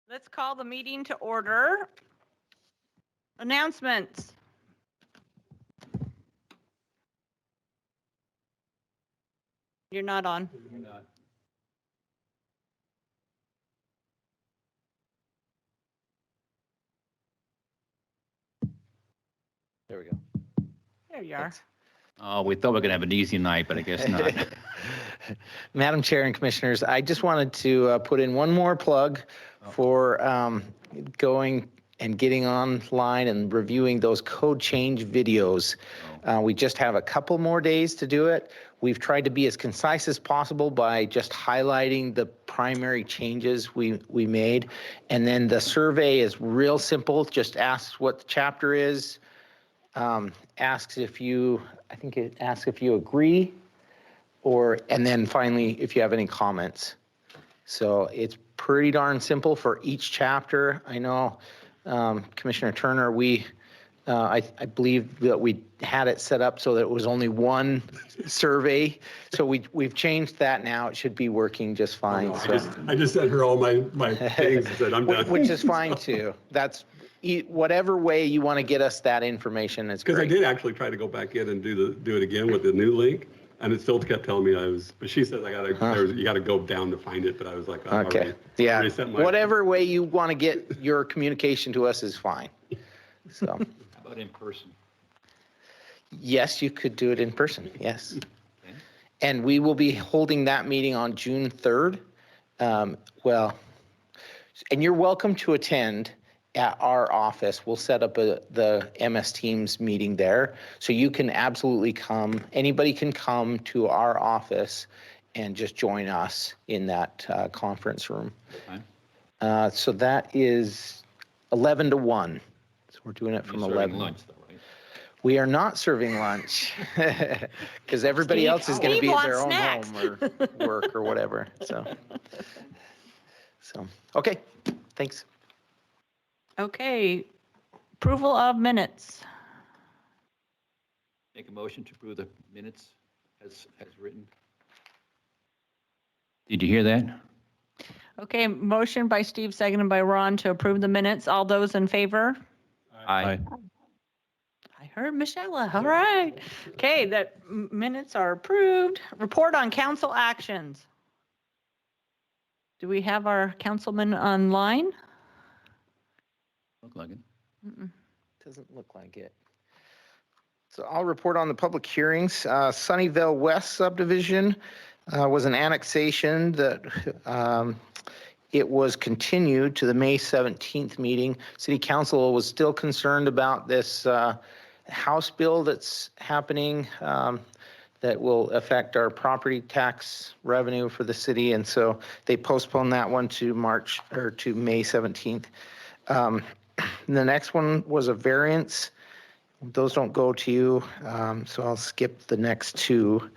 Let's call the meeting to order. Announcements. You're not on. There we go. There you are. Oh, we thought we were going to have an easy night, but I guess not. Madam Chair and Commissioners, I just wanted to put in one more plug for going and getting online and reviewing those code change videos. We just have a couple more days to do it. We've tried to be as concise as possible by just highlighting the primary changes we made. And then the survey is real simple, just asks what the chapter is, asks if you, I think it asks if you agree, and then finally, if you have any comments. So it's pretty darn simple for each chapter. I know, Commissioner Turner, I believe that we had it set up so that it was only one survey. So we've changed that now. It should be working just fine. Oh, no, I just sent her all my things and said I'm done. Which is fine too. That's whatever way you want to get us that information is great. Because I did actually try to go back in and do it again with the new link, and it still kept telling me but she said you gotta go down to find it, but I was like, okay, yeah, whatever way you want to get your communication to us is fine. So. How about in person? Yes, you could do it in person, yes. Okay. And we will be holding that meeting on June 3rd. And you're welcome to attend at our office. We'll set up the MS Teams meeting there. So you can absolutely come, anybody can come to our office and just join us in that conference room. Okay. So that is 11 to 1. So we're doing it from 11. Lunch though, right? We are not serving lunch because everybody else is going to be at their own home or work or whatever. So, okay, thanks. Okay, approval of minutes. Make a motion to approve the minutes as written. Did you hear that? Okay, motion by Steve, seconded by Ron to approve the minutes. All those in favor? Aye. I heard Michelle. All right. Okay, the minutes are approved. Report on council actions. Do we have our councilman online? Look like it. Doesn't look like it. So I'll report on the public hearings. Sunnyvale West subdivision was an annexation that it was continued to the May 17th meeting. City Council was still concerned about this House bill that's happening that will affect our property tax revenue for the city. And so they postponed that one to May 17th. The next one was a variance. Those don't go to you, so I'll skip the next two.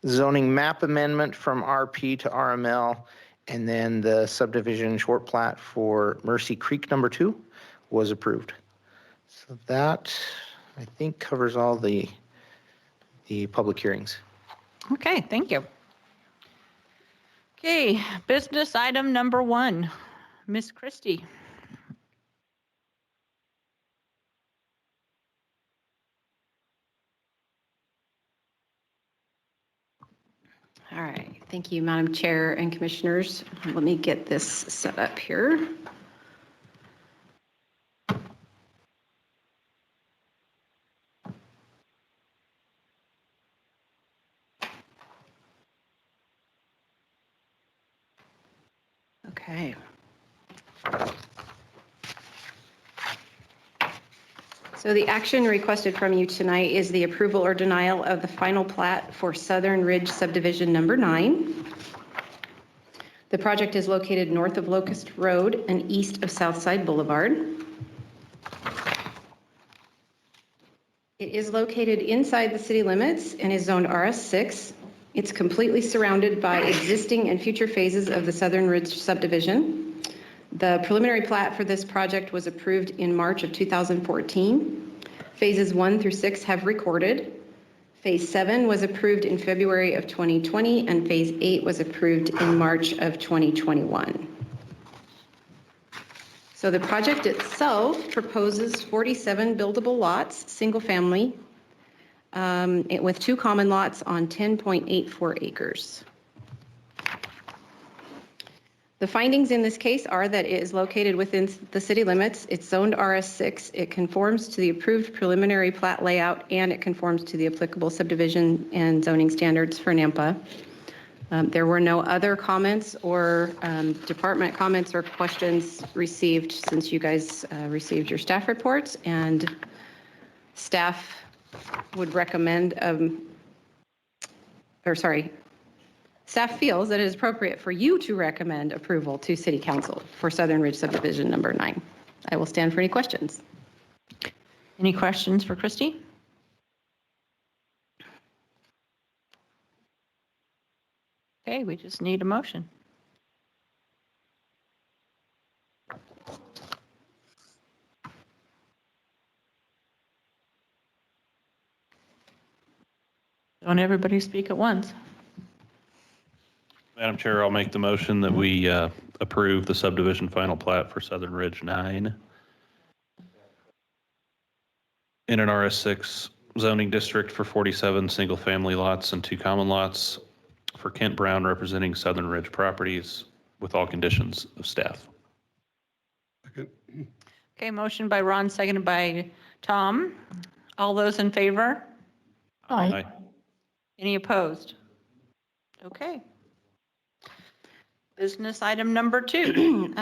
Zoning map amendment from RP to RML, and then the subdivision short plat for Mercy Creek number 2 was approved. So that, I think, covers all the public hearings. Okay, thank you. Okay, business item number 1, Miss Christie. All right, thank you, Madam Chair and Commissioners. Let me get this set up here. Okay. So the action requested from you tonight is the approval or denial of the final plat for Southern Ridge Subdivision number 9. The project is located north of Locust Road and east of Southside Boulevard. It is located inside the city limits and is zoned RS6. It's completely surrounded by existing and future phases of the Southern Ridge subdivision. The preliminary plat for this project was approved in March of 2014. Phases 1 through 6 have recorded. Phase 7 was approved in February of 2020, and Phase 8 was approved in March of 2021. So the project itself proposes 47 buildable lots, single family, with 2 common lots on 10.84 acres. The findings in this case are that it is located within the city limits. It's zoned RS6. It conforms to the approved preliminary plat layout, and it conforms to the applicable subdivision and zoning standards for Nampa. There were no other comments or department comments or questions received since you guys received your staff reports, and staff would recommend, staff feels that it is appropriate for you to recommend approval to City Council for Southern Ridge Subdivision number 9. I will stand for any questions. Any questions for Christy? Okay, we just need a motion. Don't everybody speak at once. Madam Chair, I'll make the motion that we approve the subdivision final plat for Southern Ridge 9 in an RS6 zoning district for 47 single-family lots and 2 common lots for Kent Brown representing Southern Ridge Properties with all conditions of staff. Second. Okay, motion by Ron, seconded by Tom. All those in favor? Aye. Any opposed? Okay. Business item number 2.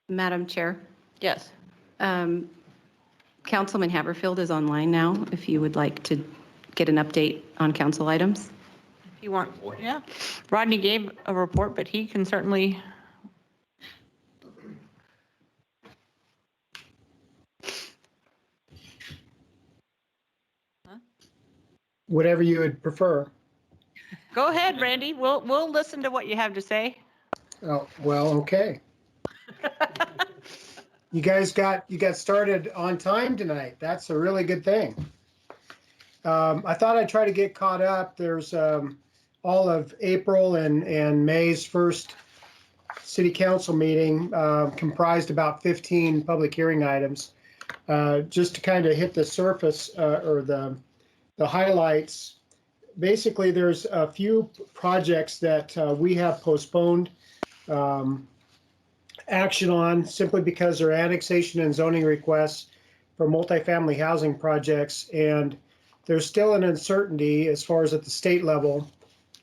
Madam Chair, Yes. Councilman Haverfield is online now, if you would like to get an update on council items. If you want, yeah. Rodney gave a report, but he can certainly. Whatever you would prefer. Go ahead, Randy. We'll listen to what you have to say. Oh, well, okay. You guys got started on time tonight. That's a really good thing. I thought I'd try to get caught up. There's all of April and May's first city council meeting comprised about 15 public hearing items. Just to kind of hit the surface or the highlights. Basically, there's a few projects that we have postponed action on simply because they're annexation and zoning requests for multifamily housing projects, and there's still an uncertainty as far as at the state level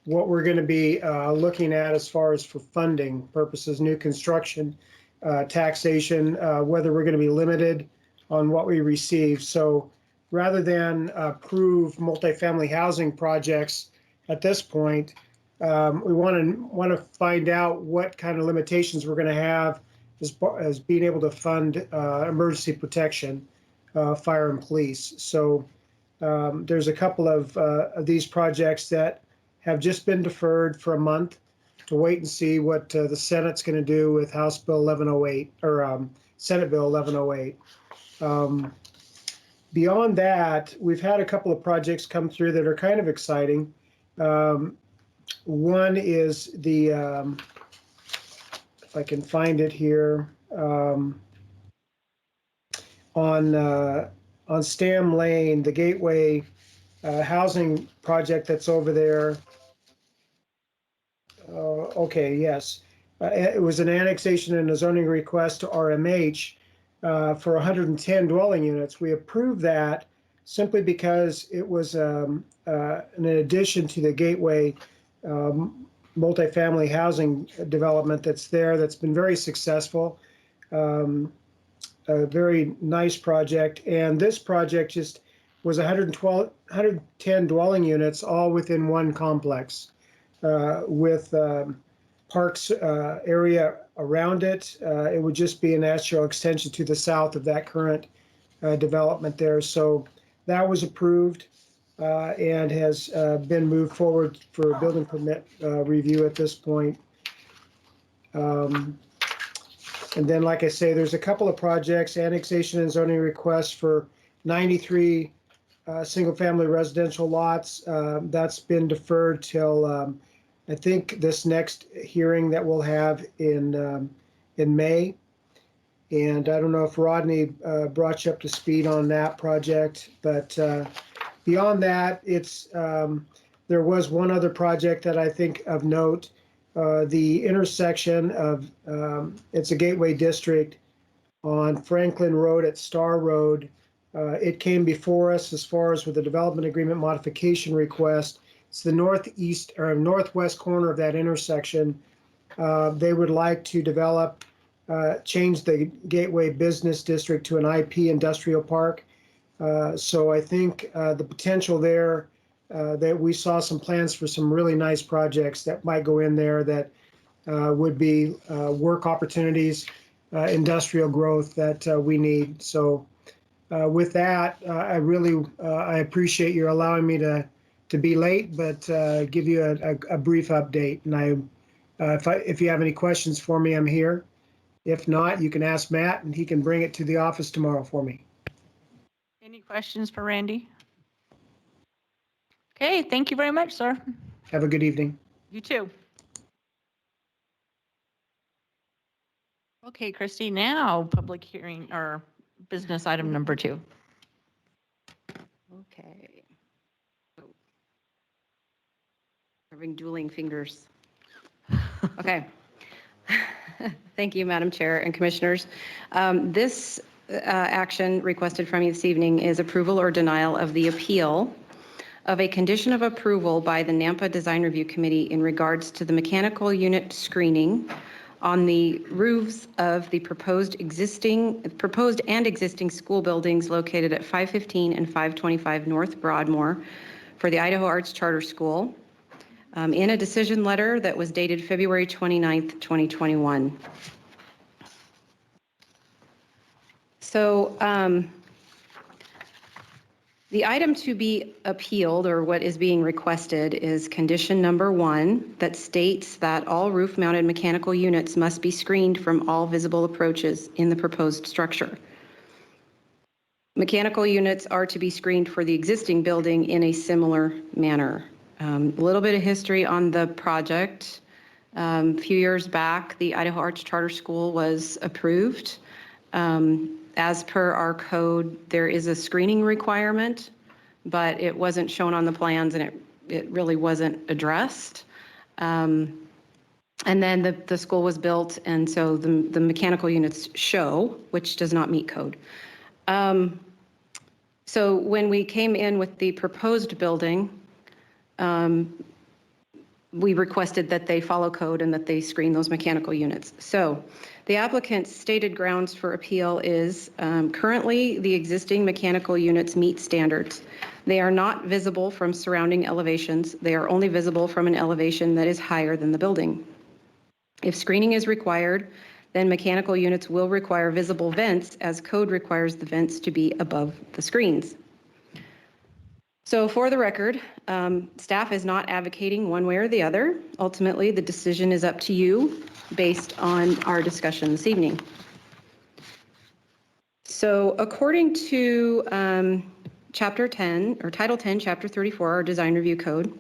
what we're going to be looking at as far as for funding purposes, new construction, taxation, whether we're going to be limited on what we receive. So rather than approve multifamily housing projects at this point, we want to find out what kind of limitations we're going to have as being able to fund emergency protection, fire and police. So there's a couple of these projects that have just been deferred for a month to wait and see what the Senate's going to do with House Bill 1108 or Senate Bill 1108. Beyond that, we've had a couple of projects come through that are kind of exciting. One is the, if I can find it here, on Stam Lane, the Gateway housing project that's over there. Okay, yes. It was an annexation and a zoning request to RMH for 110 dwelling units. We approved that simply because it was an addition to the Gateway multifamily housing development that's there that's been very successful. A very nice project. And this project just was 110 dwelling units all within one complex with parks area around it. It would just be a natural extension to the south of that current development there. So that was approved and has been moved forward for a building permit review at this point. And then, like I say, there's a couple of projects, annexation and zoning requests for 93 single-family residential lots. That's been deferred till, I think, this next hearing that we'll have in May. And I don't know if Rodney brought you up to speed on that project, but beyond that, it's there was one other project that I think of note. The intersection of, it's a gateway district on Franklin Road at Star Road. It came before us as far as with the development agreement modification request. It's the northeast or northwest corner of that intersection. They would like to develop, change the Gateway Business District to an IP industrial park. So I think the potential there, that we saw some plans for some really nice projects that might go in there that would be work opportunities, industrial growth that we need. So with that, I really I appreciate your allowing me to be late, but give you a brief update. And if you have any questions for me, I'm here. If not, you can ask Matt, and he can bring it to the office tomorrow for me. Any questions for Randy? Okay, thank you very much, sir. Have a good evening. You too. Okay, Christy, now public hearing or business item number 2. Okay. Having dueling fingers. Okay. Thank you, Madam Chair and Commissioners. This action requested from you this evening is approval or denial of the appeal of a condition of approval by the Nampa Design Review Committee in regards to the mechanical unit screening on the roofs of the proposed and existing school buildings located at 515 and 525 North Broadmoor for the Idaho Arts Charter School, in a decision letter that was dated February 29th, 2021. So the item to be appealed, or what is being requested, is condition number 1 that states that all roof-mounted mechanical units must be screened from all visible approaches in the proposed structure. Mechanical units are to be screened for the existing building in a similar manner. A little bit of history on the project. A few years back, the Idaho Arts Charter School was approved. As per our code, there is a screening requirement, but it wasn't shown on the plans and it really wasn't addressed. And then the school was built, and so the mechanical units show, which does not meet code. So when we came in with the proposed building, we requested that they follow code and that they screen those mechanical units. So the applicant's stated grounds for appeal is currently the existing mechanical units meet standards. They are not visible from surrounding elevations. They are only visible from an elevation that is higher than the building. If screening is required, then mechanical units will require visible vents, as code requires the vents to be above the screens. So for the record, staff is not advocating one way or the other. Ultimately, the decision is up to you based on our discussion this evening. So according to Chapter 10, or Title 10, Chapter 34, our Design Review Code,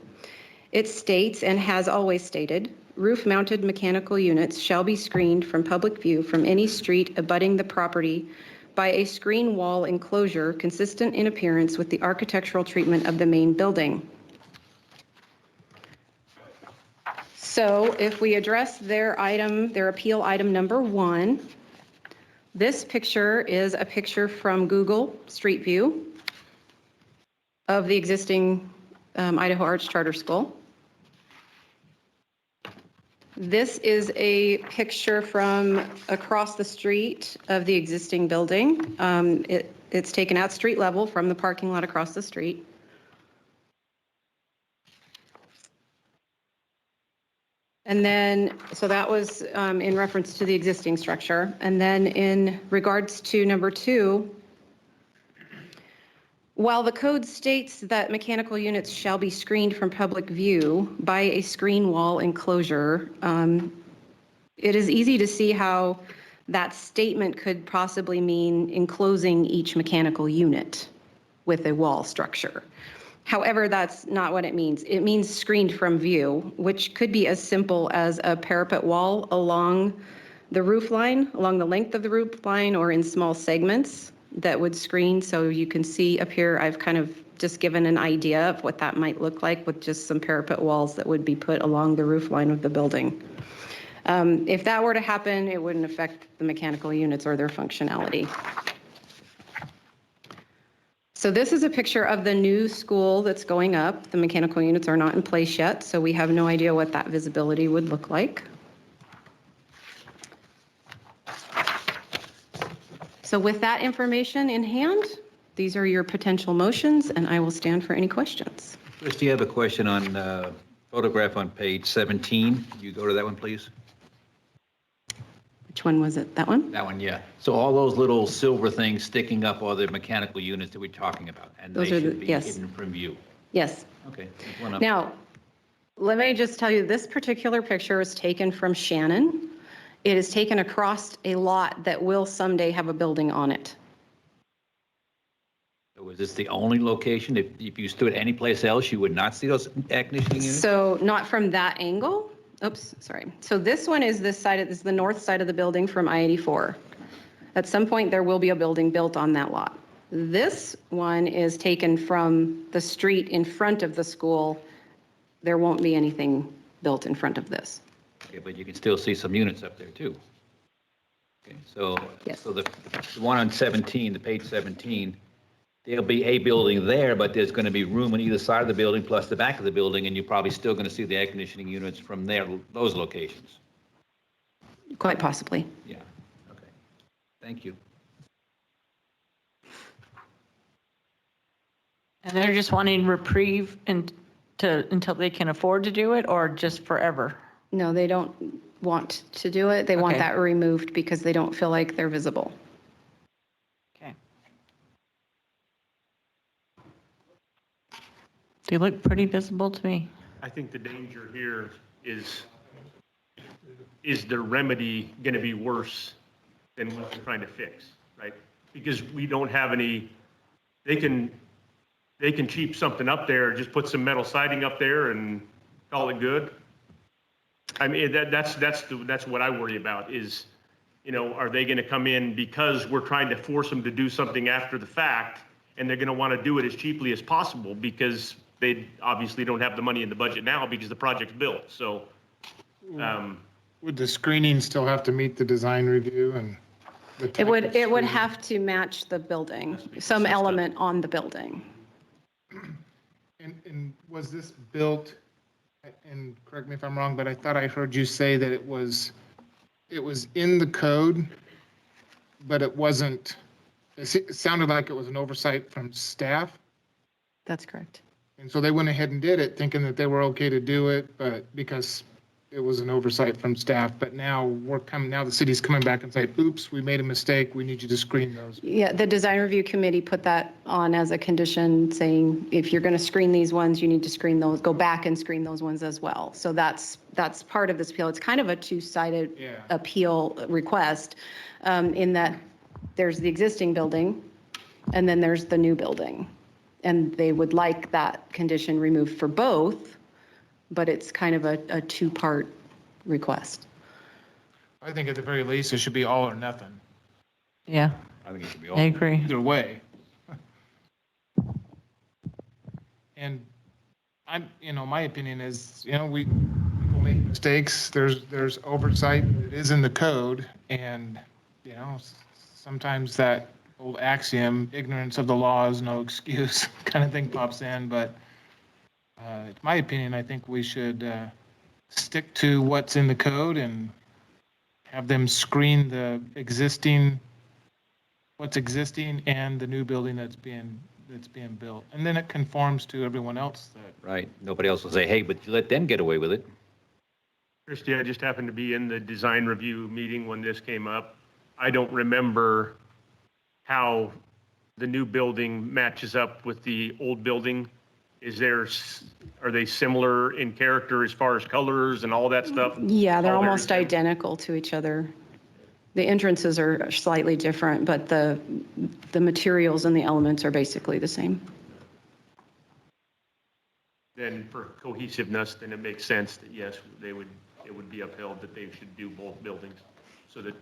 it states, and has always stated, roof-mounted mechanical units shall be screened from public view from any street abutting the property by a screen wall enclosure consistent in appearance with the architectural treatment of the main building. So if we address their appeal item number 1, this picture is a picture from Google Street View of the existing Idaho Arts Charter School. This is a picture from across the street of the existing building. It's taken at street level from the parking lot across the street. And then, so that was in reference to the existing structure. And then in regards to number 2, while the code states that mechanical units shall be screened from public view by a screen wall enclosure, it is easy to see how that statement could possibly mean enclosing each mechanical unit. with a wall structure. However, that's not what it means. It means screened from view, which could be as simple as a parapet wall along the roof line, along the length of the roof line, or in small segments that would screen. So you can see up here, I've kind of just given an idea of what that might look like with just some parapet walls that would be put along the roof line of the building. If that were to happen, it wouldn't affect the mechanical units or their functionality. So this is a picture of the new school that's going up. The mechanical units are not in place yet, so we have no idea what that visibility would look like. So with that information in hand, these are your potential motions, and I will stand for any questions. Christie, I have a question on photograph on page 17. You go to that one, please? Which one was it? That one? That one, yeah. So all those little silver things sticking up are the mechanical units that we're talking about, and they Those are should the- be yes. hidden from view. Yes. Okay, there's one up. Now, let me just tell you, this particular picture is taken from Shannon. It is taken across a lot that will someday have a building on it. So is this the only location? If you stood anyplace else, you would not see those air conditioning units? So not from that angle. Oops, sorry. So this one is this side, this is the north side of the building from I-84. At some point, there will be a building built on that lot. This one is taken from the street in front of the school. There won't be anything built in front of this. Okay, but you can still see some units up there too. Okay, so, Yes. so the one on 17, the page 17, there'll be a building there, but there's going to be room on either side of the building plus the back of the building, and you're probably still going to see the air conditioning units from there, those locations. Quite possibly. Yeah, okay. Thank you. And they're just wanting reprieve until they can afford to do it, or just forever? No, they don't want to do it. They want Okay. that removed because they don't feel like they're visible. Okay. They look pretty visible to me. I think the danger here is the remedy going to be worse than what we're trying to fix, right? Because we don't have any, they can cheap something up there, just put some metal siding up there and call it good. I mean, that's what I worry about is, you know, are they going to come in because we're trying to force them to do something after the fact, and they're going to want to do it as cheaply as possible because they obviously don't have the money in the budget now because the project's built. So, Would the screening still have to meet the design review and the type It would of have to match the building, some element on the building. And was this built, and correct me if I'm wrong, but I thought I heard you say that it was in the code, but it wasn't, it sounded like it was an oversight from staff. That's correct. And so they went ahead and did it thinking that they were okay to do it, but because it was an oversight from staff, but now now the city's coming back and say, oops, we made a mistake, we need you to screen those. Yeah, the design review committee put that on as a condition, saying if you're going to screen these ones, you need to screen those, go back and screen those ones as well. So that's part of this appeal. It's kind of a two-sided Yeah. appeal request, in that there's the existing building and then there's the new building. And they would like that condition removed for both, but it's kind of a two-part request. I think at the very least, it should be all or nothing, Yeah, I think it should be I all. agree. either way. And my opinion is, we people make mistakes, there's oversight, it is in the code, and, sometimes that old axiom, ignorance of the law is no excuse, kind of thing pops in, but in my opinion, I think we should stick to what's in the code and have them screen the what's existing and the new building that's being built. And then it conforms to everyone else that. Right, nobody else will say, hey, but you let them get away with it. Christie, I just happened to be in the design review meeting when this came up. I don't remember how the new building matches up with the old building. Are they similar in character as far as colors and all that stuff? Yeah, they're All very almost similar. identical to each other. The entrances are slightly different, but the materials and the elements are basically the same. Then for cohesiveness, then it makes sense that yes, it would be upheld that they should do both buildings so that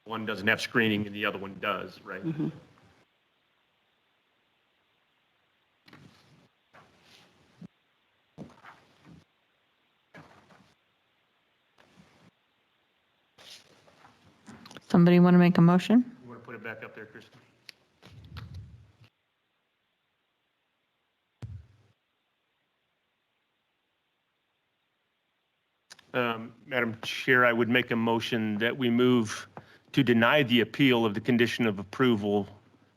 one doesn't have screening and the other one does, right? Somebody want to make a motion? You want to put it back up there, Kristen? Madam Chair, I would make a motion that we move to deny the appeal of the condition of approval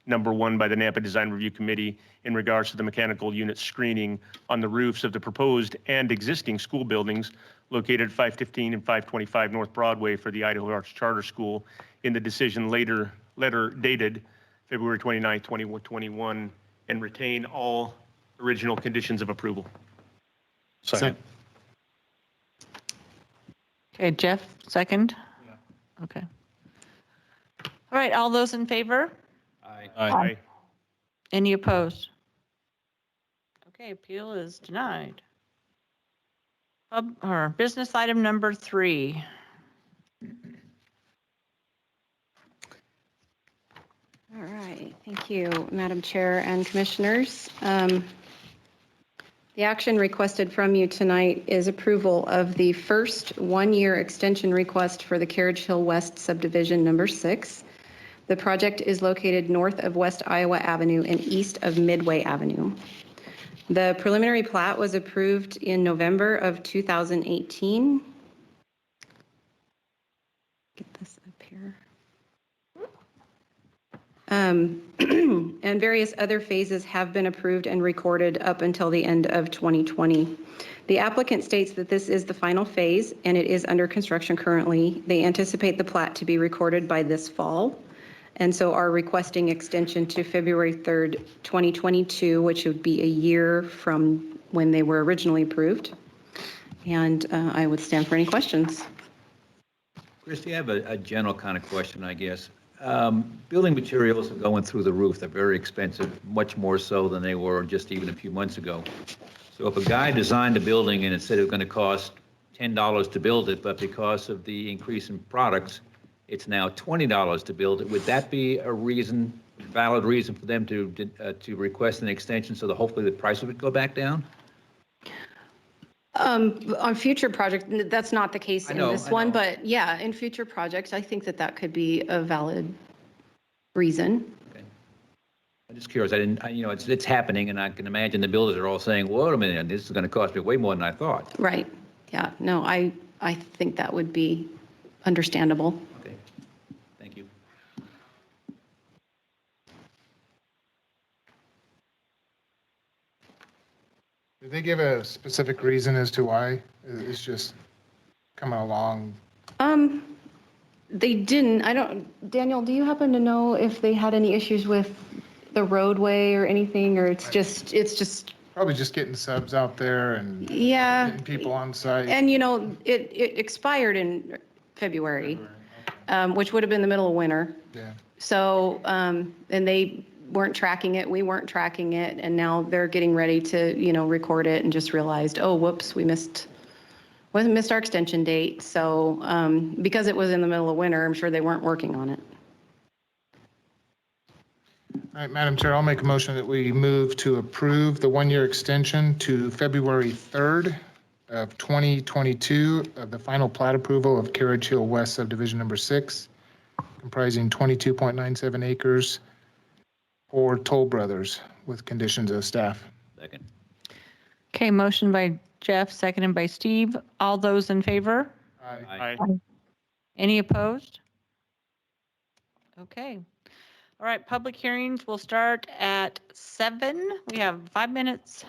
number 1 by the Nampa Design Review Committee in regards to the mechanical unit screening on the roofs of the proposed and existing school buildings located at 515 and 525 North Broadway for the Idaho Arts Charter School in the decision letter dated February 29, 2021, and retain all original conditions of approval. Second. Okay, Jeff, second? Okay. All right, all those in favor? Aye. Any opposed? Okay, appeal is denied. Or business item number 3. All right, thank you, Madam Chair and Commissioners. The action requested from you tonight is approval of the first one-year extension request for the Carriage Hill West subdivision number 6. The project is located north of West Iowa Avenue and east of Midway Avenue. The preliminary plat was approved in November of 2018. Get this up here. And various other phases have been approved and recorded up until the end of 2020. The applicant states that this is the final phase and it is under construction currently. They anticipate the plat to be recorded by this fall, and so are requesting extension to February 3rd, 2022, which would be a year from when they were originally approved. And I would stand for any questions. Christie, I have a general kind of question, I guess. Building materials are going through the roof. They're very expensive, much more so than they were just even a few months ago. So if a guy designed a building and it said it was going to cost $10 to build it, but because of the increase in products, it's now $20 to build it, would that be a valid reason for them to request an extension so that hopefully the price would go back down? On future projects, that's not the case in this one, know. but yeah, in future projects, I think that could be a valid reason. Okay. I'm just curious. It's happening, and I can imagine the builders are all saying, "Wait a minute, this is going to cost me way more than I thought." Right. Yeah. No, I think that would be understandable. Okay. Thank you. Did they give a specific reason as to why? It's just coming along? They didn't. Daniel, do you happen to know if they had any issues with the roadway or anything, or it's just Probably just getting subs out there and yeah, getting people on site. and it expired in February, which would have been the middle of winter. Yeah. So, and they weren't tracking it, we weren't tracking it, and now they're getting ready to, record it and just realized, oh, whoops, we missed our extension date. So, because it was in the middle of winter, I'm sure they weren't working on it. All right, Madam Chair, I'll make a motion that we move to approve the one-year extension to February 3rd of 2022 of the final plat approval of Carriage Hill West subdivision number 6, comprising 22.97 acres for Toll Brothers with conditions of staff. Second. Okay, motion by Jeff, seconded by Steve. All those in favor? Aye. Any opposed? Okay. All right, public hearings will start at 7. We have 5 minutes.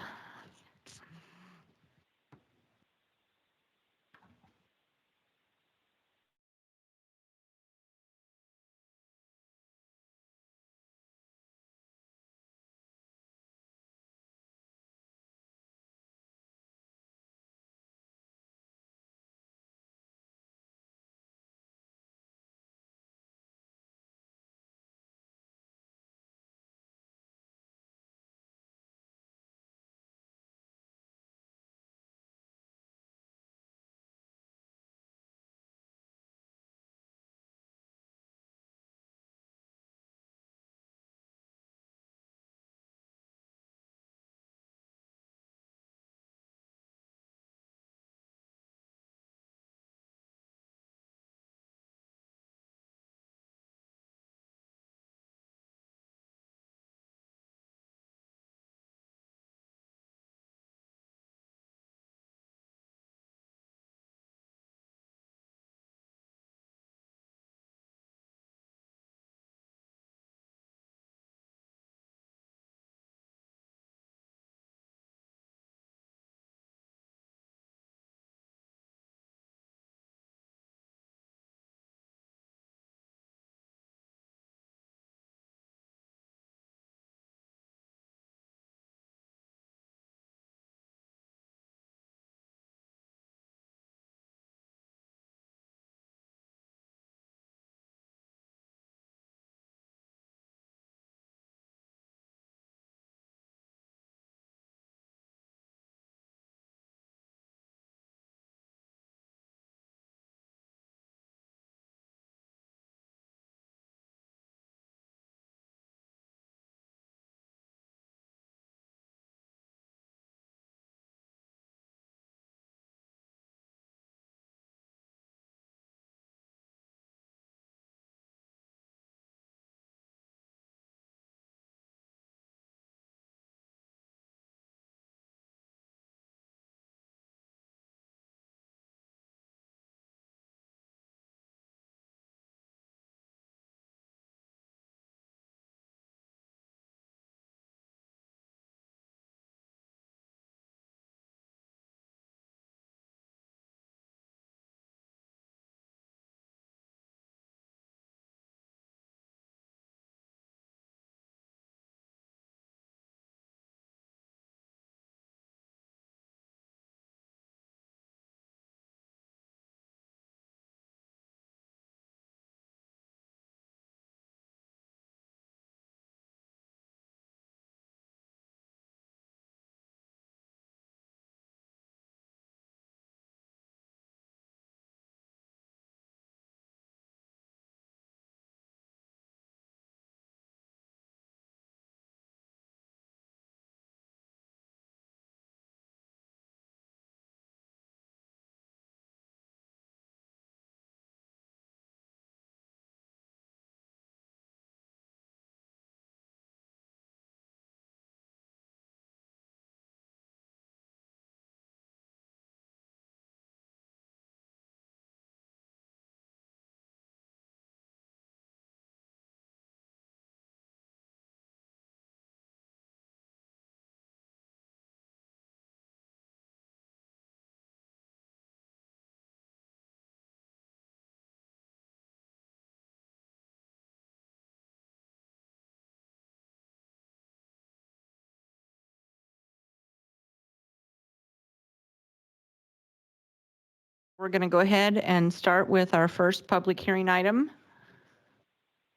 We're going to go ahead and start with our first public hearing item.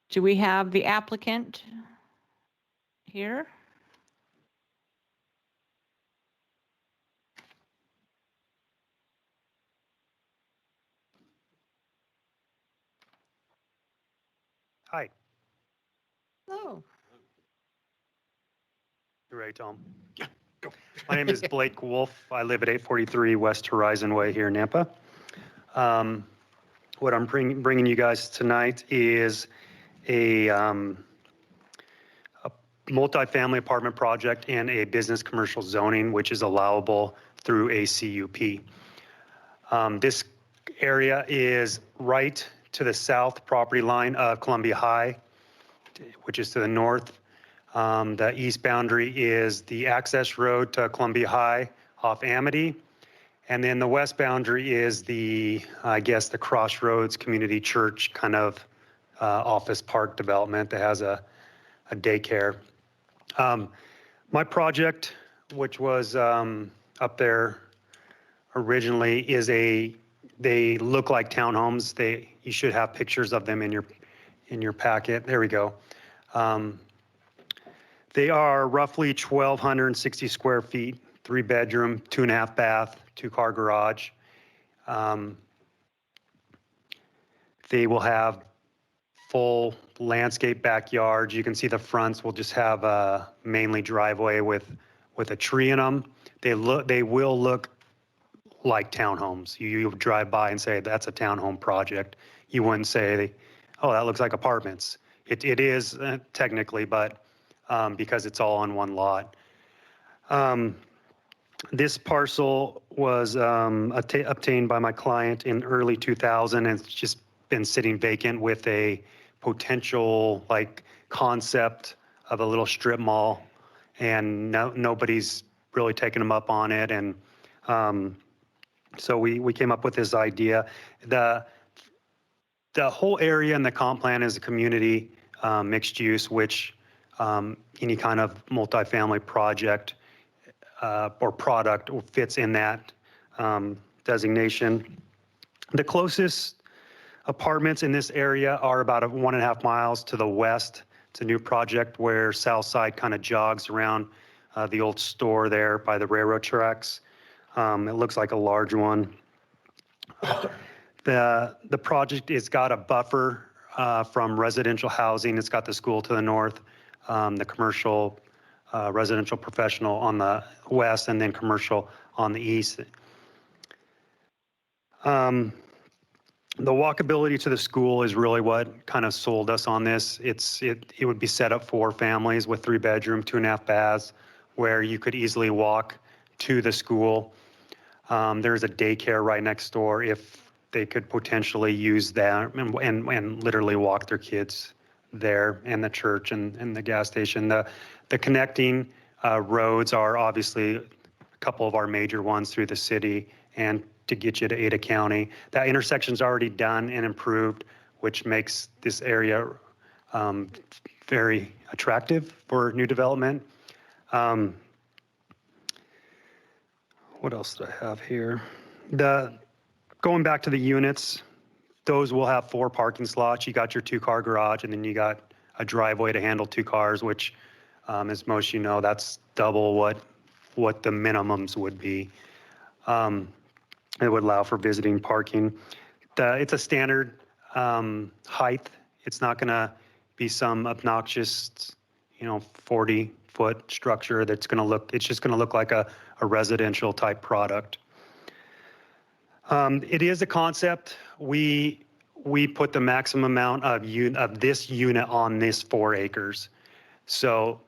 Do we have the applicant here? Hi, Hello. you ready, Tom? Yeah, go. My name is Blake Wolf. I live at 843 West Horizon Way here in Nampa. What I'm bringing you guys tonight is a multifamily apartment project in a business commercial zoning, which is allowable through a CUP. This area is right to the south property line of Columbia High, which is to the north. The east boundary is the access road to Columbia High off Amity. And then the west boundary is the, I guess, the Crossroads Community Church kind of office park development that has a daycare. My project, which was up there originally, is they look like townhomes. You should have pictures of them in your packet. There we go. They are roughly 1,260 square feet, 3-bedroom, 2.5 bath, 2-car garage. They will have full landscape backyards. You can see the fronts will just have a mainly driveway with a tree in them. They will look like townhomes. You drive by and say that's a townhome project. You wouldn't say, oh, that looks like apartments. It is technically, but because it's all on one lot. This parcel was obtained by my client in early 2000, and it's just been sitting vacant with a potential like concept of a little strip mall, and nobody's really taken them up on it. And so we came up with this idea. The whole area in the comp plan is a community mixed use, which any kind of multifamily project or product fits in that designation. The closest apartments in this area are about 1.5 miles to the west. It's a new project where Southside kind of jogs around the old store there by the railroad tracks. It looks like a large one. The project has got a buffer from residential housing. It's got the school to the north, the commercial, residential professional on the west, and then commercial on the east. The walkability to the school is really what kind of sold us on this. It would be set up for families with 3-bedroom, 2.5 baths, where you could easily walk to the school. There's a daycare right next door if they could potentially use that and literally walk their kids there, and the church and the gas station. The connecting roads are obviously a couple of our major ones through the city and to get you to Ada County. That intersection's already done and improved, which makes this area very attractive for new development. What else do I have here? Going back to the units, those will have 4 parking slots. You got your 2-car garage, and then you got a driveway to handle 2 cars, which, as most of you know, that's double what the minimums would be. It would allow for visiting parking. It's a standard height. It's not going to be some obnoxious, 40-foot structure that's going to look. It's just going to look like a residential type product. It is a concept. We put the maximum amount of this unit on this 4 acres. So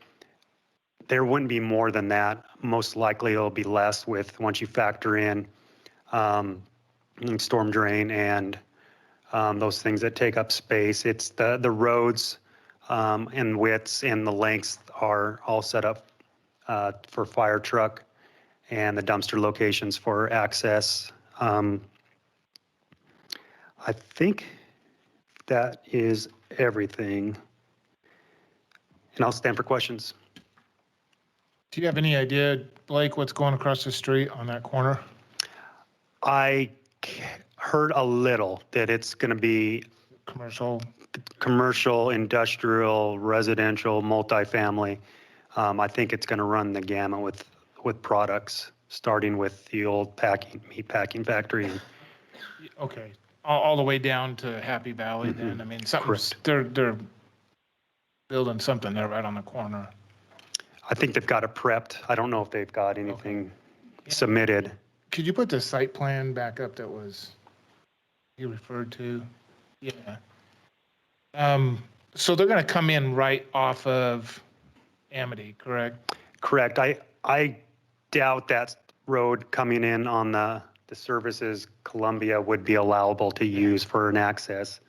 there wouldn't be more than that. Most likely it'll be less once you factor in storm drain and those things that take up space. It's the roads and widths and the lengths are all set up for fire truck, and the dumpster locations for access. I think that is everything. And I'll stand for questions. Do you have any idea, Blake, what's going across the street on that corner? I heard a little that it's going to be Commercial. commercial, industrial, residential, multifamily. I think it's going to run the gamut with products, starting with the old meat packing factory. Okay, all the way down to Happy Valley then. I mean, something's, they're building something there right on the corner. I think they've got it prepped. I don't know if they've got anything submitted. Could you put the site plan back up that you referred to? Yeah. So they're gonna come in right off of Amity, correct? Correct. I doubt that road coming in on the services Columbia would be allowable to use for an access.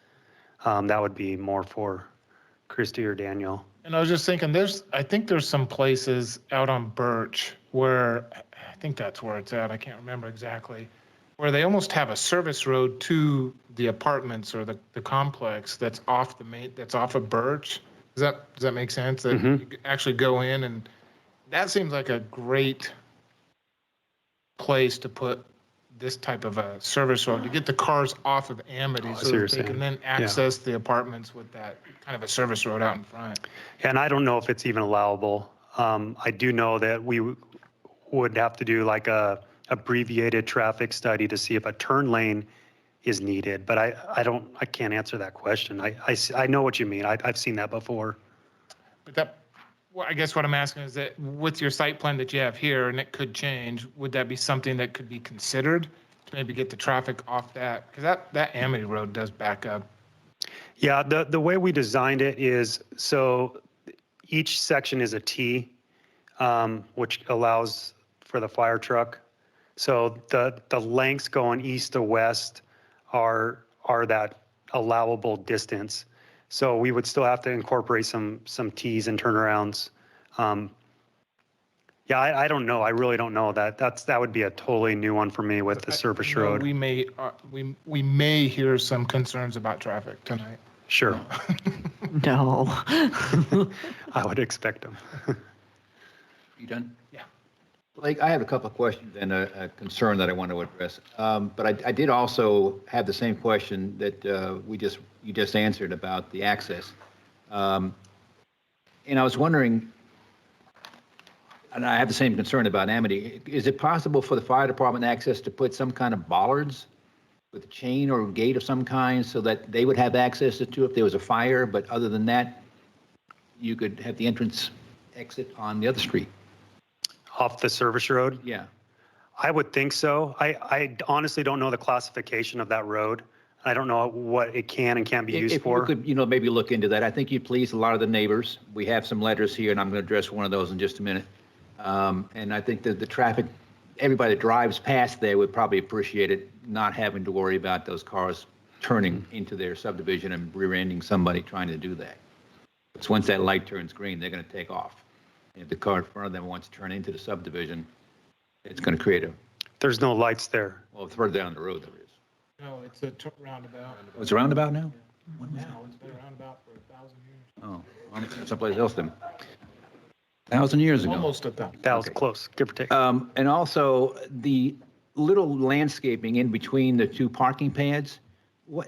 That would be more for Christie or Daniel. And I was just thinking, I think there's some places out on Birch where, I think that's where it's at, I can't remember exactly, where they almost have a service road to the apartments or the complex that's off that's off of Birch. Does that make sense? That you actually go in, and that seems like a great place to put this type of a service road, to get the cars off of Amity so that they can then access the apartments with that kind of a service road out in front. And I don't know if it's even allowable. I do know that we would have to do like a abbreviated traffic study to see if a turn lane is needed, but I can't answer that question. I know what you mean. I've seen that before. But well, I guess what I'm asking is that with your site plan that you have here, and it could change, would that be something that could be considered to maybe get the traffic off that? Because that Amity Road does back up. Yeah, the way we designed it is, so each section is a T, which allows for the fire truck. So the lengths going east to west are that allowable distance. So we would still have to incorporate some T's and turnarounds. Yeah, I don't know. I really don't know that. That would be a totally new one for me with the service road. We may hear some concerns about traffic tonight. Sure. No. I would expect them. You done? Yeah. Blake, I have a couple of questions and a concern that I want to address. But I did also have the same question that you just answered about the access. And I was wondering, and I have the same concern about Amity, is it possible for the fire department access to put some kind of bollards with a chain or a gate of some kind so that they would have access to if there was a fire, but other than that, you could have the entrance exit on the other street? Off the service road? Yeah. I would think so. I honestly don't know the classification of that road. I don't know what it can and can't be used for. If you could, maybe look into that. I think you'd please a lot of the neighbors. We have some letters here, and I'm going to address one of those in just a minute. And I think that the traffic, everybody that drives past there would probably appreciate it, not having to worry about those cars turning into their subdivision and rear-ending somebody trying to do that. Because once that light turns green, they're going to take off. And if the car in front of them wants to turn into the subdivision, it's going to create There's no lights there. well, further down the road there is. No, it's a roundabout. Oh, it's a roundabout now? Now, it's been a roundabout for 1,000 years. Oh, well, someplace else then. 1,000 years ago. Almost 1,000. That was close, give or take. And also the little landscaping in between the two parking pads.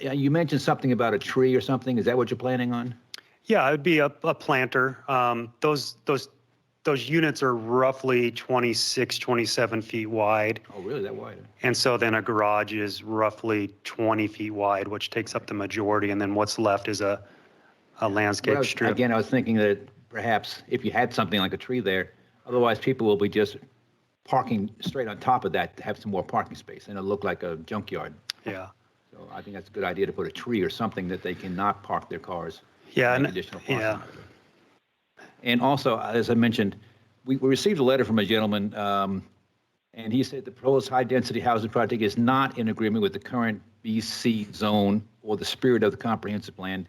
You mentioned something about a tree or something. Is that what you're planning on? Yeah, it would be a planter. Those units are roughly 26, 27 feet wide. Oh, really? That wide? And so then a garage is roughly 20 feet wide, which takes up the majority. And then what's left is a landscape strip. Again, I was thinking that perhaps if you had something like a tree there, otherwise people will be just parking straight on top of that to have some more parking space, and it'll look like a junkyard. Yeah. So I think that's a good idea to put a tree or something that they cannot park their cars. Yeah. Have And, additional parking. yeah. And also, as I mentioned, we received a letter from a gentleman, and he said the proposed high-density housing project is not in agreement with the current BC zone or the spirit of the comprehensive plan.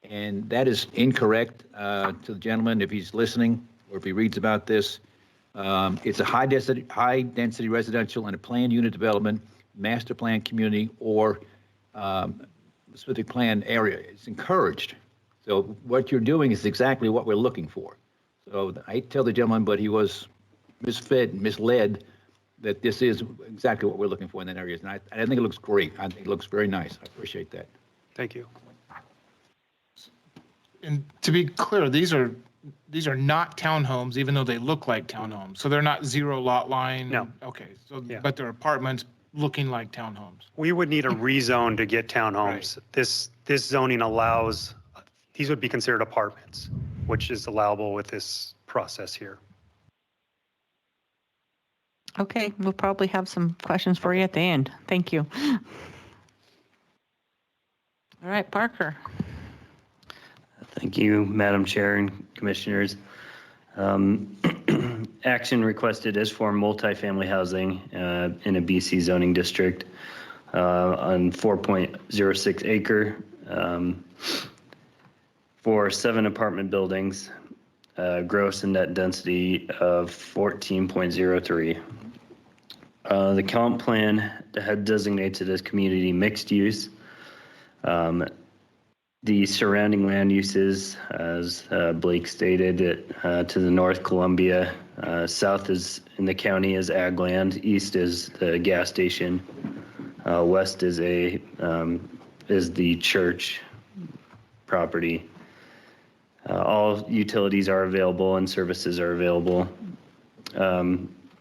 And that is incorrect to the gentleman if he's listening or if he reads about this. It's a high-density residential and a planned unit development, master plan community, or specific plan area. It's encouraged. So what you're doing is exactly what we're looking for. So I hate to tell the gentleman, but he was misled that this is exactly what we're looking for in that area. And I think it looks great. I think it looks very nice. I appreciate that. Thank you. And to be clear, these are not townhomes, even though they look like townhomes. So they're not zero lot line? No. Okay, so, Yeah. but they're apartments looking like townhomes. We would need a rezone to get townhomes. This zoning allows, these would be considered apartments, which is allowable with this process here. Okay, we'll probably have some questions for you at the end. Thank you. All right, Parker. Thank you, Madam Chair and Commissioners. Action requested is for multifamily housing in a BC zoning district on 4.06 acre for 7 apartment buildings, gross and net density of 14.03. The comp plan had designated as community mixed use. The surrounding land uses, as Blake stated, to the north, Columbia, south is in the county is ag land, east is the gas station, west is the church property. All utilities are available and services are available.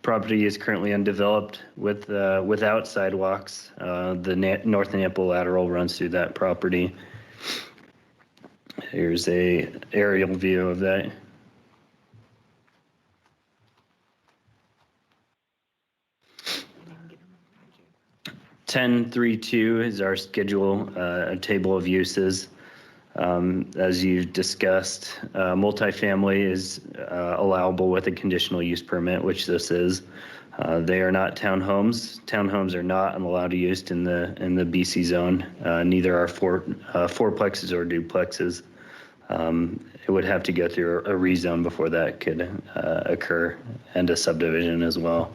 Property is currently undeveloped without sidewalks. The North Nampa lateral runs through that property. Here's a aerial view of that. (10.3.2) is our schedule, a table of uses. As you've discussed, multifamily is allowable with a conditional use permit, which this is. They are not townhomes. Townhomes are not allowed to use in the BC zone. Neither are fourplexes or duplexes. It would have to go through a rezone before that could occur, and a subdivision as well.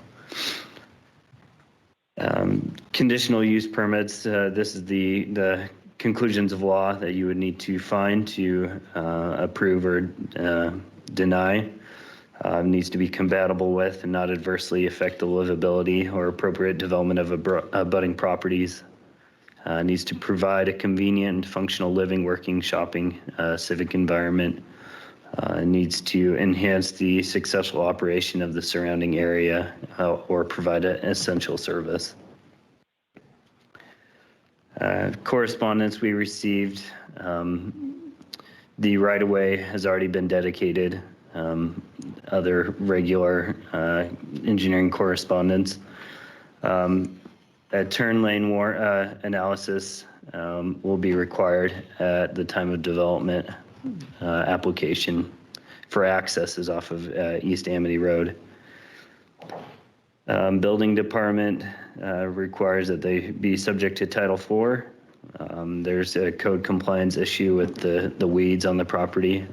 Conditional use permits, this is the conclusions of law that you would need to find to approve or deny. Needs to be compatible with and not adversely affect the livability or appropriate development of abutting properties. Needs to provide a convenient and functional living, working, shopping, civic environment. Needs to enhance the successful operation of the surrounding area or provide an essential service. Correspondence we received, the right-of-way has already been dedicated. Other regular engineering correspondence. A turn lane analysis will be required at the time of development application for accesses off of East Amity Road. Building department requires that they be subject to Title IV. There's a code compliance issue with the weeds on the property.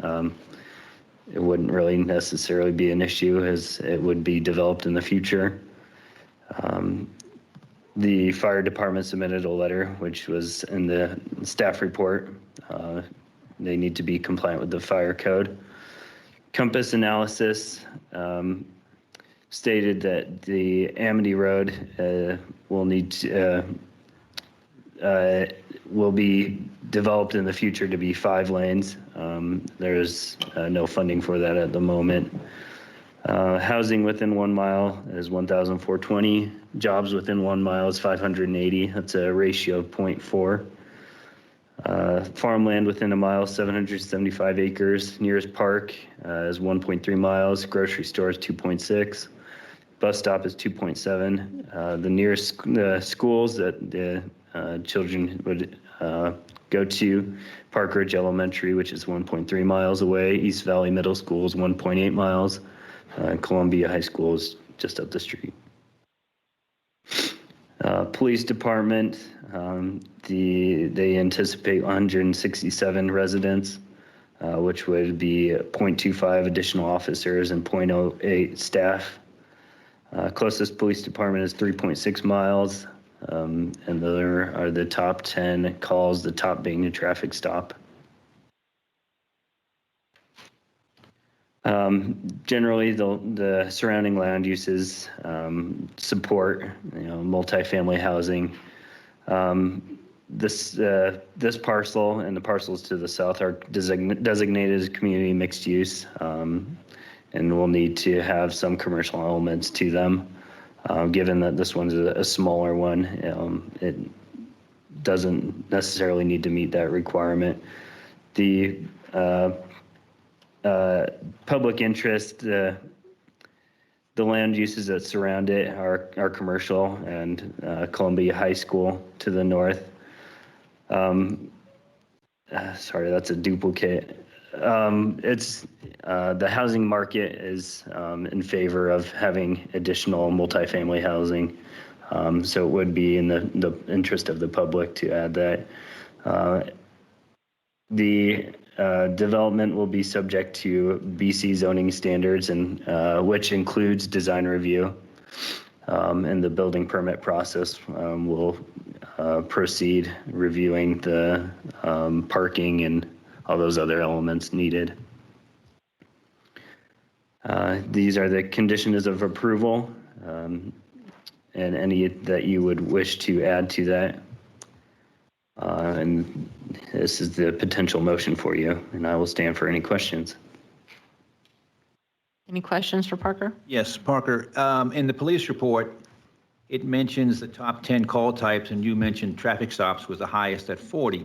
It wouldn't really necessarily be an issue as it would be developed in the future. The fire department submitted a letter, which was in the staff report. They need to be compliant with the fire code. Compass analysis stated that the Amity Road will be developed in the future to be 5 lanes. There's no funding for that at the moment. Housing within 1 mile is 1,420. Jobs within 1 mile is 580. That's a ratio of 0.4. Farmland within a mile, 775 acres. Nearest park is 1.3 miles. Grocery store is 2.6. Bus stop is 2.7. The nearest schools that the children would go to, Park Ridge Elementary, which is 1.3 miles away. East Valley Middle School is 1.8 miles. Columbia High School is just up the street. Police department, they anticipate 167 residents, which would be 0.25 additional officers and 0.08 staff. Closest police department is 3.6 miles, and there are the top 10 calls, the top being a traffic stop. Generally, the surrounding land uses support, multifamily housing. This parcel and the parcels to the south are designated as community mixed use, and will need to have some commercial elements to them. Given that this one's a smaller one, it doesn't necessarily need to meet that requirement. The public interest, the land uses that surround it are commercial, and Columbia High School to the north. Sorry, that's a duplicate. It's the housing market is in favor of having additional multifamily housing. So it would be in the interest of the public to add that. The development will be subject to BC zoning standards, and which includes design review. And the building permit process will proceed reviewing the parking and all those other elements needed. These are the conditions of approval, and any that you would wish to add to that. And this is the potential motion for you, and I will stand for any questions. Any questions for Parker? Yes, Parker, in the police report, it mentions the top 10 call types, and you mentioned traffic stops was the highest at 40.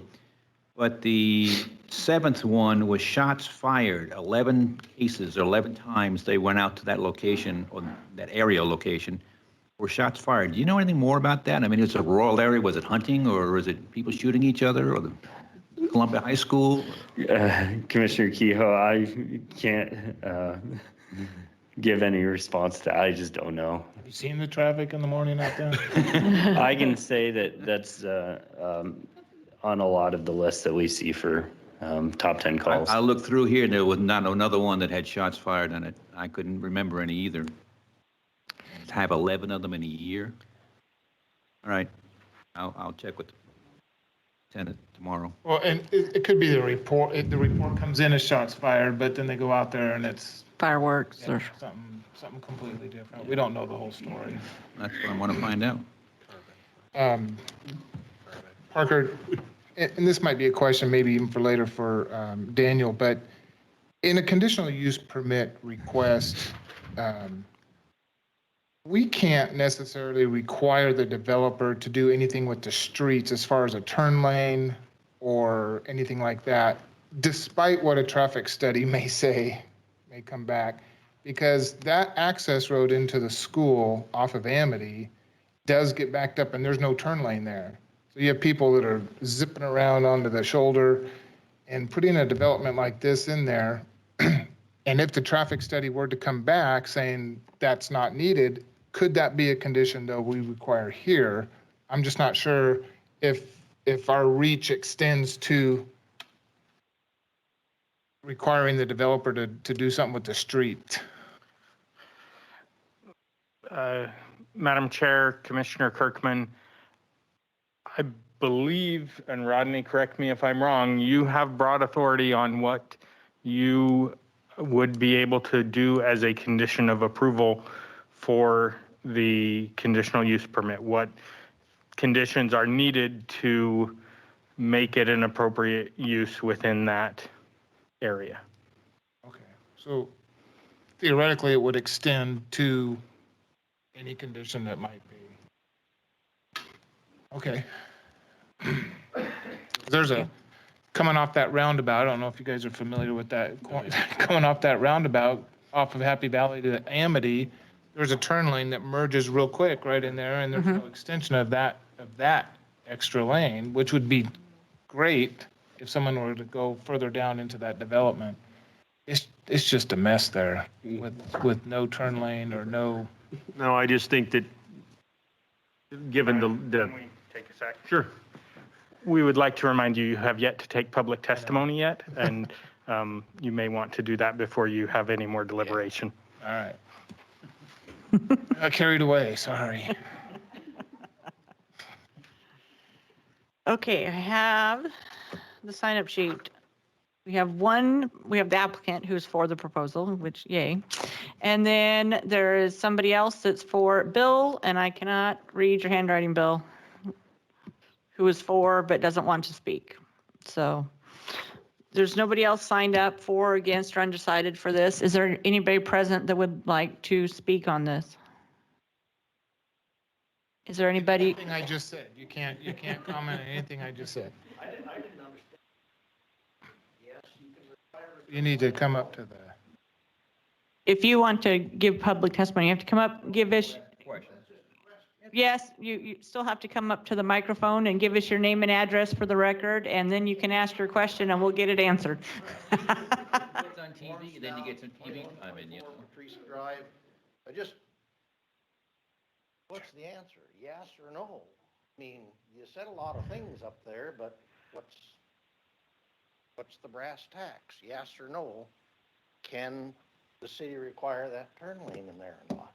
But the 7th one was shots fired, 11 cases, or 11 times they went out to that location, or that area location, were shots fired. Do you know anything more about that? I mean, it's a rural area. Was it hunting, or was it people shooting each other, or the Columbia High School? Commissioner Kehoe, I can't give any response to that. I just don't know. Have you seen the traffic in the morning out there? I can say that that's on a lot of the lists that we see for top 10 calls. I looked through here, and there was not another one that had shots fired on it. I couldn't remember any either. To have 11 of them in a year? All right, I'll check with the tenant tomorrow. Well, and it could be the report, the report comes in as shots fired, but then they go out there and it's Fireworks or? something completely different. We don't know the whole story. That's what I want to find out. Parker, and this might be a question maybe even for later for Daniel, but in a conditional use permit request, we can't necessarily require the developer to do anything with the streets as far as a turn lane or anything like that, despite what a traffic study may say, may come back, because that access road into the school off of Amity does get backed up and there's no turn lane there. So you have people that are zipping around onto the shoulder, and putting a development like this in there, and if the traffic study were to come back saying that's not needed, could that be a condition though we require here? I'm just not sure if our reach extends to requiring the developer to do something with the street. Madam Chair, Commissioner Kirkman, I believe, and Rodney, correct me if I'm wrong, you have broad authority on what you would be able to do as a condition of approval for the conditional use permit. What conditions are needed to make it an appropriate use within that area? Okay, so theoretically it would extend to any condition that might be. Okay. There's a, coming off that roundabout, I don't know if you guys are familiar with that, coming off that roundabout off of Happy Valley to Amity, there's a turn lane that merges real quick right in there, and there's no extension of that extra lane, which would be great if someone were to go further down into that development. It's just a mess there with no turn lane or no. No, I just think that given the Can we take a sec? Sure. We would like to remind you, you have yet to take public testimony yet, and you may want to do that before you have any more deliberation. All right. I got carried away, sorry. Okay, I have the sign-up sheet. We have the applicant who's for the proposal, which yay. And then there is somebody else that's for Bill, and I cannot read your handwriting, Bill, who is for but doesn't want to speak. So there's nobody else signed up for, against, or undecided for this. Is there anybody present that would like to speak on this? Is there anybody? Anything I just said. You can't comment on anything I just said. You need to come up to the. If you want to give public testimony, you have to come up, give us. Yes, you still have to come up to the microphone and give us your name and address for the record, and then you can ask your question and we'll get it answered. It's on TV, and then you get some TV time in, you know. Teresa Drive, what's the answer? Yes or no? I mean, you said a lot of things up there, but what's the brass tacks? Yes or no? Can the city require that turn lane in there or not?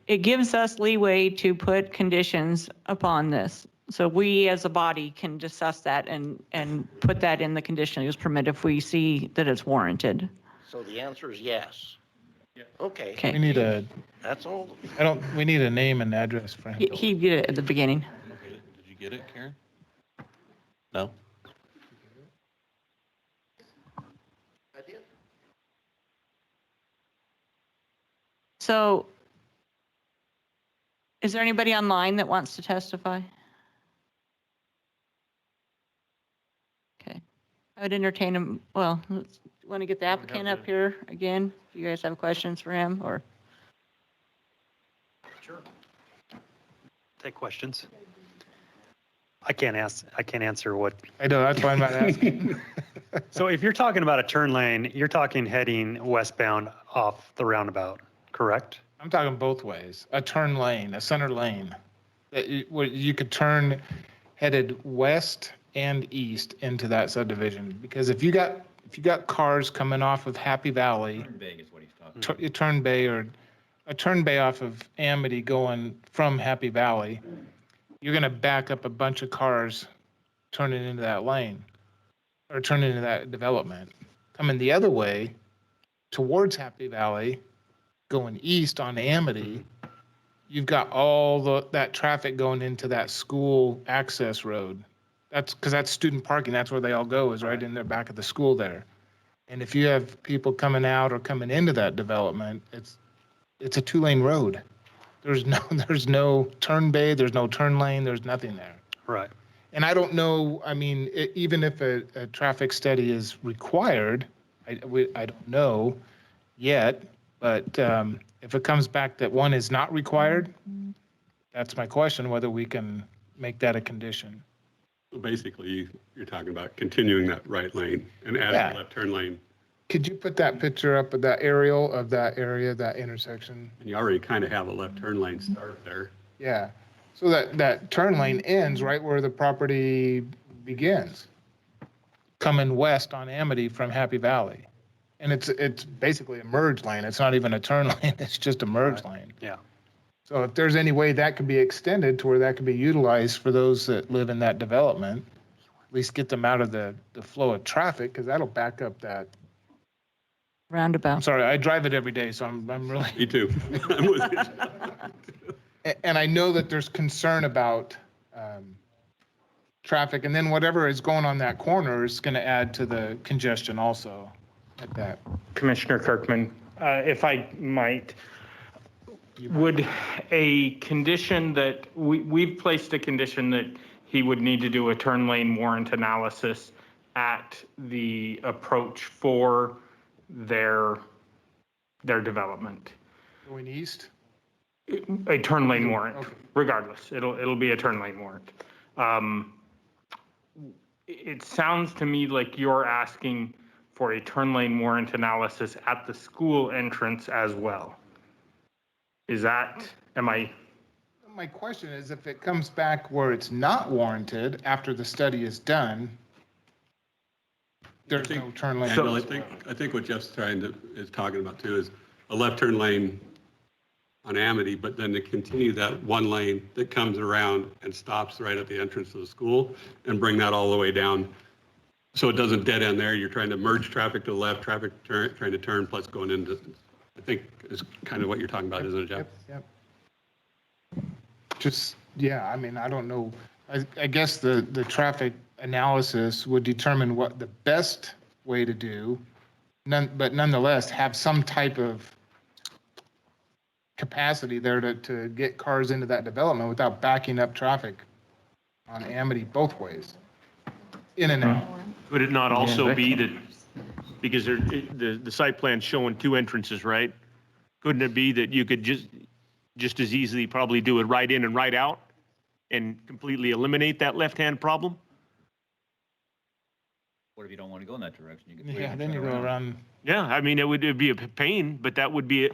It gives us leeway to put conditions upon this. So we as a body can discuss that and put that in the conditional use permit if we see that it's warranted. So the answer is yes. Okay. Okay. We need a, That's all. we need a name and address for him. He did it at the beginning. Did you get it, Karen? No? I did. So is there anybody online that wants to testify? Okay. I would entertain him. Well, want to get the applicant up here again? Do you guys have questions for him or? Sure. Take questions. I can't answer what. I know, that's why I'm not asking. So if you're talking about a turn lane, you're talking heading westbound off the roundabout, correct? I'm talking both ways. A turn lane, a center lane. That where you could turn headed west and east into that subdivision. Because if you got cars coming off of Happy Valley, Turn Bay is what he's talking about. a turn bay or a turn bay off of Amity going from Happy Valley, you're going to back up a bunch of cars turning into that lane or turning into that development. Coming the other way towards Happy Valley, going east on Amity, you've got all that traffic going into that school access road. That's because that's student parking. That's where they all go, is right in the back of the school there. And if you have people coming out or coming into that development, it's a 2-lane road. There's no turn bay, there's no turn lane, there's nothing there. Right. And I don't know, I mean, even if a traffic study is required, I don't know yet, but if it comes back that one is not required, that's my question, whether we can make that a condition. So basically, you're talking about continuing that right lane and adding Yeah. a left turn lane. Could you put that picture up of that aerial of that area, that intersection? And you already kind of have a left turn lane start there. Yeah. So that turn lane ends right where the property begins, coming west on Amity from Happy Valley. And it's basically a merge lane. It's not even a turn lane. It's just a merge lane. Yeah. So if there's any way that could be extended to where that could be utilized for those that live in that development, at least get them out of the flow of traffic, because that'll back up that. I'm Roundabout. sorry, I drive it every day, so I'm really. Me too. I'm with you. And I know that there's concern about traffic, and then whatever is going on that corner is going to add to the congestion also at that. Commissioner Kirkman, if I might, would a condition that, we've placed a condition that he would need to do a turn lane warrant analysis at the approach for their development. Going east? A turn lane warrant, Okay. regardless. It'll be a turn lane warrant. It sounds to me like you're asking for a turn lane warrant analysis at the school entrance as well. Is that, am I? My question is, if it comes back where it's not warranted after the study is done, there's no turn lane. Bill, I think what Jeff's is talking about too is a left turn lane on Amity, but then to continue that one lane that comes around and stops right at the entrance of the school and bring that all the way down So it doesn't dead end there. You're trying to merge traffic to the left, trying to turn plus going into, I think is kind of what you're talking about, isn't it, Jeff? Yep. Just, yeah, I mean, I don't know. I guess the traffic analysis would determine what the best way to do, but nonetheless, have some type of capacity there to get cars into that development without backing up traffic on Amity both ways, in and out. Could it not also be that, because the site plan's showing 2 entrances, right? Couldn't it be that you could just as easily probably do it right in and right out and completely eliminate that left-hand problem? What if you don't want to go in that direction? You could Yeah, then you go around. Yeah, I mean, it'd be a pain, but that would be,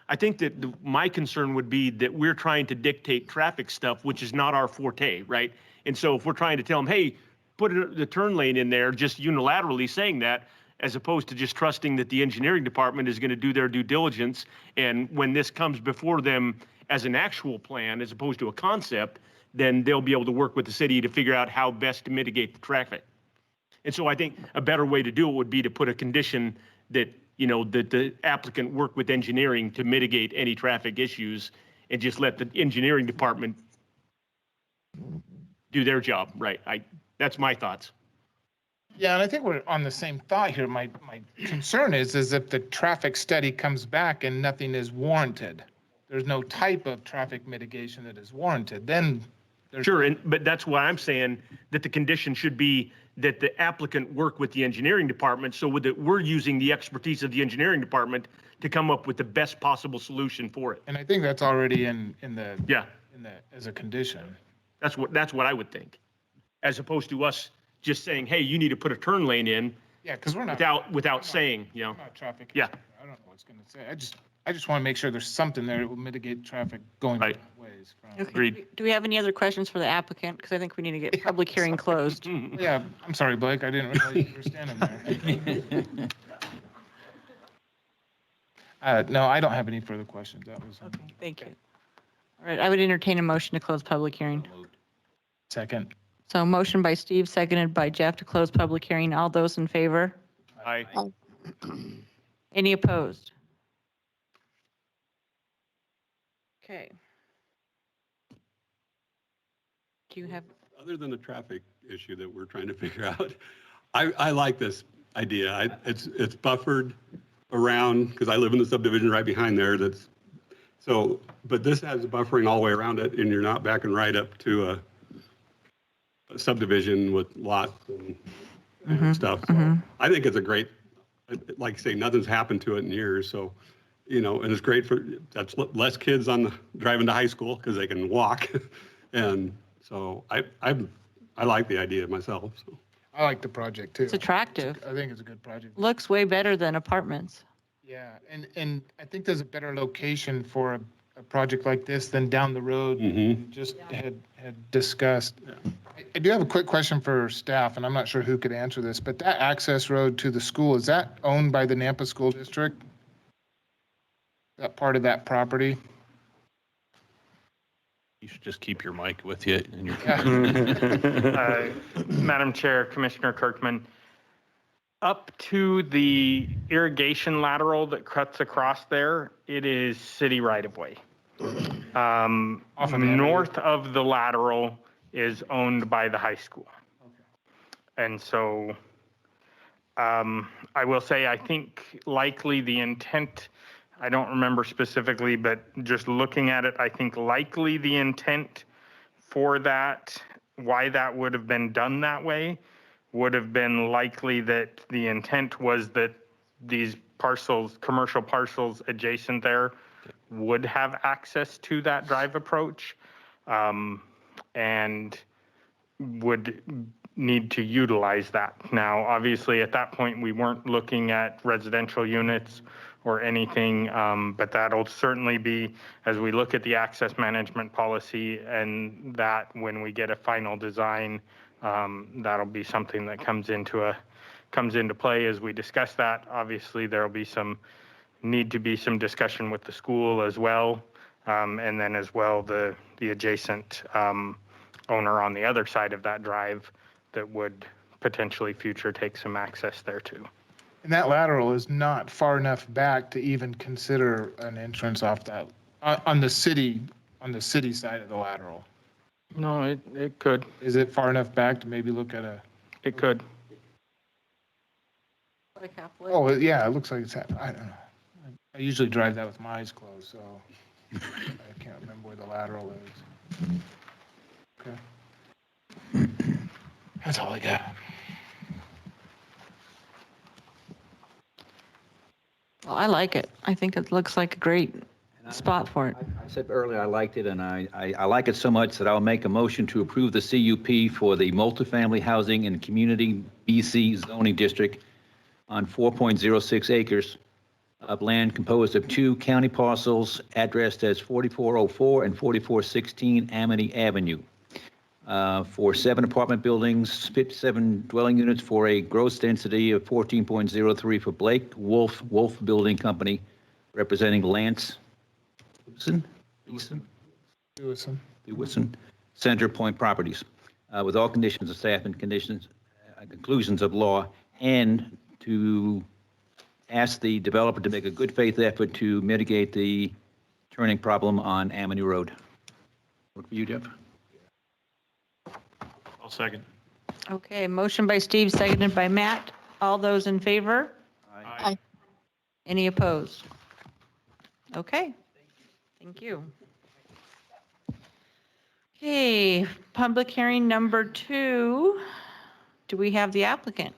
I think that my concern would be that we're trying to dictate traffic stuff, which is not our forte, right? And so if we're trying to tell them, hey, put the turn lane in there, just unilaterally saying that, as opposed to just trusting that the engineering department is going to do their due diligence, and when this comes before them as an actual plan, as opposed to a concept, then they'll be able to work with the city to figure out how best to mitigate the traffic. And so I think a better way to do it would be to put a condition that, that the applicant work with engineering to mitigate any traffic issues, and just let the engineering department do their job, right? That's my thoughts. Yeah, and I think we're on the same thought here. My concern is if the traffic study comes back and nothing is warranted, there's no type of traffic mitigation that is warranted, then there's. Sure, but that's why I'm saying that the condition should be that the applicant work with the engineering department, so that we're using the expertise of the engineering department to come up with the best possible solution for it. And I think that's already in the. Yeah. As a condition. That's what I would think, as opposed to us just saying, hey, you need to put a turn lane in. Yeah, because we're not. Without saying, Not traffic. Yeah. I don't know what it's going to say. I just want to make sure there's something there that will mitigate traffic going both ways. Okay. Agreed. Do we have any other questions for the applicant? Because I think we need to get public hearing closed. Yeah, I'm sorry, Blake. I didn't realize you were standing there. No, I don't have any further questions. That was. Okay, thank you. All right, I would entertain a motion to close public hearing. Second. So motion by Steve, seconded by Jeff to close public hearing. All those in favor? Aye. Any opposed? Okay. Do you have? Other than the traffic issue that we're trying to figure out, I like this idea. It's buffered around, because I live in the subdivision right behind there. But this has buffering all the way around it, and you're not backing right up to a subdivision with lots and stuff. So I think it's a great, like I say, nothing's happened to it in years. So, and it's great that's less kids driving to high school because they can walk. And so I like the idea myself. So. I like the project too. It's attractive. I think it's a good project. Looks way better than apartments. Yeah, and I think there's a better location for a project like this than down the road we just had discussed. Yeah. I do have a quick question for staff, and I'm not sure who could answer this, but that access road to the school, is that owned by the Nampa School District? That part of that property? You should just keep your mic with you and your. Madam Chair, Commissioner Kirkman, up to the irrigation lateral that cuts across there, it is city right-of-way. North of the lateral is owned by the high school. And so I will say, I think likely the intent, I don't remember specifically, but just looking at it, I think likely the intent for that, why that would have been done that way, would have been likely that the intent was that these parcels, commercial parcels adjacent there would have access to that drive approach and would need to utilize that. Now, obviously, at that point, we weren't looking at residential units or anything, but that'll certainly be, as we look at the access management policy, and that when we get a final design, that'll be something that comes into play as we discuss that. Obviously, there'll be need to be some discussion with the school as well, and then as well the adjacent owner on the other side of that drive that would potentially future take some access there too. And that lateral is not far enough back to even consider an entrance off that, on the city side of the lateral. No, it could. Is it far enough back to maybe look at a, It could. Like halfway. oh, yeah, it looks like it's, I don't know. I usually drive that with my eyes closed, so I can't remember where the lateral is. Okay. That's all I got. Well, I like it. I think it looks like a great spot for it. I said earlier I liked it, and I like it so much that I'll make a motion to approve the CUP for the multifamily housing and community BC zoning district on 4.06 acres of land composed of 2 county parcels addressed as 4404 and 4416 Amity Avenue, for 7 apartment buildings, 57 dwelling units for a gross density of 14.03 for Blake Wolf Building Company, representing Lance Lewison, Center Point Properties, with all conditions of staff and conditions, conclusions of law, and to ask the developer to make a good faith effort to mitigate the turning problem on Amity Road. Work for you, Jeff? I'll second. Okay, motion by Steve, seconded by Matt. All those in favor? Aye. Any opposed? Okay, thank you. Okay, public hearing number 2. Do we have the applicant?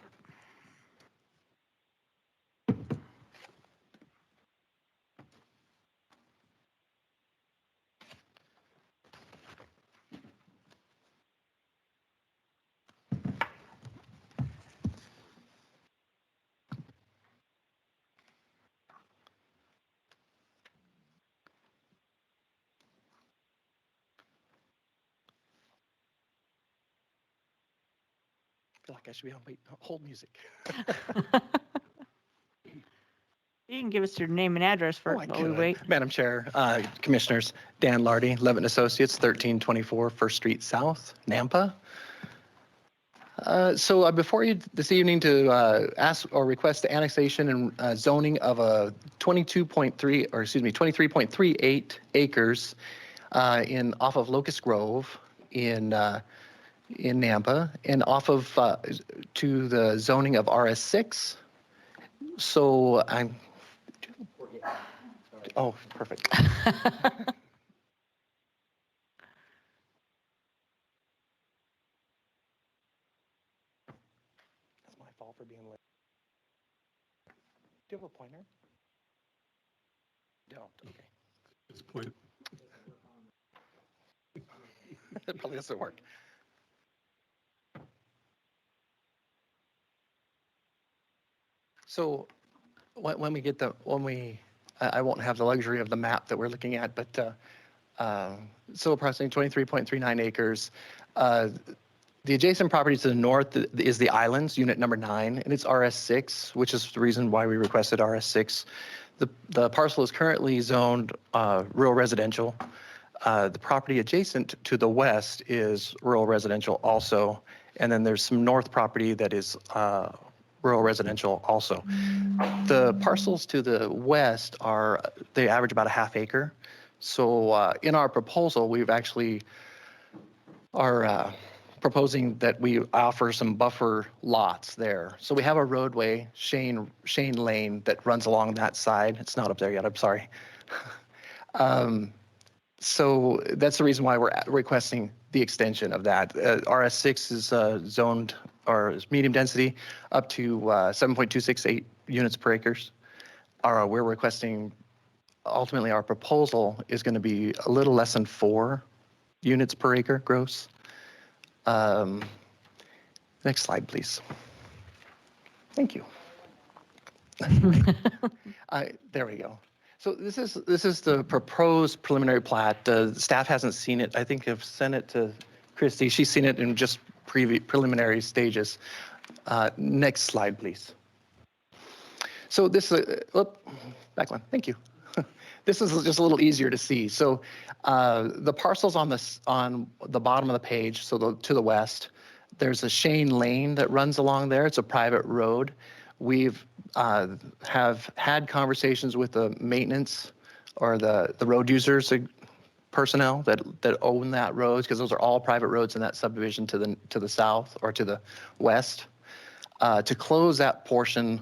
I feel like I should be on hold music. You can give us your name and address first while we wait. Madam Chair, Commissioners, Dan Lardy, Levitt Associates, 1324 First Street South, Nampa. So before you this evening to ask or request the annexation and zoning of a 23.38 acres off of Locust Grove in Nampa, and off of to the zoning of RS6. So I'm. Oh, perfect. That's my fault for being late. Do you have a pointer? Don't. Okay. It's point. It probably doesn't work. So when we get I won't have the luxury of the map that we're looking at, but so approximately 23.39 acres. The adjacent property to the north is the Islands, unit number 9, and it's RS6, which is the reason why we requested RS6. The parcel is currently zoned rural residential. The property adjacent to the west is rural residential also, and then there's some north property that is rural residential also. The parcels to the west they average about a half acre. So in our proposal, we've actually are proposing that we offer some buffer lots there. So we have a roadway, Shane Lane, that runs along that side. It's not up there yet, I'm sorry. So that's the reason why we're requesting the extension of that. RS6 is zoned or is medium density up to 7.268 units per acres. We're requesting, ultimately our proposal is going to be a little less than 4 units per acre gross. Next slide, please. Thank you. There we go. So this is the proposed preliminary plat. Staff hasn't seen it. I think I've sent it to Christy. She's seen it in just preliminary stages. Next slide, please. So this is back one. Thank you. This is just a little easier to see. So the parcels on the bottom of the page, so to the west, There's a Shane Lane that runs along there. It's a private road. We've have had conversations with the maintenance or the road users personnel that own that road, because those are all private roads in that subdivision to the south or to the west, to close that portion,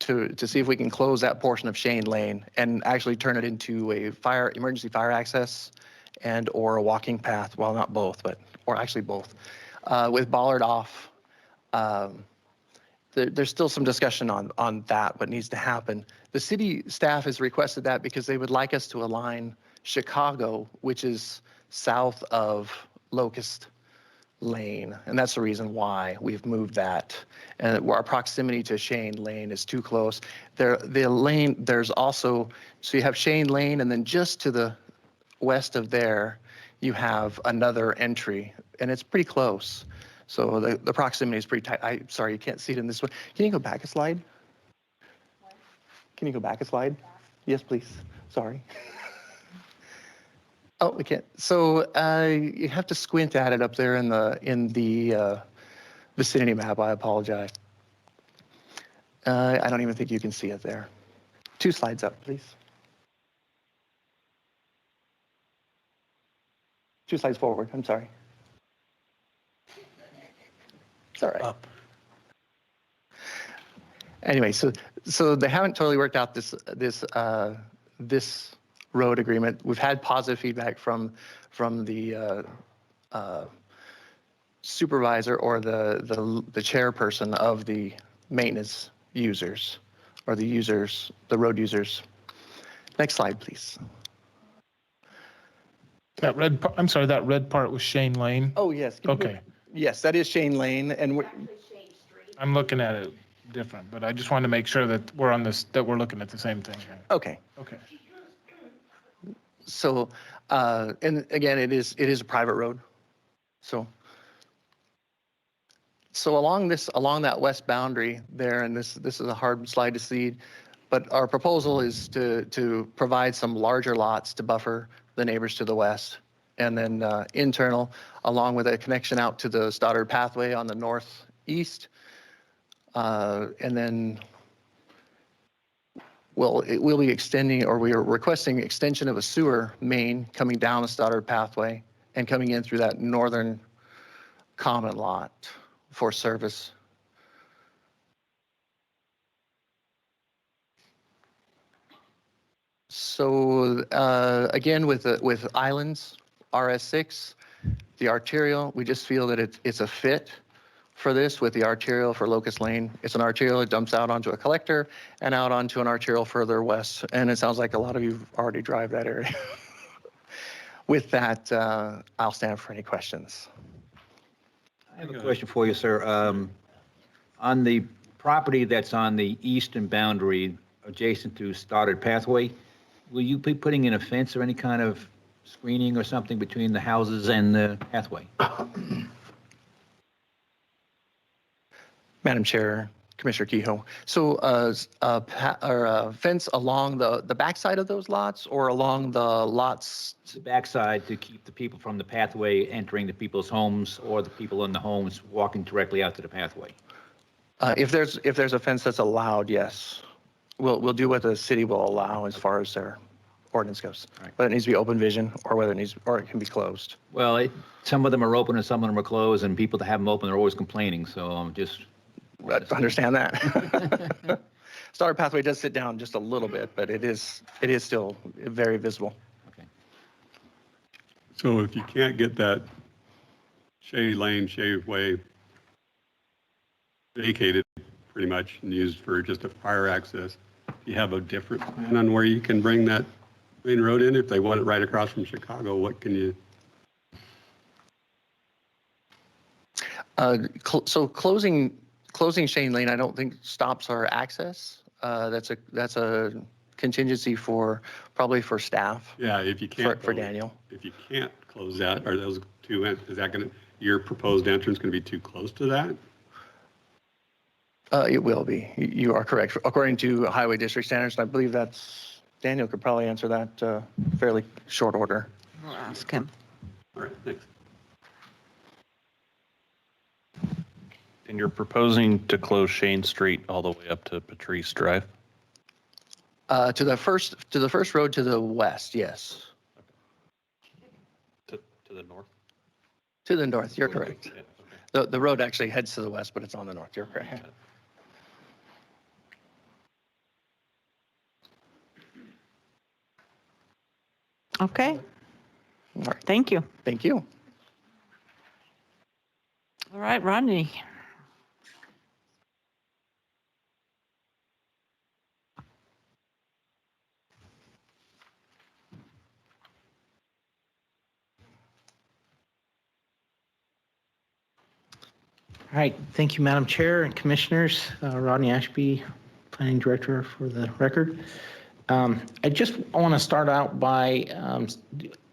to see if we can close that portion of Shane Lane and actually turn it into a emergency fire access and or a walking path. Well, not both, or actually both, with Bollard off. There's still some discussion on that, what needs to happen. The city staff has requested that because they would like us to align Chicago, which is south of Locust Lane, and that's the reason why we've moved that. And our proximity to Shane Lane is too close. The lane, there's also, so you have Shane Lane, and then just to the west of there, you have another entry, and it's pretty close. So the proximity is pretty tight. Sorry, you can't see it in this one. Can you go back a slide? Can you go back a slide? Yes, please. Sorry. Oh, we can't. So you have to squint at it up there in the vicinity map. I apologize. I don't even think you can see it there. 2 slides up, please. 2 slides forward. I'm sorry. It's all right. Up. Anyway, so they haven't totally worked out this road agreement. We've had positive feedback from the supervisor or the chairperson of the maintenance users or the road users. Next slide, please. That red, I'm sorry, that red part was Shane Lane. Oh, yes. Okay. Yes, that is Shane Lane, and I'm looking at it different, but I just wanted to make sure that we're on this, that we're looking at the same thing. okay. Okay. So, and again, it is a private road. So along that west boundary there, and this is a hard slide to see, but our proposal is to provide some larger lots to buffer the neighbors to the west, and then internal, along with a connection out to the Stoddard Pathway on the northeast, and then we'll be extending, or we are requesting extension of a sewer main coming down the Stoddard Pathway and coming in through that northern common lot for service. So again, with Islands RS6, the arterial, we just feel that it's a fit for this with the arterial for Locust Lane. It's an arterial that dumps out onto a collector and out onto an arterial further west. And it sounds like a lot of you already drive that area. With that, I'll stand for any questions. I have a question for you, sir. On the property that's on the eastern boundary adjacent to Stoddard Pathway, will you be putting in a fence or any kind of screening or something between the houses and the pathway? Madam Chair, Commissioner Kehoe. So a fence along the backside of those lots or along the lots? The backside to keep the people from the pathway entering the people's homes or the people in the homes walking directly out to the pathway? If there's a fence that's allowed, yes. We'll do what the city will allow as far as their ordinance goes. Right. But it needs to be open vision or it can be closed. Well, some of them are open and some of them are closed, and people that have them open, they're always complaining, so I'm just... Understand that. Stoddard Pathway does sit down just a little bit, but it is still very visible. Okay. So if you can't get that Shea Lane, Shea Way vacated pretty much and used for just a fire access, do you have a different plan on where you can bring that main road in? If they want it right across from Chicago, what can you? So closing Shane Lane, I don't think stops our access. That's a contingency probably for staff. Yeah, if you can't. For Daniel. If you can't close that, are those two, is that going to, your proposed entrance going to be too close to that? It will be. You are correct. According to Highway District standards, and I believe Daniel could probably answer that fairly short order. We'll ask him. All right, thanks. And you're proposing to close Shane Street all the way up to Patrice Drive? To the first road to the west, yes. To the north? To the north, you're correct. Yeah, okay. The road actually heads to the west, but it's on the north, you're correct. Okay, All right, thank you. thank you. All right, Rodney. All right, thank you, Madam Chair and Commissioners. Rodney Ashby, Planning Director for the record. I just want to start out by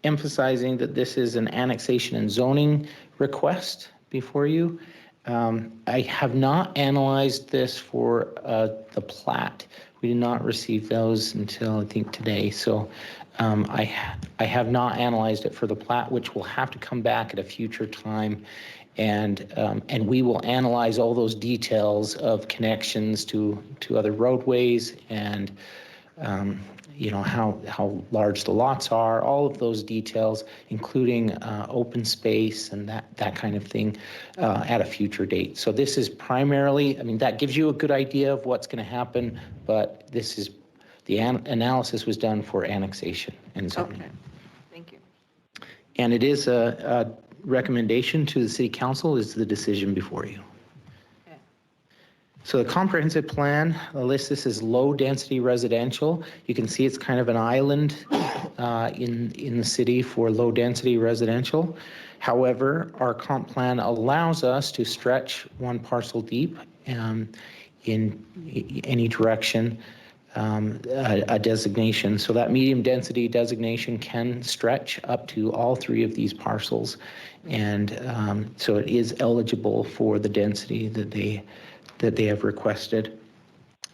emphasizing that this is an annexation and zoning request before you. I have not analyzed this for the plat. We did not receive those until I think today. So I have not analyzed it for the plat, which will have to come back at a future time. And we will analyze all those details of connections to other roadways and you know, how large the lots are, all of those details, including open space and that kind of thing at a future date. So this is primarily, I mean, that gives you a good idea of what's going to happen, but this is, the analysis was done for annexation and zoning. Okay, thank you. And it is a recommendation to the City Council is the decision before you. So the comprehensive plan lists this as low-density residential. You can see it's kind of an island in the city for low-density residential. However, our comp plan allows us to stretch one parcel deep in any direction, a designation. So that medium-density designation can stretch up to all three of these parcels. And so it is eligible for the density that they have requested.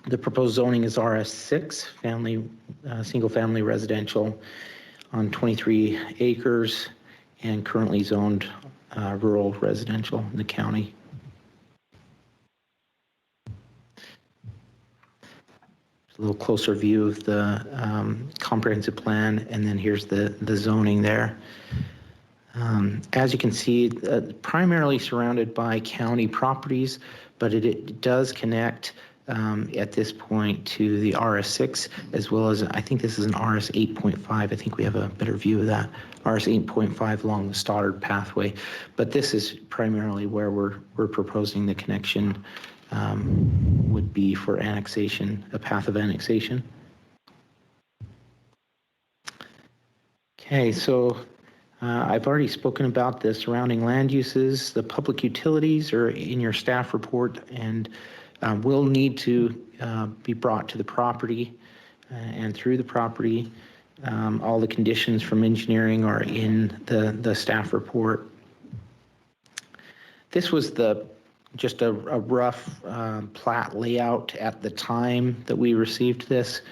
The proposed zoning is RS6, single-family residential on 23 acres and currently zoned rural residential in the county. A little closer view of the comprehensive plan, and then here's the zoning there. As you can see, primarily surrounded by county properties, but it does connect at this point to the RS6, as well as, I think this is an RS 8.5. I think we have a better view of that. RS 8.5 along the Stoddard pathway. But this is primarily where we're proposing the connection would be for annexation, a path of annexation. Okay, so I've already spoken about the surrounding land uses. The public utilities are in your staff report and will need to be brought to the property and through the property. All the conditions from engineering are in the staff report. This was just a rough plat layout at the time that we received this.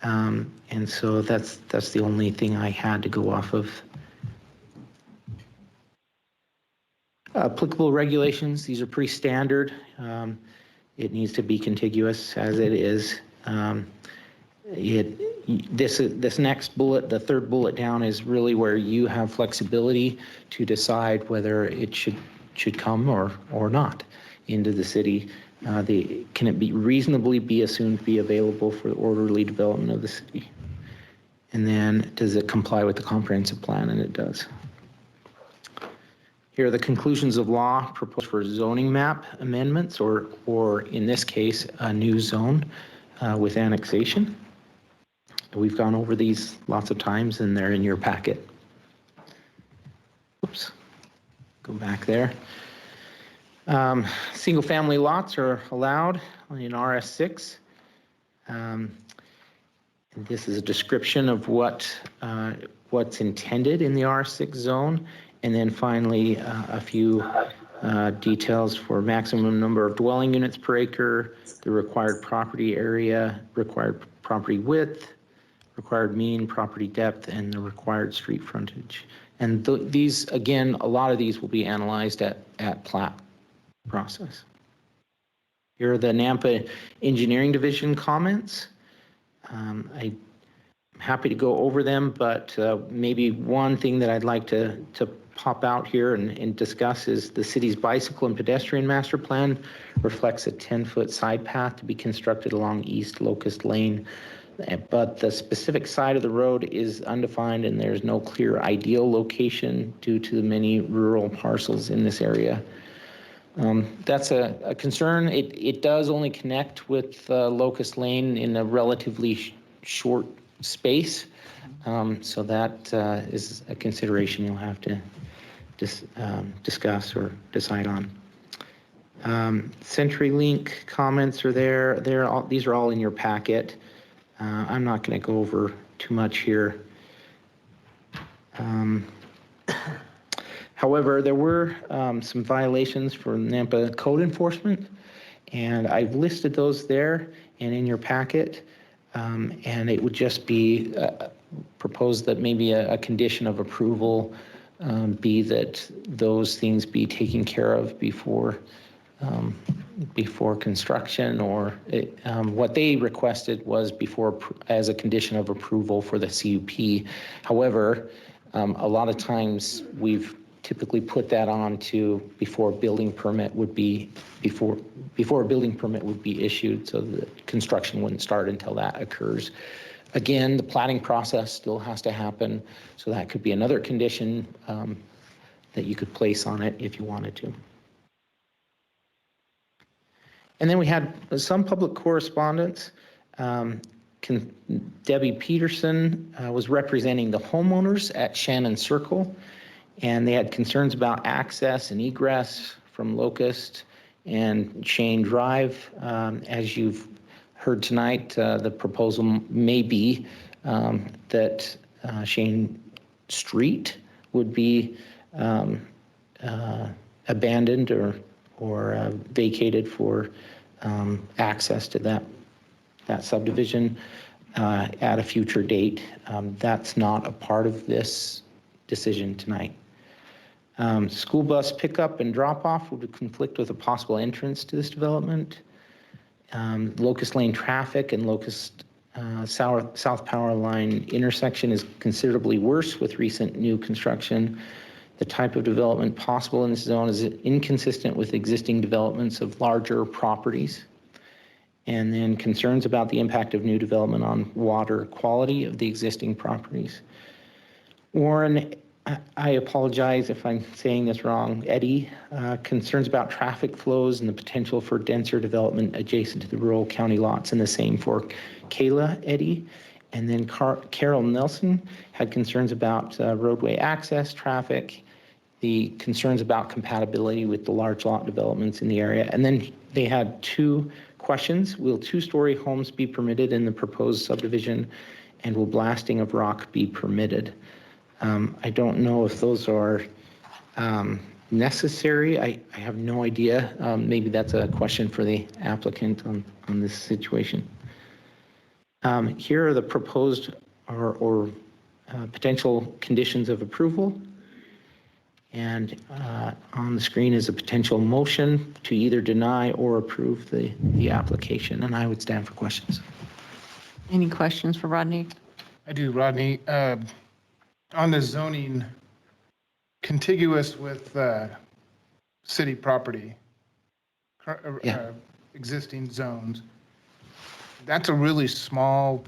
And so that's the only thing I had to go off of. Applicable regulations, these are pretty standard. It needs to be contiguous as it is. This next bullet, the third bullet down, is really where you have flexibility to decide whether it should come or not into the city. Can it be reasonably be assumed to be available for the orderly development of the city? And then does it comply with the comprehensive plan? And it does. Here are the conclusions of law proposed for zoning map amendments, or in this case, a new zone with annexation. We've gone over these lots of times and they're in your packet. Oops, go back there. Single family lots are allowed in RS6. This is a description of what's intended in the R6 zone. And then finally, a few details for maximum number of dwelling units per acre, the required property area, required property width, required mean property depth, and the required street frontage. And these, again, a lot of these will be analyzed at plat process. Here are the Nampa Engineering Division comments. I'm happy to go over them, but maybe one thing that I'd like to pop out here and discuss is the city's bicycle and pedestrian master plan reflects a 10-foot side path to be constructed along East Locust Lane, but the specific side of the road is undefined and there's no clear ideal location due to the many rural parcels in this area. That's a concern. It does only connect with Locust Lane in a relatively short space, so that is a consideration you'll have to discuss or decide on. CenturyLink comments are there. These are all in your packet. I'm not going to go over too much here. However, there were some violations for Nampa code enforcement, and I've listed those there and in your packet. And it would just be proposed that maybe a condition of approval be that those things be taken care of before construction, or what they requested was as a condition of approval for the CUP. However, a lot of times we've typically put that on to before a building permit would be issued, so the construction wouldn't start until that occurs. Again, the planning process still has to happen, so that could be another condition that you could place on it if you wanted to. And then we had some public correspondence. Debbie Peterson was representing the homeowners at Shannon Circle, and they had concerns about access and egress from Locust and Shane Drive. As you've heard tonight, the proposal may be that Shane Street would be abandoned or vacated for access to that subdivision at a future date. That's not a part of this decision tonight. School bus pickup and drop off would conflict with a possible entrance to this development. Locust Lane traffic and Locust South Power Line intersection is considerably worse with recent new construction. The type of development possible in this zone is inconsistent with existing developments of larger properties. And then concerns about the impact of new development on water quality of the existing properties. Warren, I apologize if I'm saying this wrong. Eddie, concerns about traffic flows and the potential for denser development adjacent to the rural county lots, and the same for Kayla, Eddie. And then Carol Nelson had concerns about roadway access, traffic, the concerns about compatibility with the large lot developments in the area. And then they had two questions. Will two-story homes be permitted in the proposed subdivision, and will blasting of rock be permitted? I don't know if those are necessary. I have no idea. Maybe that's a question for the applicant on this situation. Here are the proposed or potential conditions of approval. And on the screen is a potential motion to either deny or approve the application. And I would stand for questions. Any questions for Rodney? I do, Rodney. On the zoning contiguous with city property, existing zones, that's a really small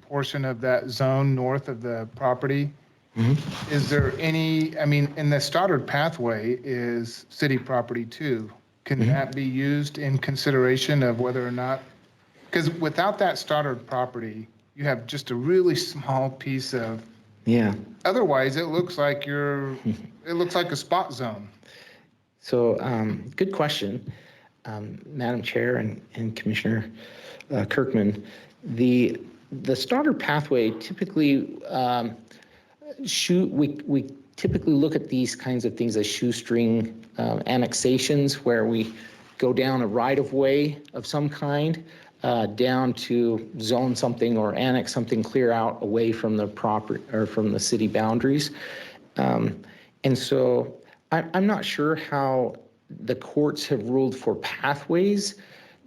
portion of that zone north of the property. Mm-hmm. Is there any, I mean, in the Stoddard pathway is city property too. Can mm-hmm. that be used in consideration of whether or not, because without that Stoddard property, you have just a really small piece of, otherwise it looks like it looks like a spot zone. So good question, Madam Chair and Commissioner Kirkman. The Stoddard pathway typically, we typically look at these kinds of things as shoestring annexations, where we go down a right-of-way of some kind down to zone something or annex something clear out away from the property or from the city boundaries. And so I'm not sure how the courts have ruled for pathways.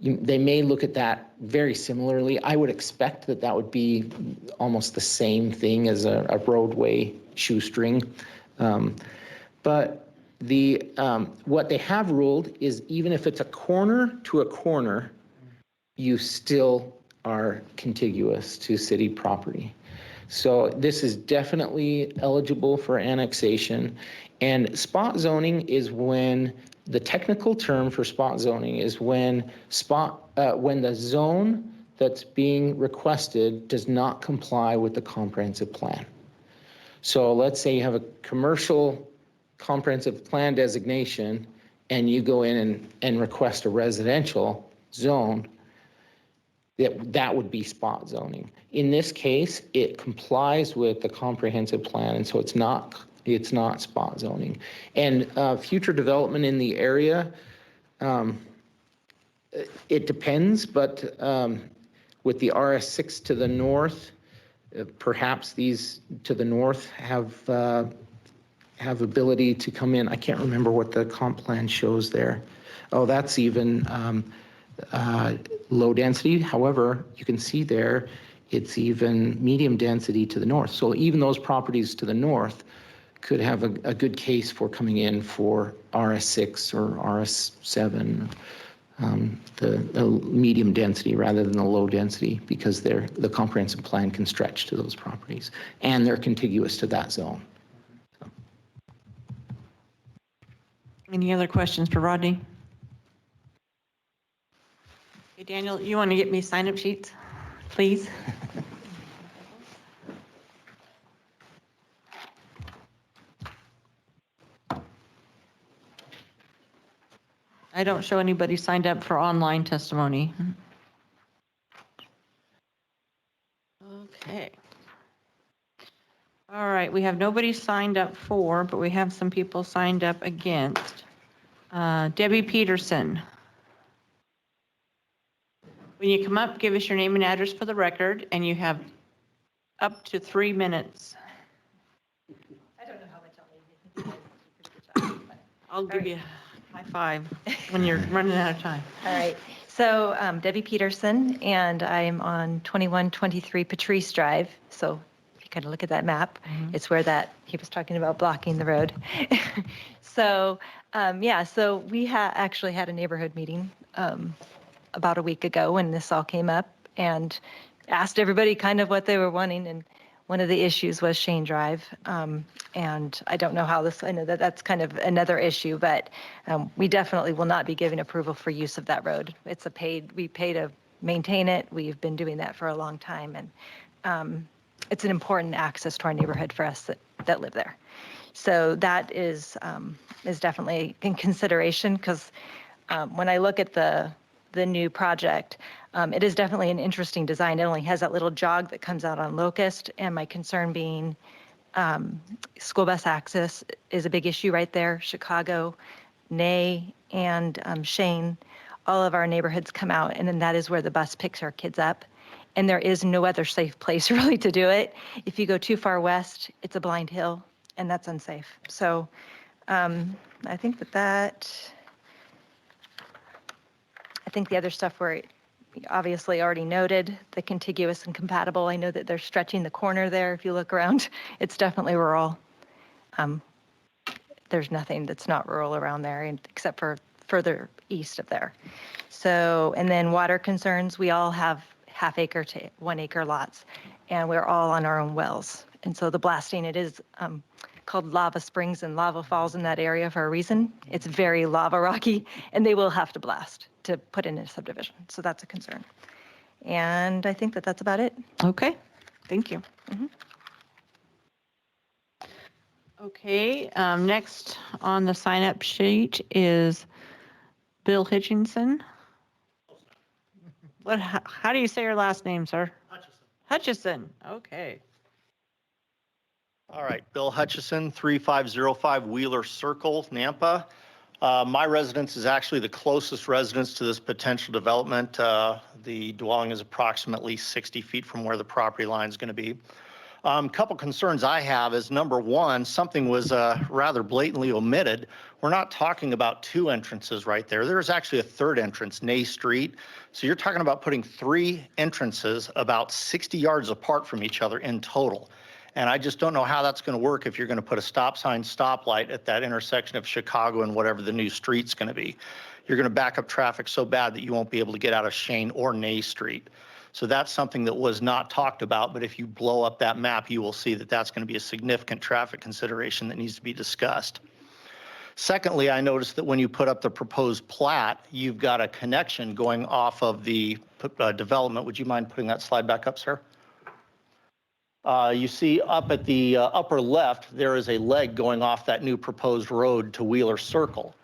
they may look at that very similarly. I would expect that that would be almost the same thing as a roadway shoestring. But what they have ruled is even if it's a corner to a corner, you still are contiguous to city property. So this is definitely eligible for annexation. And spot zoning is when, the technical term for spot zoning is when the zone that's being requested does not comply with the comprehensive plan. So let's say you have a commercial comprehensive plan designation and you go in and request a residential zone, that would be spot zoning. In this case, it complies with the comprehensive plan, and so it's not spot zoning. And future development in the area, it depends, but with the RS6 to the north, perhaps these to the north have ability to come in. I can't remember what the comp plan shows there. Oh, that's even low density. However, you can see there, it's even medium density to the north. So even those properties to the north could have a good case for coming in for RS6 or RS7, the medium density rather than the low density, because the comprehensive plan can stretch to those properties and they're contiguous to that zone. Any other questions for Rodney? Hey, Daniel, you want to get me sign-up sheets, please? I don't show anybody signed up for online testimony. Okay. All right, we have nobody signed up for, but we have some people signed up against. Debbie Peterson. When you come up, give us your name and address for the record, and you have up to 3 minutes. I don't know how much I'll need. I'll give you a high five when you're running out of time. All right. So Debbie Peterson, and I'm on 2123 Patrice Drive. So if you kind of look at that map, it's where that he was talking about blocking the road. So so we actually had a neighborhood meeting about a week ago when this all came up, and asked everybody kind of what they were wanting. And one of the issues was Shane Drive. And I don't know how I know that that's kind of another issue, but we definitely will not be giving approval for use of that road. We pay to maintain it. We've been doing that for a long time. And it's an important access to our neighborhood for us that live there. So that is definitely in consideration, because when I look at the new project, it is definitely an interesting design. It only has that little jog that comes out on Locust, and my concern being school bus access is a big issue right there. Chicago, Nay, and Shane, all of our neighborhoods come out, and then that is where the bus picks our kids up. And there is no other safe place really to do it. If you go too far west, it's a blind hill, and that's unsafe. So I think I think the other stuff we obviously already noted, the contiguous and compatible. I know that they're stretching the corner there. If you look around, it's definitely rural. There's nothing that's not rural around there, except for further east of there. So, and then water concerns, we all have half-acre to 1-acre lots, and we're all on our own wells. And so the blasting, it is called lava springs and lava falls in that area for a reason. It's very lava rocky, and they will have to blast to put in a subdivision. So that's a concern. And I think that's about it. Okay, thank you. Okay, next on the sign-up sheet is Bill Hutchinson. How do you say your last name, sir? Hutchison. Okay. All right, Bill Hutchison, 3505 Wheeler Circle, Nampa. My residence is actually the closest residence to this potential development. The dwelling is approximately 60 feet from where the property line is going to be. Couple concerns I have is, number one, something was rather blatantly omitted. We're not talking about two entrances right there. There's actually a third entrance, Nay Street. So you're talking about putting three entrances about 60 yards apart from each other in total. And I just don't know how that's going to work if you're going to put a stop sign, stoplight at that intersection of Chicago and whatever the new street's going to be. You're going to back up traffic so bad that you won't be able to get out of Shane or Nay Street. So that's something that was not talked about, but if you blow up that map, you will see that that's going to be a significant traffic consideration that needs to be discussed. Secondly, I noticed that when you put up the proposed plat, you've got a connection going off of the development. Would you mind putting that slide back up, sir? You see up at the upper left, there is a leg going off that new proposed road to Wheeler Circle.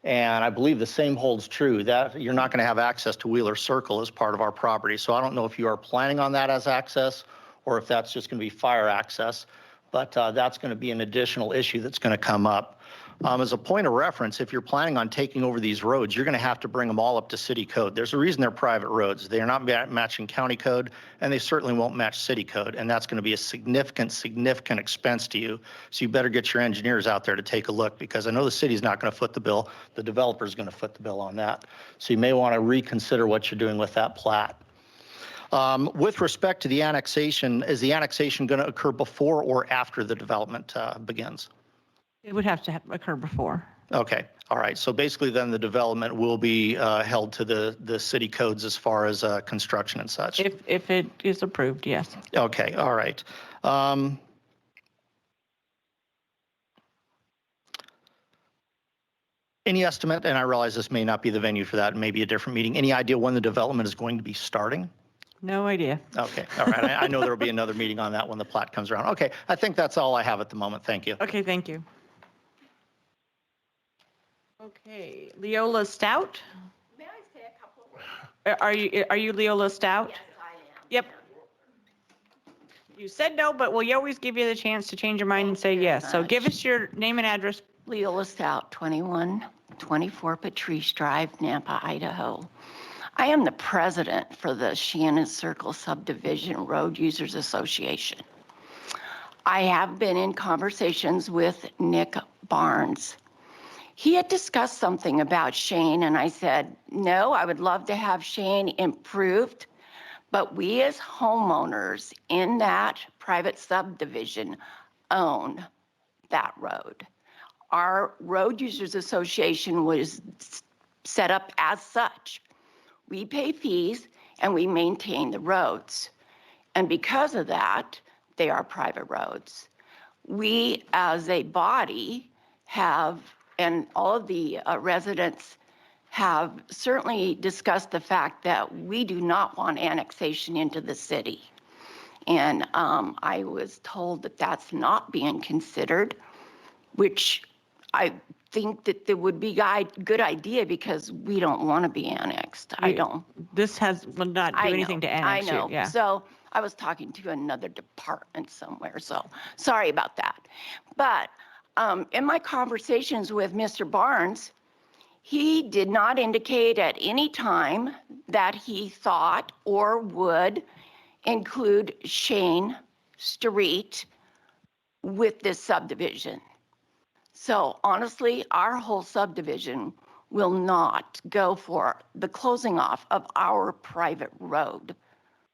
And I believe the same holds true, that you're not going to have access to Wheeler Circle as part of our property. So I don't know if you are planning on that as access or if that's just going to be fire access, but that's going to be an additional issue that's going to come up. As a point of reference, if you're planning on taking over these roads, you're going to have to bring them all up to city code. There's a reason they're private roads. They are not matching county code, and they certainly won't match city code. And that's going to be a significant expense to you. So you better get your engineers out there to take a look, because I know the city's not going to foot the bill. The developer's going to foot the bill on that. So you may want to reconsider what you're doing with that plat. With respect to the annexation, is the annexation going to occur before or after the development begins? It would have to occur before. Okay, all right. So basically then the development will be held to the city codes as far as construction and such? If it is approved, yes. Okay, all right. Any estimate, and I realize this may not be the venue for that, it may be a different meeting, any idea when the development is going to be starting? No idea. Okay, all right. I know there will be another meeting on that when the plat comes around. Okay, I think that's all I have at the moment. Thank you. Okay, thank you. Okay, Leola Stout? May I say a couple of words? Are you Leola Stout? Yes, I am. Yep. You said no, but we always give you the chance to change your mind and say yes. So give us your name and address. Leola Stout, 2124 Patrice Drive, Nampa, Idaho. I am the president for the Shannon Circle Subdivision Road Users Association. I have been in conversations with Nick Barnes. He had discussed something about Shane, and I said, no, I would love to have Shane improved, but we as homeowners in that private subdivision own that road. Our Road Users Association was set up as such. We pay fees and we maintain the roads. And because of that, they are private roads. We as a body have, and all of the residents have certainly discussed the fact that we do not want annexation into the city. And I was told that that's not being considered, which I think that there would be a good idea because we don't want to be annexed. I don't. This will not do anything to annex I know. you. Yeah. So I was talking to another department somewhere, so sorry about that. But in my conversations with Mr. Barnes, he did not indicate at any time that he thought or would include Shane Street with this subdivision. So honestly, our whole subdivision will not go for the closing off of our private road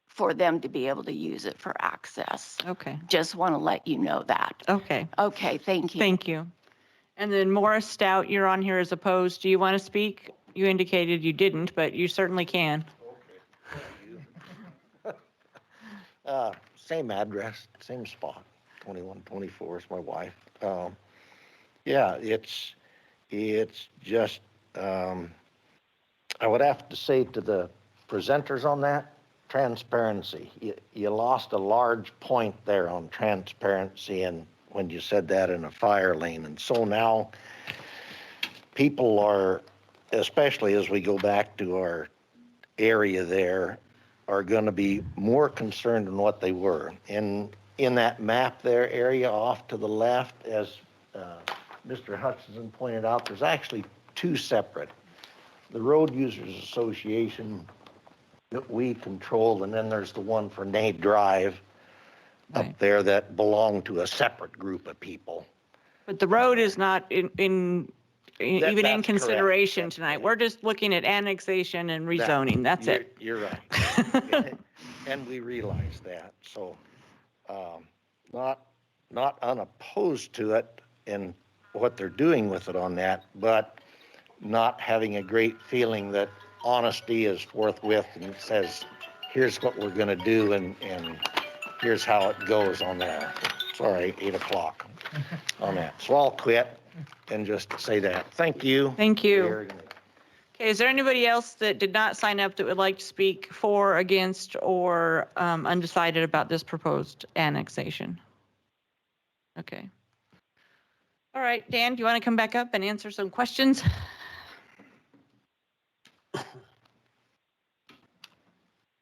for them to be able to use it for access. Okay. Just want to let you know that. Okay. Okay, thank you. Thank you. And then Morris Stout, you're on here as opposed. Do you want to speak? You indicated you didn't, but you certainly can. Same address, same spot, 2124 is my wife. Yeah, it's just, I would have to say to the presenters on that, transparency. You lost a large point there on transparency and when you said that in a fire lane. And so now people are, especially as we go back to our area there, are going to be more concerned than what they were. In that map there area off to the left, as Mr. Hutchinson pointed out, there's actually two separate. The Road Users Association that we control, and then there's the one for Nate Drive Okay. up there that belong to a separate group of people. But the road is not even in that's correct. consideration tonight. We're just looking at annexation and rezoning. That's it. You're right. And we realize that, so, not unopposed to it and what they're doing with it on that, but not having a great feeling that honesty is forthwith and says, here's what we're gonna do and here's how it goes on that. Sorry, 8 o'clock on that. So I'll quit and just say that. Thank you. Thank you. Okay, is there anybody else that did not sign up that would like to speak for, against, or undecided about this proposed annexation? Okay. All right, Dan, do you want to come back up and answer some questions?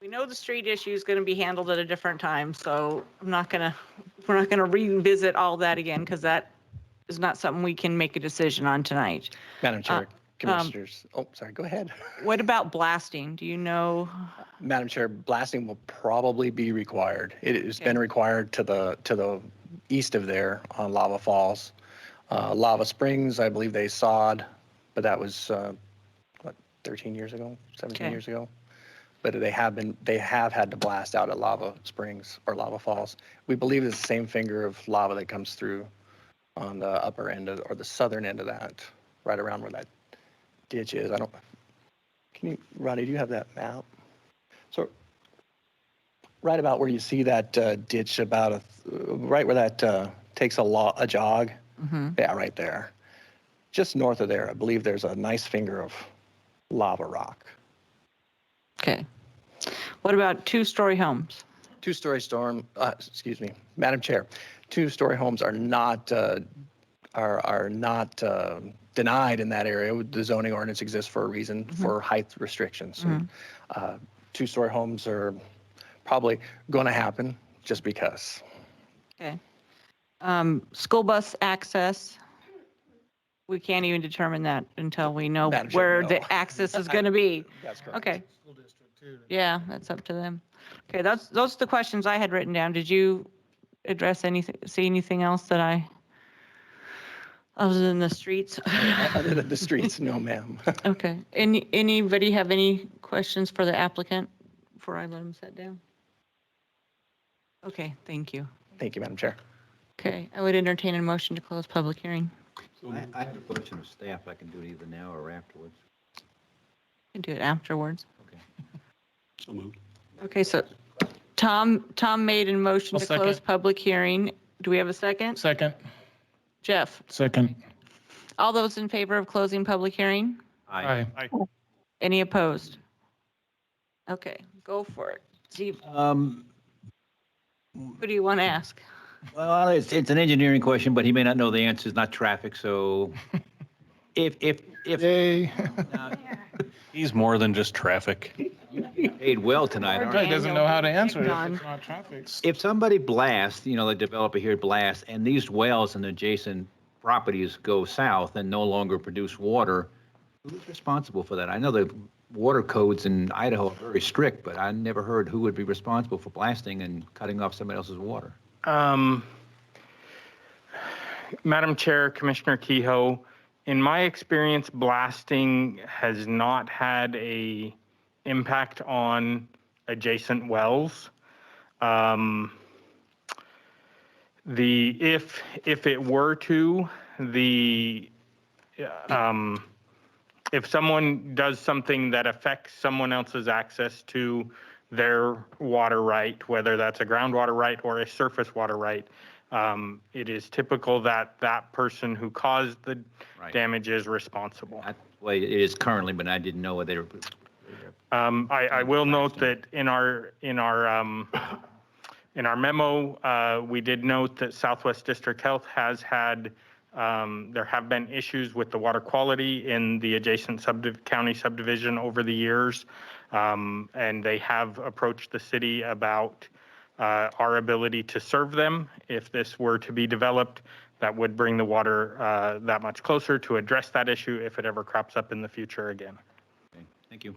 We know the street issue is going to be handled at a different time, so we're not going to revisit all that again, because that is not something we can make a decision on tonight. Madam Chair, Commissioners, sorry, go ahead. What about blasting? Do you know? Madam Chair, blasting will probably be required. It has been required to the east of there on Lava Falls. Lava Springs, I believe they sawed, but that was, 13 years ago, 17 years ago? But they have had to blast out at Lava Springs or Lava Falls. We believe it's the same finger of lava that comes through on the upper end or the southern end of that, right around where that ditch is. Ronnie, do you have that map? So right about where you see that ditch, right where that takes a jog. Mm-hmm. Yeah, right there. Just north of there, I believe there's a nice finger of lava rock. Okay. What about two-story homes? Two-story Madam Chair, two-story homes are not denied in that area. The zoning ordinance exists for a reason, for height restrictions. Two-story homes are probably going to happen just because. Okay. School bus access. We can't even determine that until we know Madam Chair, where no. the access is going to be. That's correct. Okay. Yeah, that's up to them. Okay, those are the questions I had written down. Did you address see anything else that other than the streets? Other than the streets, no, ma'am. Okay. Anybody have any questions for the applicant before I let him sit down? Okay, thank you. Thank you, Madam Chair. Okay, I would entertain a motion to close public hearing. I have a question of staff. I can do it either now or afterwards. You can do it afterwards. Okay. So moved. Okay, so Tom made a motion I'll to second. close public hearing. Do we have a second? Second. Jeff, Second. all those in favor of closing public hearing? Aye. Any opposed? Okay, go for it. Steve, who do you want to ask? Well, it's an engineering question, but he may not know the answer. It's not traffic, so if Yay. He's more than just traffic. you paid well tonight, aren't He you? doesn't know how to answer it if Done. it's not traffic. If somebody blasts, the developer here blasts, and these wells and adjacent properties go south and no longer produce water, who's responsible for that? I know the water codes in Idaho are very strict, but I never heard who would be responsible for blasting and cutting off somebody else's water. Madam Chair, Commissioner Kehoe, in my experience, blasting has not had a impact on adjacent wells. If it were to, if someone does something that affects someone else's access to their water right, whether that's a groundwater right or a surface water right, it is typical that that person who caused the damage is responsible. That's the way it is currently, but I didn't know whether they were. I will note that in our memo, we did note that Southwest District Health has had, there have been issues with the water quality in the adjacent county subdivision over the years. And they have approached the city about our ability to serve them. If this were to be developed, that would bring the water that much closer to address that issue if it ever crops up in the future again. Okay, thank you.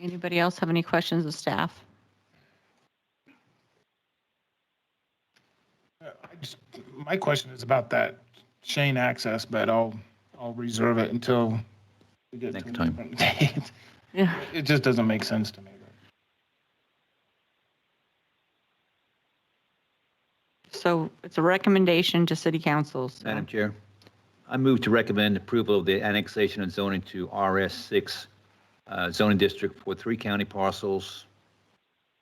Anybody else have any questions of staff? my question is about that Shane access, but I'll reserve it until we get Next to a time. different date. Yeah. It just doesn't make sense to me. So it's a recommendation to city council. so- Madam Chair, I move to recommend approval of the annexation and zoning to RS6 zoning district for 3 county parcels,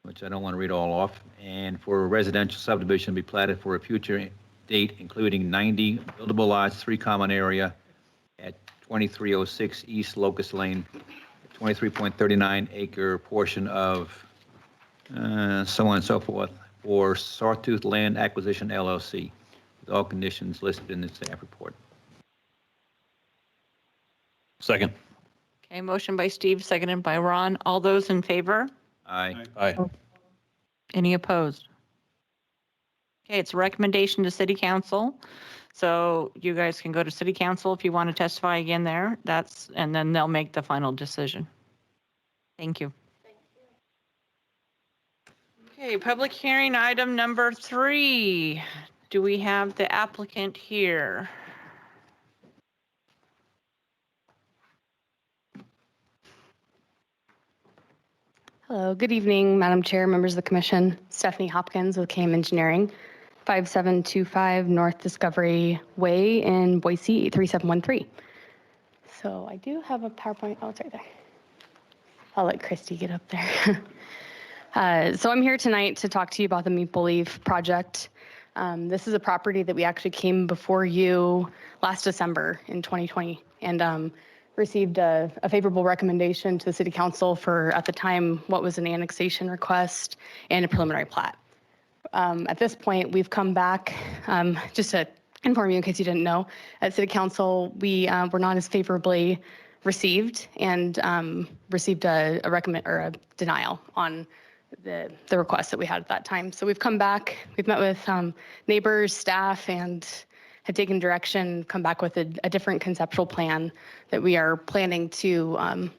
which I don't want to read all off, and for a residential subdivision to be platted for a future date, including 90 buildable lots, 3 common area at 2306 East Locust Lane, 23.39 acre portion of so on and so forth, for Sawtooth Land Acquisition LLC, with all conditions listed in the staff report. Second. Okay, motion by Steve, seconded by Ron. All those in favor? Aye. Aye. Any opposed? Okay, it's a recommendation to city council. So you guys can go to city council if you want to testify again there. And then they'll make the final decision. Thank you. Okay, public hearing item number 3. Do we have the applicant here? Hello, good evening, Madam Chair, members of the commission. Stephanie Hopkins with KM Engineering, 5725 North Discovery Way in Boise, 83713. So I do have a PowerPoint. Oh, it's right there. I'll let Christy get up there. So I'm here tonight to talk to you about the Maple Leaf project. This is a property that we actually came before you last December in 2020 and received a favorable recommendation to the city council for, at the time, what was an annexation request and a preliminary plat. At this point, we've come back, just to inform you in case you didn't know, at city council, we were not as favorably received and received a denial on the request that we had at that time. So we've come back, we've met with neighbors, staff, and have taken direction, come back with a different conceptual plan that we are planning to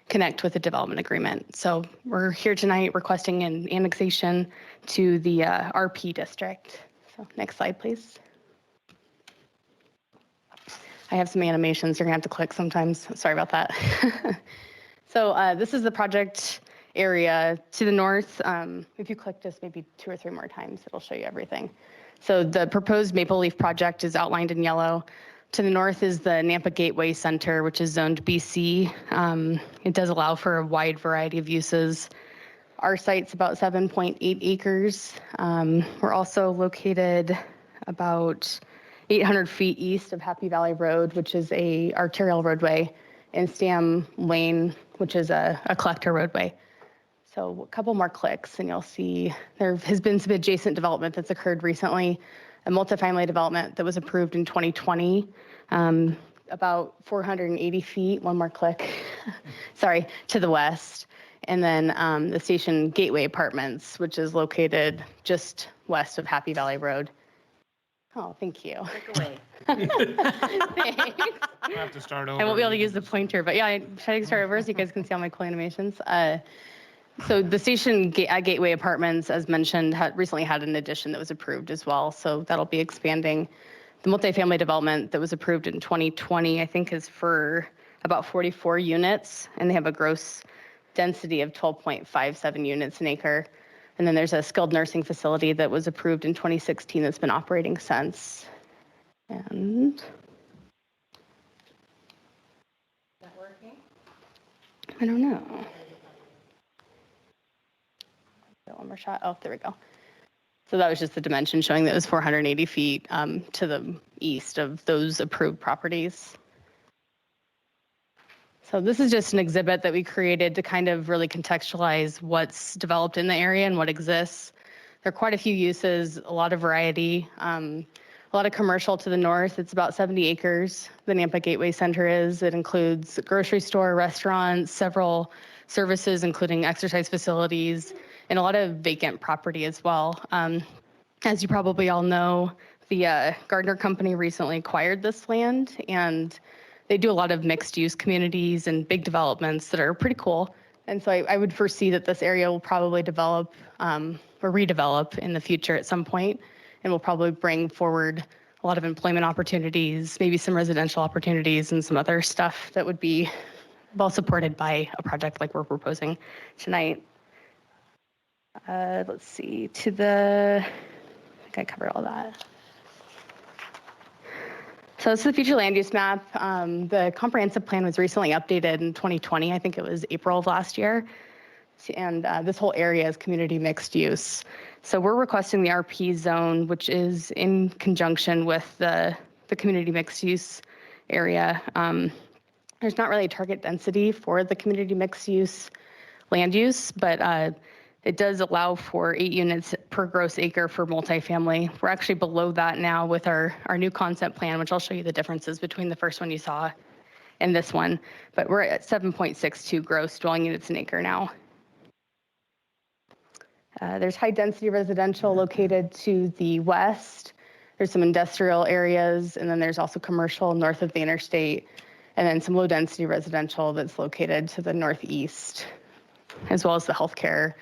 connect with the development agreement. So we're here tonight requesting an annexation to the RP district. So next slide, please. I have some animations you're gonna have to click sometimes. Sorry about that. So this is the project area to the north. If you click just maybe 2 or 3 more times, it'll show you everything. So the proposed Maple Leaf project is outlined in yellow. To the north is the Nampa Gateway Center, which is zoned BC. It does allow for a wide variety of uses. Our site's about 7.8 acres. We're also located about 800 feet east of Happy Valley Road, which is a arterial roadway, and Stam Lane, which is a collector roadway. So a couple more clicks and you'll see there has been some adjacent development that's occurred recently, a multifamily development that was approved in 2020, about 480 feet, one more click, sorry, to the west. And then the Station Gateway Apartments, which is located just west of Happy Valley Road. Oh, thank you. Thanks. I have to start over. I won't be able to use the pointer, but yeah, should I start over so you guys can see all my cool animations? So the Station Gateway Apartments, as mentioned, recently had an addition that was approved as well. So that'll be expanding. The multifamily development that was approved in 2020, I think, is for about 44 units, and they have a gross density of 12.57 units an acre. And then there's a skilled nursing facility that was approved in 2016 that's been operating since. And is that working? I don't know. One more shot. Oh, there we go. So that was just the dimension showing that it was 480 feet to the east of those approved properties. So this is just an exhibit that we created to kind of really contextualize what's developed in the area and what exists. There are quite a few uses, a lot of variety, a lot of commercial to the north. It's about 70 acres. The Nampa Gateway Center is. It includes a grocery store, restaurants, several services, including exercise facilities, and a lot of vacant property as well. As you probably all know, the Gardner Company recently acquired this land, and they do a lot of mixed use communities and big developments that are pretty cool. And so I would foresee that this area will probably develop or redevelop in the future at some point. and will probably bring forward a lot of employment opportunities, maybe some residential opportunities and some other stuff that would be well supported by a project like we're proposing tonight. Let's see, I think I covered all that. So this is the future land use map. The comprehensive plan was recently updated in 2020. I think it was April of last year. And this whole area is community mixed use. So we're requesting the RP zone, which is in conjunction with the community mixed use area. There's not really a target density for the community mixed use land use, but it does allow for 8 units per gross acre for multifamily. We're actually below that now with our new concept plan, which I'll show you the differences between the first one you saw and this one. But we're at 7.62 gross dwelling units an acre now. There's high density residential located to the west. There's some industrial areas, and then there's also commercial north of the interstate, and then some low density residential that's located to the northeast, as well as the healthcare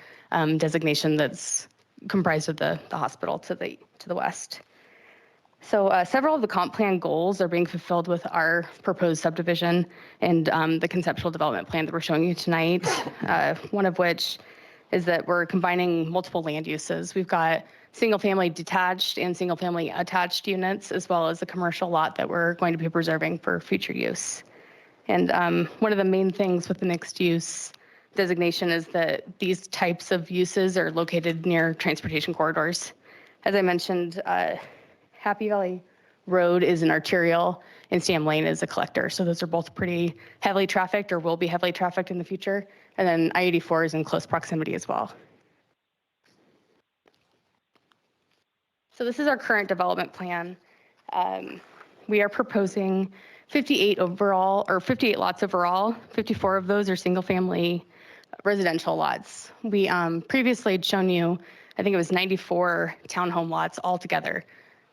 designation that's comprised of the hospital to the west. So several of the comp plan goals are being fulfilled with our proposed subdivision and the conceptual development plan that we're showing you tonight. One of which is that we're combining multiple land uses. We've got single family detached and single family attached units, as well as a commercial lot that we're going to be preserving for future use. And one of the main things with the mixed use designation is that these types of uses are located near transportation corridors. As I mentioned, Happy Valley Road is an arterial and Stam Lane is a collector. So those are both pretty heavily trafficked or will be heavily trafficked in the future. And then I-84 is in close proximity as well. So this is our current development plan. We are proposing 58 overall, or 58 lots overall. 54 of those are single family residential lots. We previously had shown you, I think it was 94 townhome lots altogether.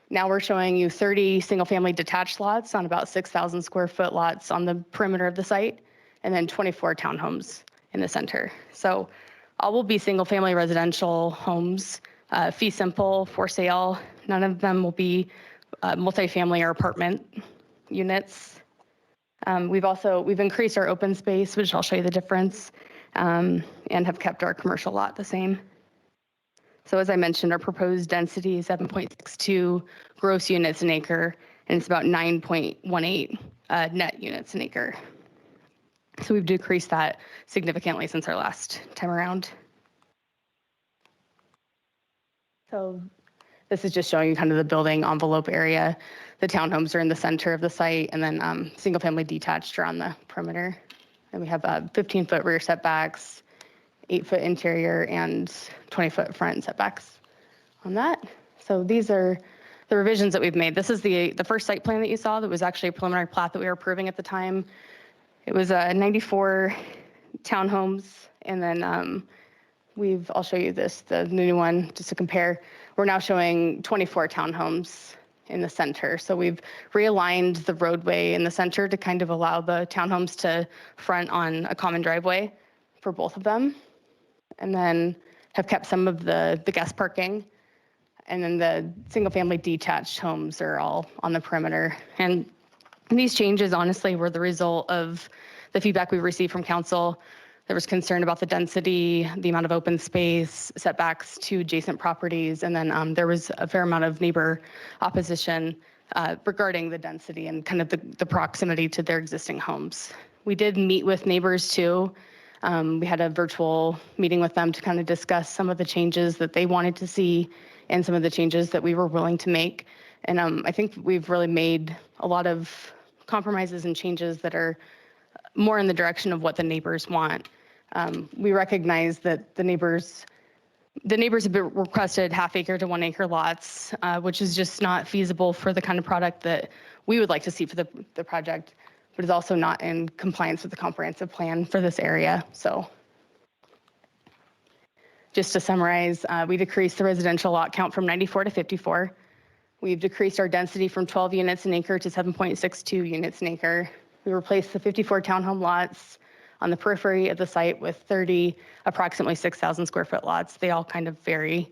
Now we're showing you 30 single family detached lots on about 6,000 square foot lots on the perimeter of the site, and then 24 townhomes in the center. So all will be single family residential homes, fee simple, for sale. None of them will be multifamily or apartment units. We've increased our open space, which I'll show you the difference, and have kept our commercial lot the same. So as I mentioned, our proposed density is 7.62 gross units an acre, and it's about 9.18 net units an acre. So we've decreased that significantly since our last time around. So this is just showing you kind of the building envelope area. The townhomes are in the center of the site, and then single family detached are on the perimeter. And we have 15-foot rear setbacks, 8-foot interior, and 20-foot front setbacks on that. So these are the revisions that we've made. This is the first site plan that you saw that was actually a preliminary plat that we were approving at the time. It was 94 townhomes, and then I'll show you the new one just to compare. We're now showing 24 townhomes in the center. So we've realigned the roadway in the center to kind of allow the townhomes to front on a common driveway for both of them, and then have kept some of the guest parking. And then the single family detached homes are all on the perimeter. And these changes honestly were the result of the feedback we received from council. There was concern about the density, the amount of open space, setbacks to adjacent properties, and then there was a fair amount of neighbor opposition regarding the density and kind of the proximity to their existing homes. We did meet with neighbors too. We had a virtual meeting with them to kind of discuss some of the changes that they wanted to see and some of the changes that we were willing to make. And I think we've really made a lot of compromises and changes that are more in the direction of what the neighbors want. We recognize that the neighbors have been requested half-acre to 1-acre lots, which is just not feasible for the kind of product that we would like to see for the project, but is also not in compliance with the comprehensive plan for this area. So just to summarize, we decreased the residential lot count from 94 to 54. We've decreased our density from 12 units an acre to 7.62 units an acre. We replaced the 54 townhome lots on the periphery of the site with 30 approximately 6,000 square foot lots. They all kind of vary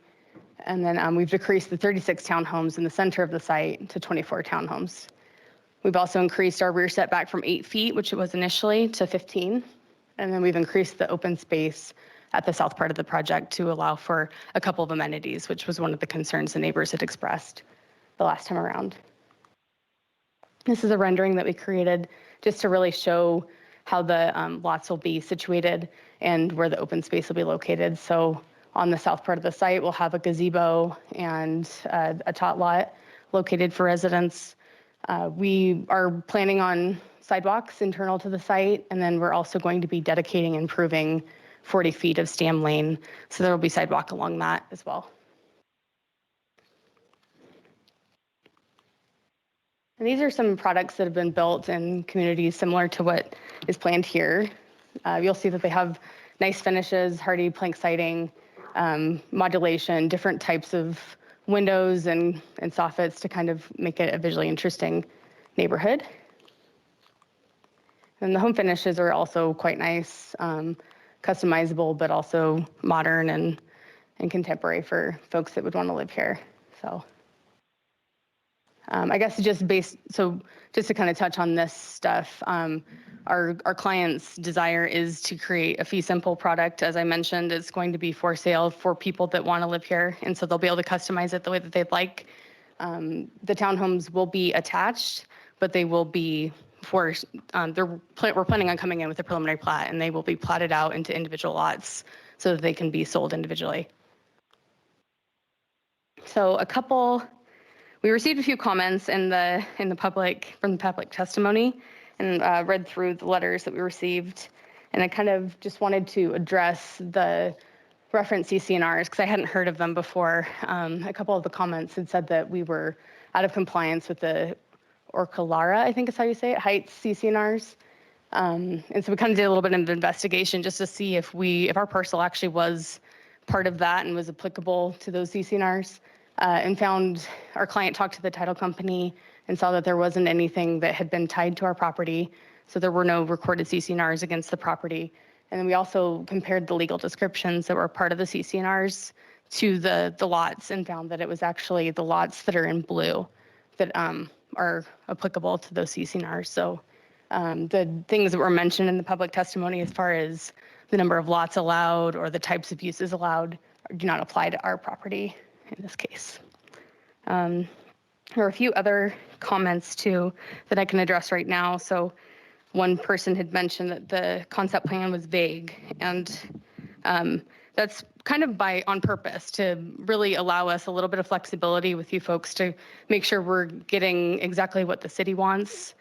And then we've decreased the 36 townhomes in the center of the site to 24 townhomes. We've also increased our rear setback from 8 feet, which it was initially, to 15. And then we've increased the open space at the south part of the project to allow for a couple of amenities, which was one of the concerns the neighbors had expressed the last time around. This is a rendering that we created just to really show how the lots will be situated and where the open space will be located. So on the south part of the site, we'll have a gazebo and a tot lot located for residents. We are planning on sidewalks internal to the site, and then we're also going to be dedicating and improving 40 feet of Stam Lane. So there will be sidewalk along that as well. And these are some products that have been built in communities similar to what is planned here. You'll see that they have nice finishes, hardy plank siding, modulation, different types of windows and soffits to kind of make it a visually interesting neighborhood. And the home finishes are also quite nice, customizable, but also modern and contemporary for folks that would want to live here. So I guess just to kind of touch on this stuff, our client's desire is to create a fee simple product. As I mentioned, it's going to be for sale for people that want to live here. And so they'll be able to customize it the way that they'd like. The townhomes will be attached, but they will be we're planning on coming in with a preliminary plat, and they will be platted out into individual lots so that they can be sold individually. So we received a few comments from the public testimony, and read through the letters that we received. And I kind of just wanted to address the reference CC&Rs because I hadn't heard of them before. A couple of the comments had said that we were out of compliance with the Orcalara, I think is how you say it, Heights CC&Rs. And so we kind of did a little bit of investigation just to see if our parcel actually was part of that and was applicable to those CC&Rs. And found our client talked to the title company and saw that there wasn't anything that had been tied to our property. So there were no recorded CC&Rs against the property. And then we also compared the legal descriptions that were part of the CC&Rs to the lots and found that it was actually the lots that are in blue that are applicable to those CC&Rs. So the things that were mentioned in the public testimony as far as the number of lots allowed or the types of uses allowed do not apply to our property in this case. There are a few other comments too that I can address right now. So one person had mentioned that the concept plan was vague, and that's kind of on purpose to really allow us a little bit of flexibility with you folks to make sure we're getting exactly what the city wants.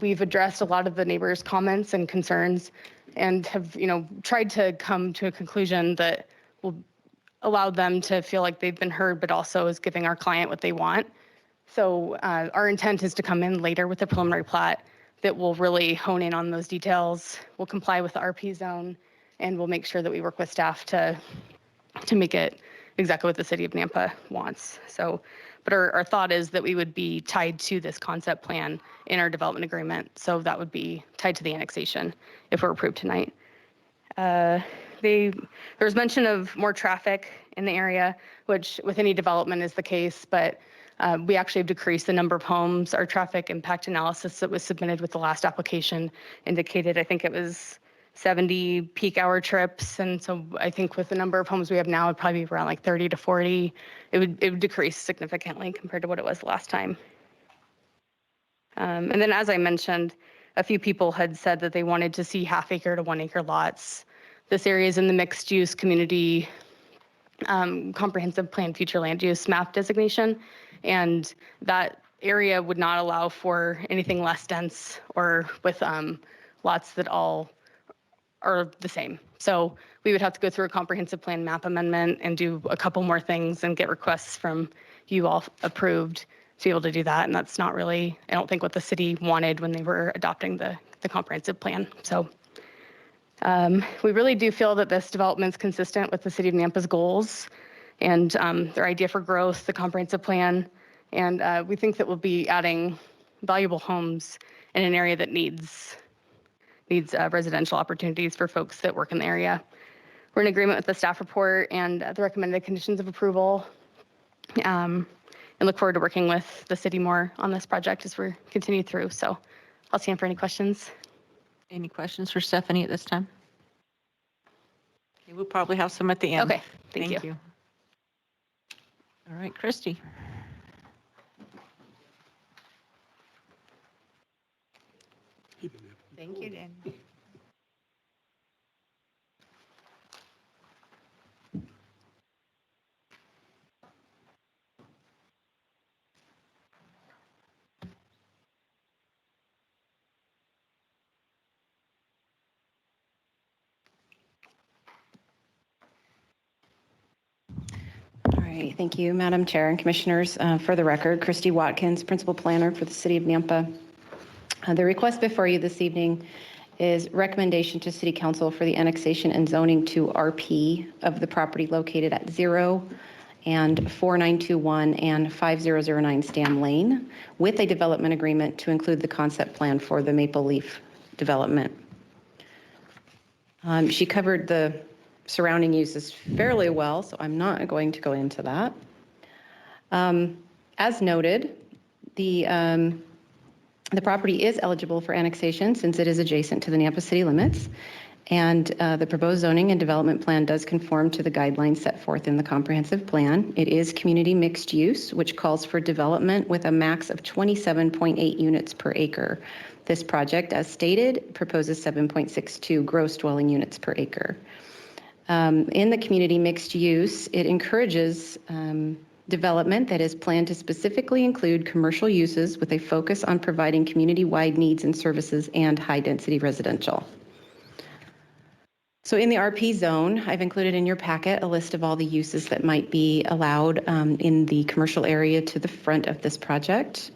We've addressed a lot of the neighbors' comments and concerns and have, tried to come to a conclusion that will allow them to feel like they've been heard, but also is giving our client what they want. So our intent is to come in later with a preliminary plat that will really hone in on those details. We'll comply with the RP zone, and we'll make sure that we work with staff to make it exactly what the city of Nampa wants. So, but our thought is that we would be tied to this concept plan in our development agreement. So that would be tied to the annexation if we're approved tonight. There was mention of more traffic in the area, which with any development is the case, but we actually have decreased the number of homes. Our traffic impact analysis that was submitted with the last application indicated, I think it was 70 peak hour trips. And so I think with the number of homes we have now, it'd probably be around like 30 to 40. It would decrease significantly compared to what it was last time. And then as I mentioned, a few people had said that they wanted to see 1/2 acre to 1 acre lots. This area is in the mixed use community comprehensive plan future land use map designation. And that area would not allow for anything less dense or with lots that all are the same. So we would have to go through a comprehensive plan map amendment and do a couple more things and get requests from you all approved to be able to do that. And that's not really, I don't think, what the city wanted when they were adopting the comprehensive plan. So we really do feel that this development is consistent with the city of Nampa's goals and their idea for growth, the comprehensive plan. And we think that we'll be adding valuable homes in an area that needs residential opportunities for folks that work in the area. We're in agreement with the staff report and the recommended conditions of approval. and look forward to working with the city more on this project as we continue through. So I'll stand for any questions. Any questions for Stephanie at this time? Okay, we'll probably have some at the end. Okay, thank you. All right, Christy. Thank you, Dan. All right, thank you, Madam Chair and Commissioners. For the record, Christy Watkins, Principal Planner for the City of Nampa. The request before you this evening is recommendation to City Council for the annexation and zoning to RP of the property located at 0 and 4921 and 5009 Stam Lane with a development agreement to include the concept plan for the Maple Leaf development. She covered the surrounding uses fairly well, so I'm not going to go into that. As noted, the property is eligible for annexation since it is adjacent to the Nampa city limits, and the proposed zoning and development plan does conform to the guidelines set forth in the comprehensive plan. It is community mixed use, which calls for development with a max of 27.8 units per acre. This project, as stated, proposes 7.62 gross dwelling units per acre. In the community mixed use, it encourages development that is planned to specifically include commercial uses with a focus on providing community-wide needs and services and high-density residential. So in the RP zone, I've included in your packet a list of all the uses that might be allowed in the commercial area to the front of this project,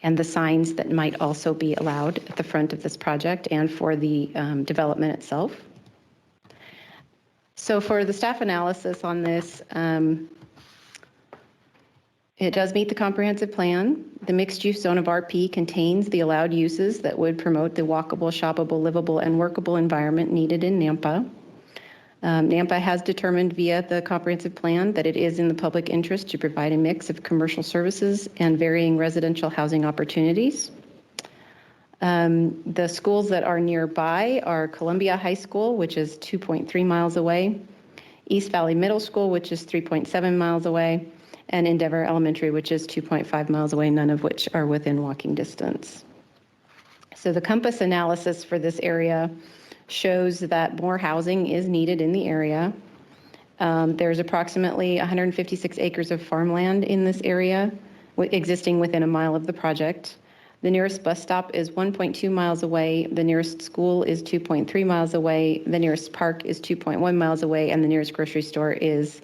and the signs that might also be allowed at the front of this project and for the development itself. So for the staff analysis on this, it does meet the comprehensive plan. The mixed-use zone of RP contains the allowed uses that would promote the walkable, shoppable, livable, and workable environment needed in Nampa. Nampa has determined via the comprehensive plan that it is in the public interest to provide a mix of commercial services and varying residential housing opportunities. The schools that are nearby are Columbia High School, which is 2.3 miles away, East Valley Middle School, which is 3.7 miles away, and Endeavor Elementary, which is 2.5 miles away, none of which are within walking distance. So the compass analysis for this area shows that more housing is needed in the area. There's approximately 156 acres of farmland in this area, existing within a mile of the project. The nearest bus stop is 1.2 miles away. The nearest school is 2.3 miles away. The nearest park is 2.1 miles away, and the nearest grocery store is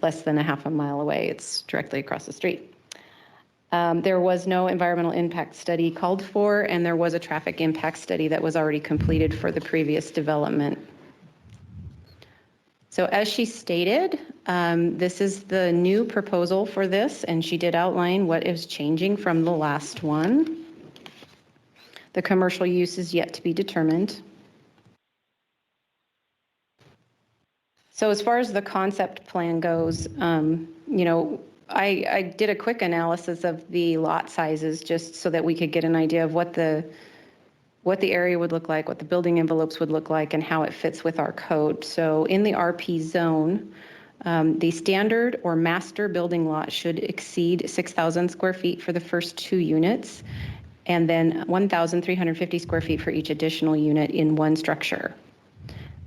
less than a half a mile away. It's directly across the street. There was no environmental impact study called for, and there was a traffic impact study that was already completed for the previous development. So as she stated, this is the new proposal for this, and she did outline what is changing from the last one. The commercial use is yet to be determined. So as far as the concept plan goes, I did a quick analysis of the lot sizes just so that we could get an idea of what the area would look like, what the building envelopes would look like, and how it fits with our code. So in the RP zone, the standard or master building lot should exceed 6,000 square feet for the first 2 units, and then 1,350 square feet for each additional unit in one structure.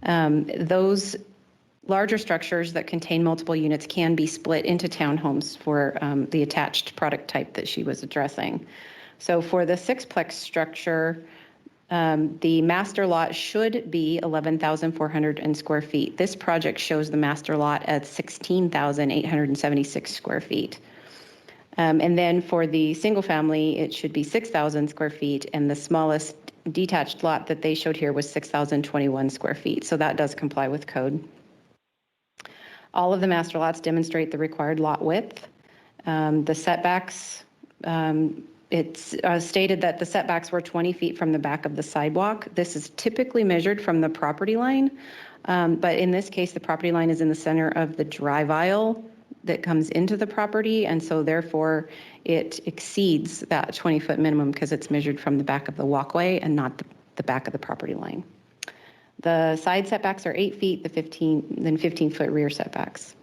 Those larger structures that contain multiple units can be split into townhomes for the attached product type that she was addressing. So for the sixplex structure, the master lot should be 11,400 square feet. This project shows the master lot at 16,876 square feet. And then for the single family, it should be 6,000 square feet, and the smallest detached lot that they showed here was 6,021 square feet. So that does comply with code. All of the master lots demonstrate the required lot width. The setbacks, it's stated that the setbacks were 20 feet from the back of the sidewalk. This is typically measured from the property line, but in this case, the property line is in the center of the drive aisle that comes into the property, and so therefore it exceeds that 20-foot minimum because it's measured from the back of the walkway and not the back of the property line. The side setbacks are 8 feet, then 15-foot rear setbacks.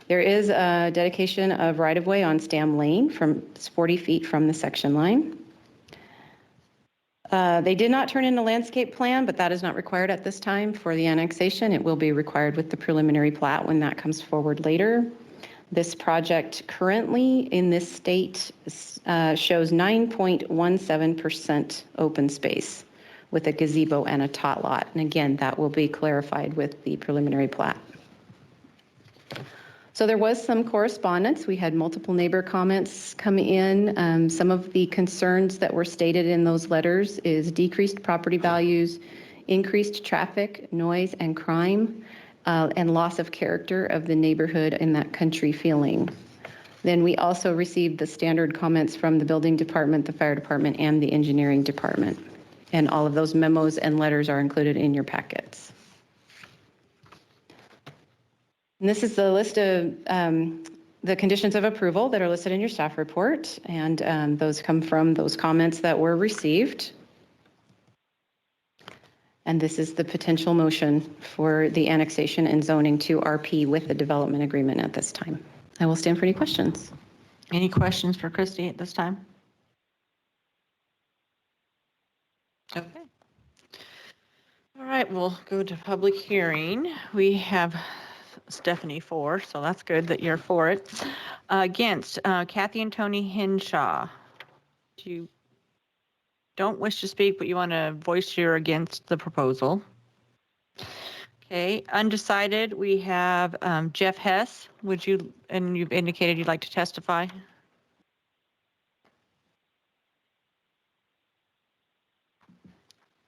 There is a dedication of right-of-way on Stam Lane from 40 feet from the section line. They did not turn in a landscape plan, but that is not required at this time for the annexation. It will be required with the preliminary plat when that comes forward later. This project currently in this state shows 9.17% open space with a gazebo and a tot lot. And again, that will be clarified with the preliminary plat. So there was some correspondence. We had multiple neighbor comments come in. Some of the concerns that were stated in those letters is decreased property values, increased traffic, noise, and crime, and loss of character of the neighborhood in that country feeling. Then we also received the standard comments from the building department, the fire department, and the engineering department. And all of those memos and letters are included in your packets. And this is the list of the conditions of approval that are listed in your staff report, and those come from those comments that were received. And this is the potential motion for the annexation and zoning to RP with the development agreement at this time. I will stand for any questions. Any questions for Christy at this time? Okay. All right, we'll go to public hearing. We have Stephanie for, so that's good that you're for it. Against, Kathy and Tony Henshaw. You don't wish to speak, but you want to voice your against the proposal. Okay, undecided, we have Jeff Hess. Would you, and you've indicated you'd like to testify?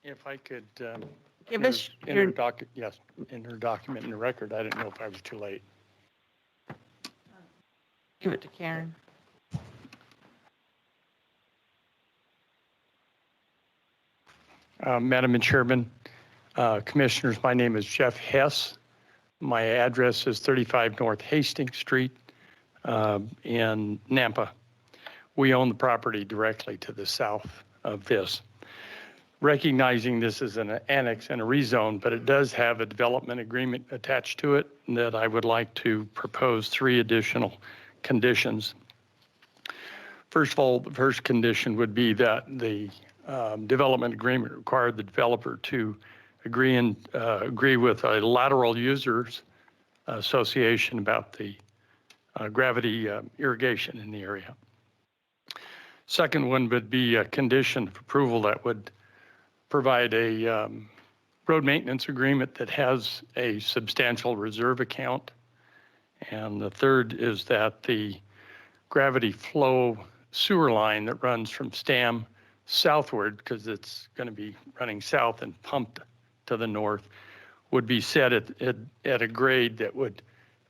If I could Give us in your, her in her document in the record, I didn't know if I was too late. give it to Karen. Madam Chairman, Commissioners, my name is Jeff Hess. My address is 35 North Hastings Street in Nampa. We own the property directly to the south of this. Recognizing this is an annex and a rezone, but it does have a development agreement attached to it that I would like to propose 3 additional conditions. First of all, the first condition would be that the development agreement required the developer to agree with a lateral users association about the gravity irrigation in the area. Second one would be a condition of approval that would provide a road maintenance agreement that has a substantial reserve account. And the third is that the gravity flow sewer line that runs from Stam southward, because it's going to be running south and pumped to the north, would be set at a grade that would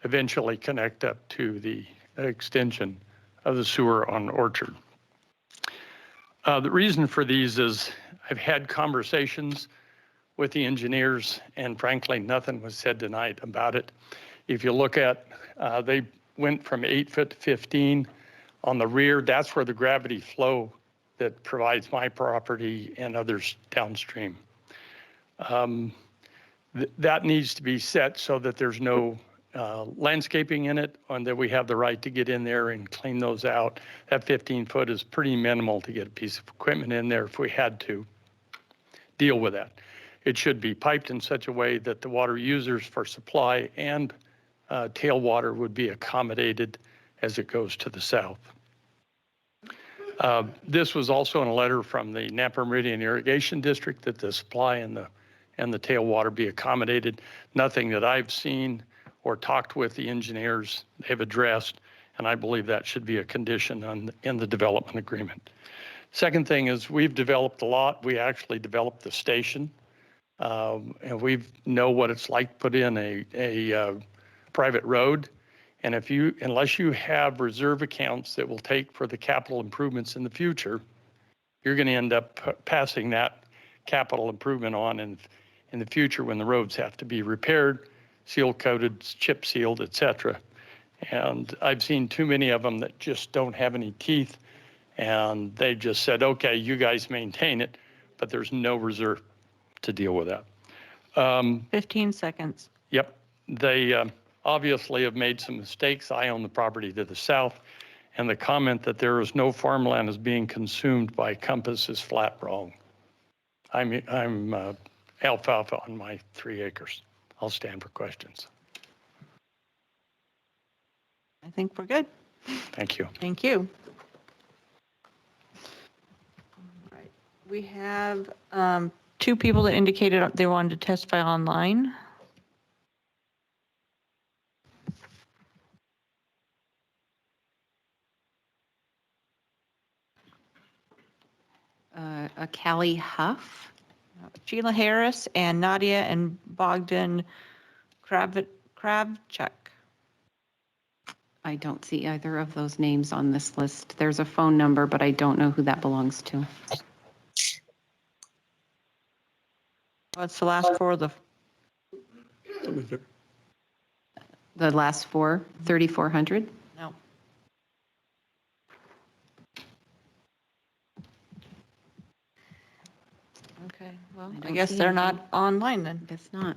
eventually connect up to the extension of the sewer on Orchard. The reason for these is I've had conversations with the engineers, and frankly, nothing was said tonight about it. If you look at, they went from 8 foot to 15 on the rear. That's where the gravity flow that provides my property and others downstream. That needs to be set so that there's no landscaping in it, and that we have the right to get in there and clean those out. That 15 foot is pretty minimal to get a piece of equipment in there if we had to deal with that. It should be piped in such a way that the water users for supply and tailwater would be accommodated as it goes to the south. This was also in a letter from the Nampa Meridian Irrigation District that the supply and the tailwater be accommodated. Nothing that I've seen or talked with the engineers they've addressed, and I believe that should be a condition in the development agreement. Second thing is we've developed a lot. We actually developed the station, and we know what it's like to put in a private road. And unless you have reserve accounts that will take for the capital improvements in the future, you're going to end up passing that capital improvement on in the future when the roads have to be repaired, seal coated, chip sealed, et cetera. And I've seen too many of them that just don't have any teeth. And they just said, okay, you guys maintain it, but there's no reserve to deal with that. 15 seconds. Yep. They obviously have made some mistakes. I own the property to the south, and the comment that there is no farmland is being consumed by Compass is flat wrong. I'm alfalfa on my 3 acres. I'll stand for questions. I think we're good. Thank you. Thank you. All right. We have 2 people that indicated they wanted to testify online. Callie Huff. Sheila Harris and Nadia and Bogdan Kravchuk. I don't see either of those names on this list. There's a phone number, but I don't know who that belongs to. What's the last 4 of The last 4, 3,400? No. Okay, well, I don't guess see they're anything. not online then. Guess not.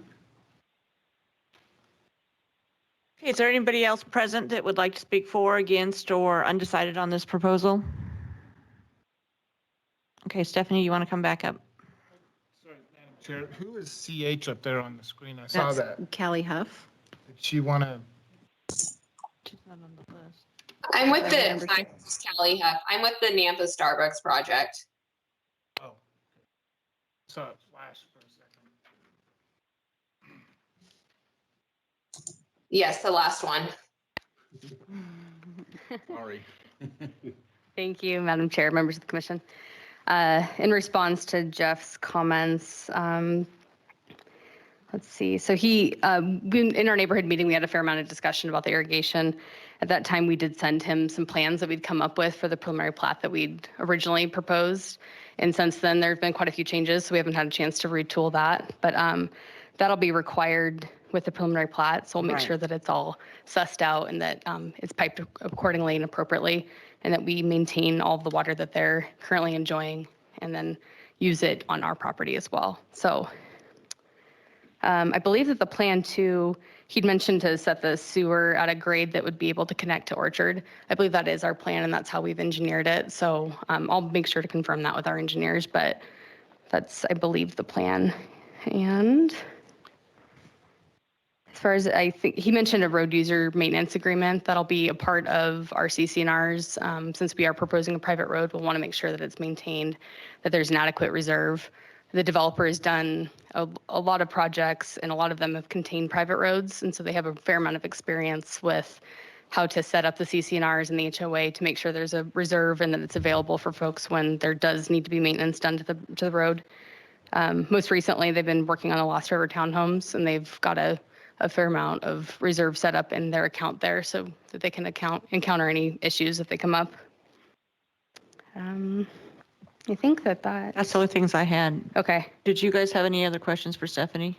Okay, is there anybody else present that would like to speak for, against, or undecided on this proposal? Okay, Stephanie, you want to come back up? Sorry, Madam Chair, who is CH up there on the screen? I saw That's that. Callie Huff. Did she want to? She's not on the list. I'm with the, Number I'm Callie Huff. I'm with the Nampa Starbucks project. Oh. Saw it flash for a second. Yes, the last one. Sorry. Thank you, Madam Chair, members of the commission. In response to Jeff's comments, let's see. So in our neighborhood meeting, we had a fair amount of discussion about the irrigation. At that time, we did send him some plans that we'd come up with for the preliminary plat that we'd originally proposed. And since then, there's been quite a few changes, so we haven't had a chance to retool that. But that'll be required with the preliminary plat, so we'll make sure that it's all sussed out and that it's piped accordingly and appropriately, and that we maintain all of the water that they're currently enjoying and then use it on our property as well. So I believe that the plan too, he'd mentioned to set the sewer at a grade that would be able to connect to Orchard. I believe that is our plan and that's how we've engineered it. So I'll make sure to confirm that with our engineers, but that's, I believe, the plan. And as far as I think, he mentioned a road user maintenance agreement that'll be a part of our CC&Rs. Since we are proposing a private road, we'll want to make sure that it's maintained, that there's an adequate reserve. The developer has done a lot of projects and a lot of them have contained private roads. And so they have a fair amount of experience with how to set up the CC&Rs and the HOA to make sure there's a reserve and that it's available for folks when there does need to be maintenance done to the road. Most recently, they've been working on the Lost River townhomes and they've got a fair amount of reserve set up in their account there so that they can encounter any issues if they come up. I think that's the only things I had. Okay. Did you guys have any other questions for Stephanie?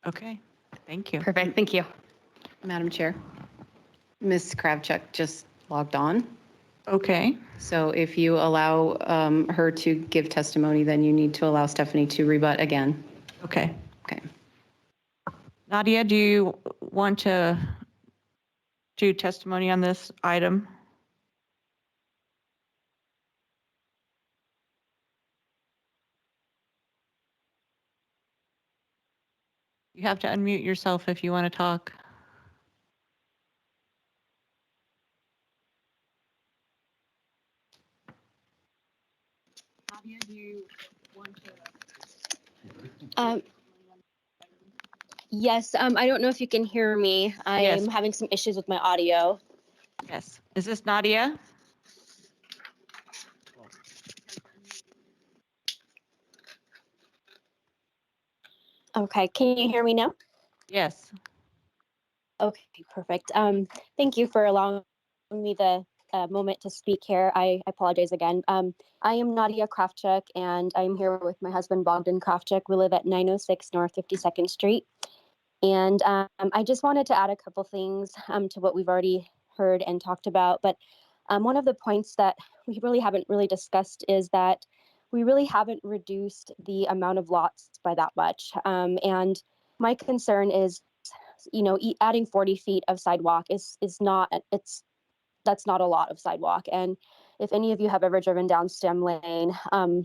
Okay, thank you. Perfect, thank you. Madam Chair, Ms. Kravchuk just logged on. Okay. So if you allow her to give testimony, then you need to allow Stephanie to rebut again. Okay. Okay. Nadia, do you want to do testimony on this item? You have to unmute yourself if you want to talk. Nadia, do you want to? Yes, I don't know if you can hear me. I am having some issues with my audio. Yes. Is this Nadia? Okay, can you hear me now? Yes. Okay, perfect. Thank you for allowing me the moment to speak here. I apologize again. I am Nadia Kravchuk, and I'm here with my husband, Bogdan Kravchuk. We live at 906 North 52nd Street. And I just wanted to add a couple things to what we've already heard and talked about. But one of the points that we really haven't really discussed is that we really haven't reduced the amount of lots by that much. And my concern is, adding 40 feet of sidewalk that's not a lot of sidewalk. And if any of you have ever driven down Stem Lane,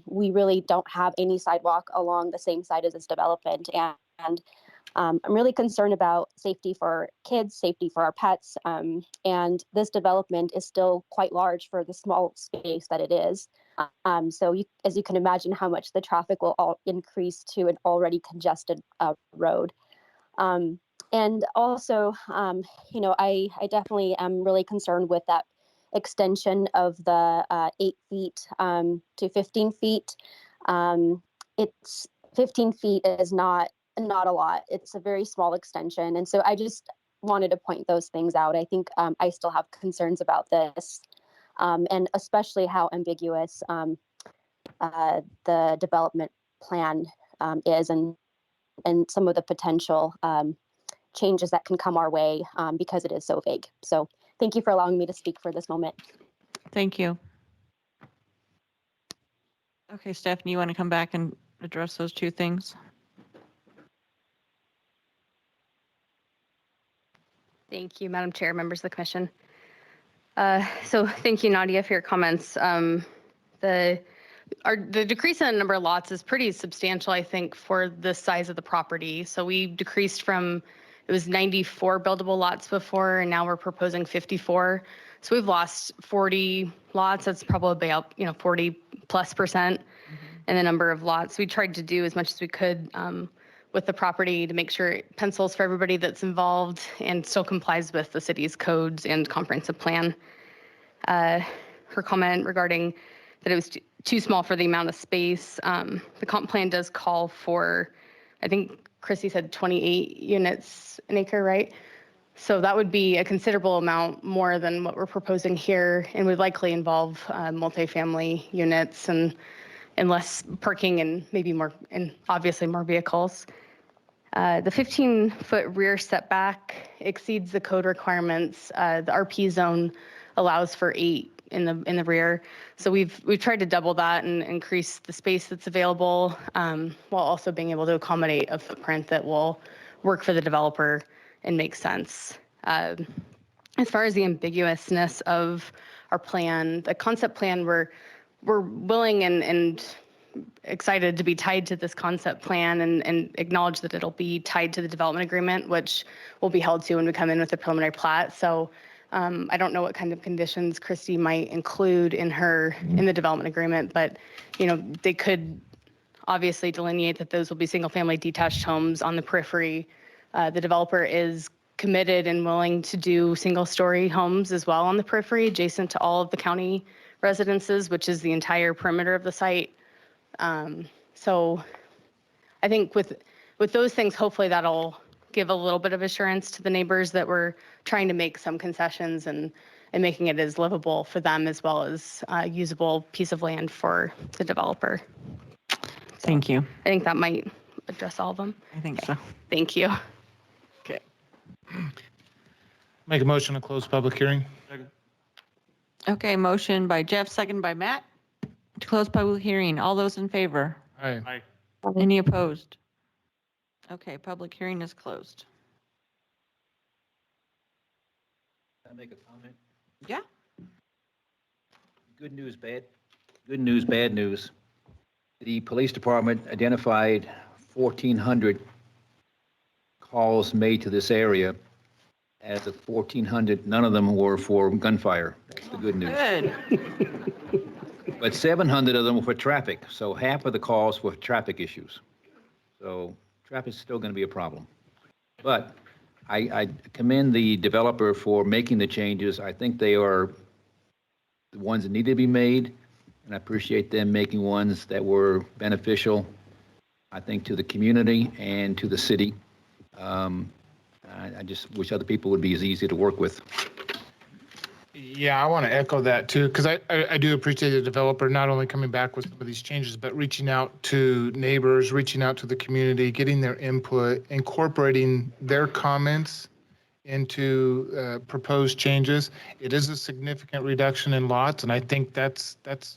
we really don't have any sidewalk along the same side as this development. And I'm really concerned about safety for kids, safety for our pets. And this development is still quite large for the small space that it is. So as you can imagine how much the traffic will all increase to an already congested road. And also, I definitely am really concerned with that extension of the 8 feet to 15 feet. It's 15 feet is not a lot. It's a very small extension. And so I just wanted to point those things out. I think I still have concerns about this, and especially how ambiguous the development plan is, and some of the potential changes that can come our way because it is so vague. So thank you for allowing me to speak for this moment. Thank you. Okay, Stephanie, you want to come back and address those two things? Thank you, Madam Chair, members of the commission. So thank you, Nadia, for your comments. The decrease in the number of lots is pretty substantial, I think, for the size of the property. So we decreased from, it was 94 buildable lots before, and now we're proposing 54. So we've lost 40 lots. That's probably about 40+% in the number of lots. We tried to do as much as we could with the property to make sure it pencils for everybody that's involved and still complies with the city's codes and comprehensive plan. Her comment regarding that it was too small for the amount of space. The comp plan does call for, I think Chrissy said 28 units an acre, right? So that would be a considerable amount more than what we're proposing here, and would likely involve multifamily units and less parking and maybe more, and obviously more vehicles. The 15-foot rear setback exceeds the code requirements. The RP zone allows for 8 in the rear. So we've tried to double that and increase the space that's available, while also being able to accommodate a footprint that will work for the developer and make sense. As far as the ambiguousness of our plan, the concept plan, we're willing and excited to be tied to this concept plan and acknowledge that it'll be tied to the development agreement, which will be held to when we come in with the preliminary plat. So I don't know what kind of conditions Christy might include in the development agreement, but they could obviously delineate that those will be single family detached homes on the periphery. The developer is committed and willing to do single story homes as well on the periphery adjacent to all of the county residences, which is the entire perimeter of the site. So I think with those things, hopefully that'll give a little bit of assurance to the neighbors that we're trying to make some concessions and making it as livable for them as well as a usable piece of land for the developer. Thank you. I think that might address all of them. I think so. Thank you. Okay. Make a motion to close public hearing. Okay, motion by Jeff, second by Matt to close public hearing. All those in favor? Aye. Any opposed? Okay, public hearing is closed. Can I make a comment? Yeah. Good news, bad. Good news, bad news. The police department identified 1,400 calls made to this area. As of 1,400, none of them were for gunfire. That's the good news. Good. But 700 of them were for traffic, so half of the calls were traffic issues. So traffic's still going to be a problem. But I commend the developer for making the changes. I think they are the ones that need to be made, and I appreciate them making ones that were beneficial, I think, to the community and to the city. I just wish other people would be as easy to work with. Yeah, I want to echo that too, because I do appreciate the developer not only coming back with some of these changes, but reaching out to neighbors, reaching out to the community, getting their input, incorporating their comments into proposed changes. It is a significant reduction in lots, and I think that's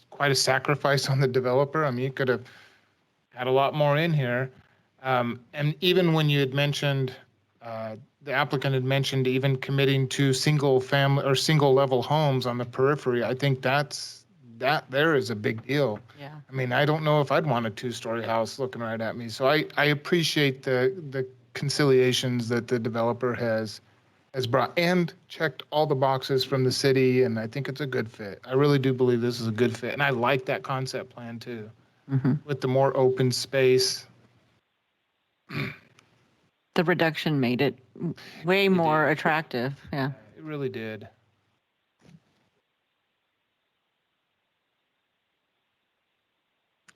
quite a sacrifice on the developer. I mean, you could have had a lot more in here. And even when you had mentioned, the applicant had mentioned even committing to single family or single level homes on the periphery, I think that there is a big deal. Yeah. I mean, I don't know if I'd want a 2-story house looking right at me. So I appreciate the conciliations that the developer has brought and checked all the boxes from the city, and I think it's a good fit. I really do believe this is a good fit, and I like that concept plan too, with the more open space. The reduction made it way more attractive. Yeah. It really did.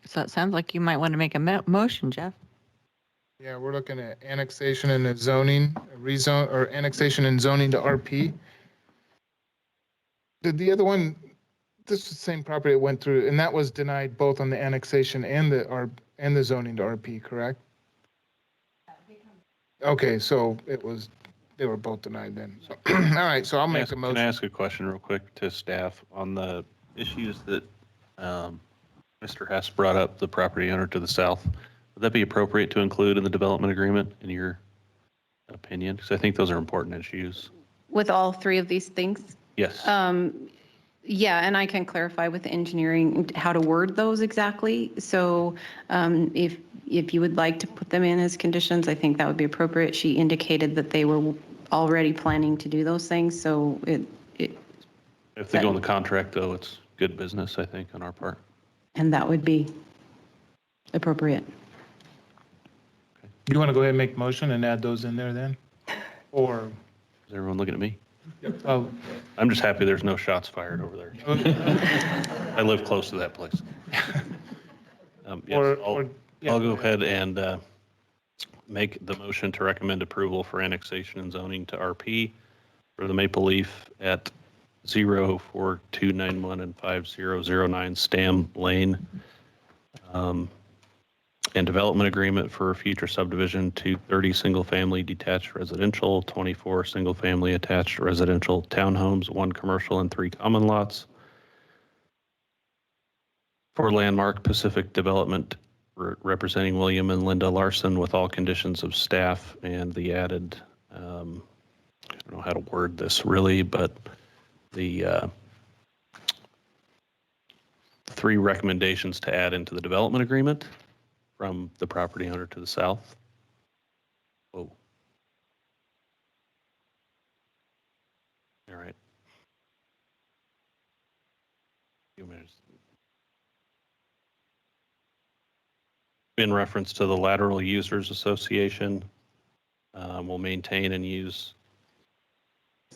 So it sounds like you might want to make a motion, Jeff. Yeah, we're looking at annexation and a zoning, a rezone, or annexation and zoning to RP. Did the other one, this is the same property it went through, and that was denied both on the annexation and the zoning to RP, correct? Okay, so they were both denied then. So, all right, so I'll make a motion. Can I ask a question real quick to staff on the issues that Mr. Hess brought up, the property owner to the south? Would that be appropriate to include in the development agreement, in your opinion? Because I think those are important issues. With all three of these things? Yes. Yeah, and I can clarify with engineering how to word those exactly. So if you would like to put them in as conditions, I think that would be appropriate. She indicated that they were already planning to do those things, so If they go in the contract, though, it's good business, I think, on our part. and that would be appropriate. You want to go ahead and make a motion and add those in there then? Or? Is everyone looking at me? Oh. I'm just happy there's no shots fired over there. I live close to that place. Yes, I'll go ahead and make the motion to recommend approval for annexation and zoning to RP for the Maple Leaf at 04291 and 5009 Stam Lane. And development agreement for a future subdivision to 30 single-family detached residential, 24 single-family attached residential townhomes, 1 commercial and 3 common lots. For Landmark Pacific Development, representing William and Linda Larson with all conditions of staff and the added, I don't know how to word this really, but the 3 recommendations to add into the development agreement from the property owner to the south. Whoa. All right. In reference to the Lateral Users Association, will maintain and use.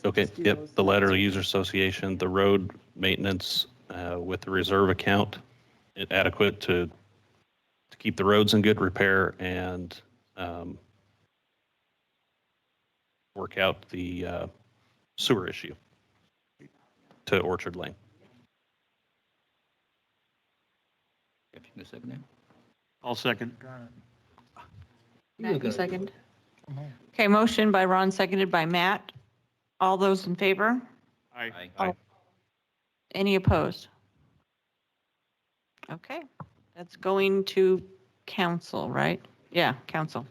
Okay, yep, the Lateral User Association, the road maintenance with the reserve account, adequate to keep the roads in good repair and work out the sewer issue to Orchard Lane. I'll second. Matt, you second? Okay, motion by Ron, seconded by Matt. All those in favor? Aye. Any opposed? Okay, that's going to council, right? Yeah, council.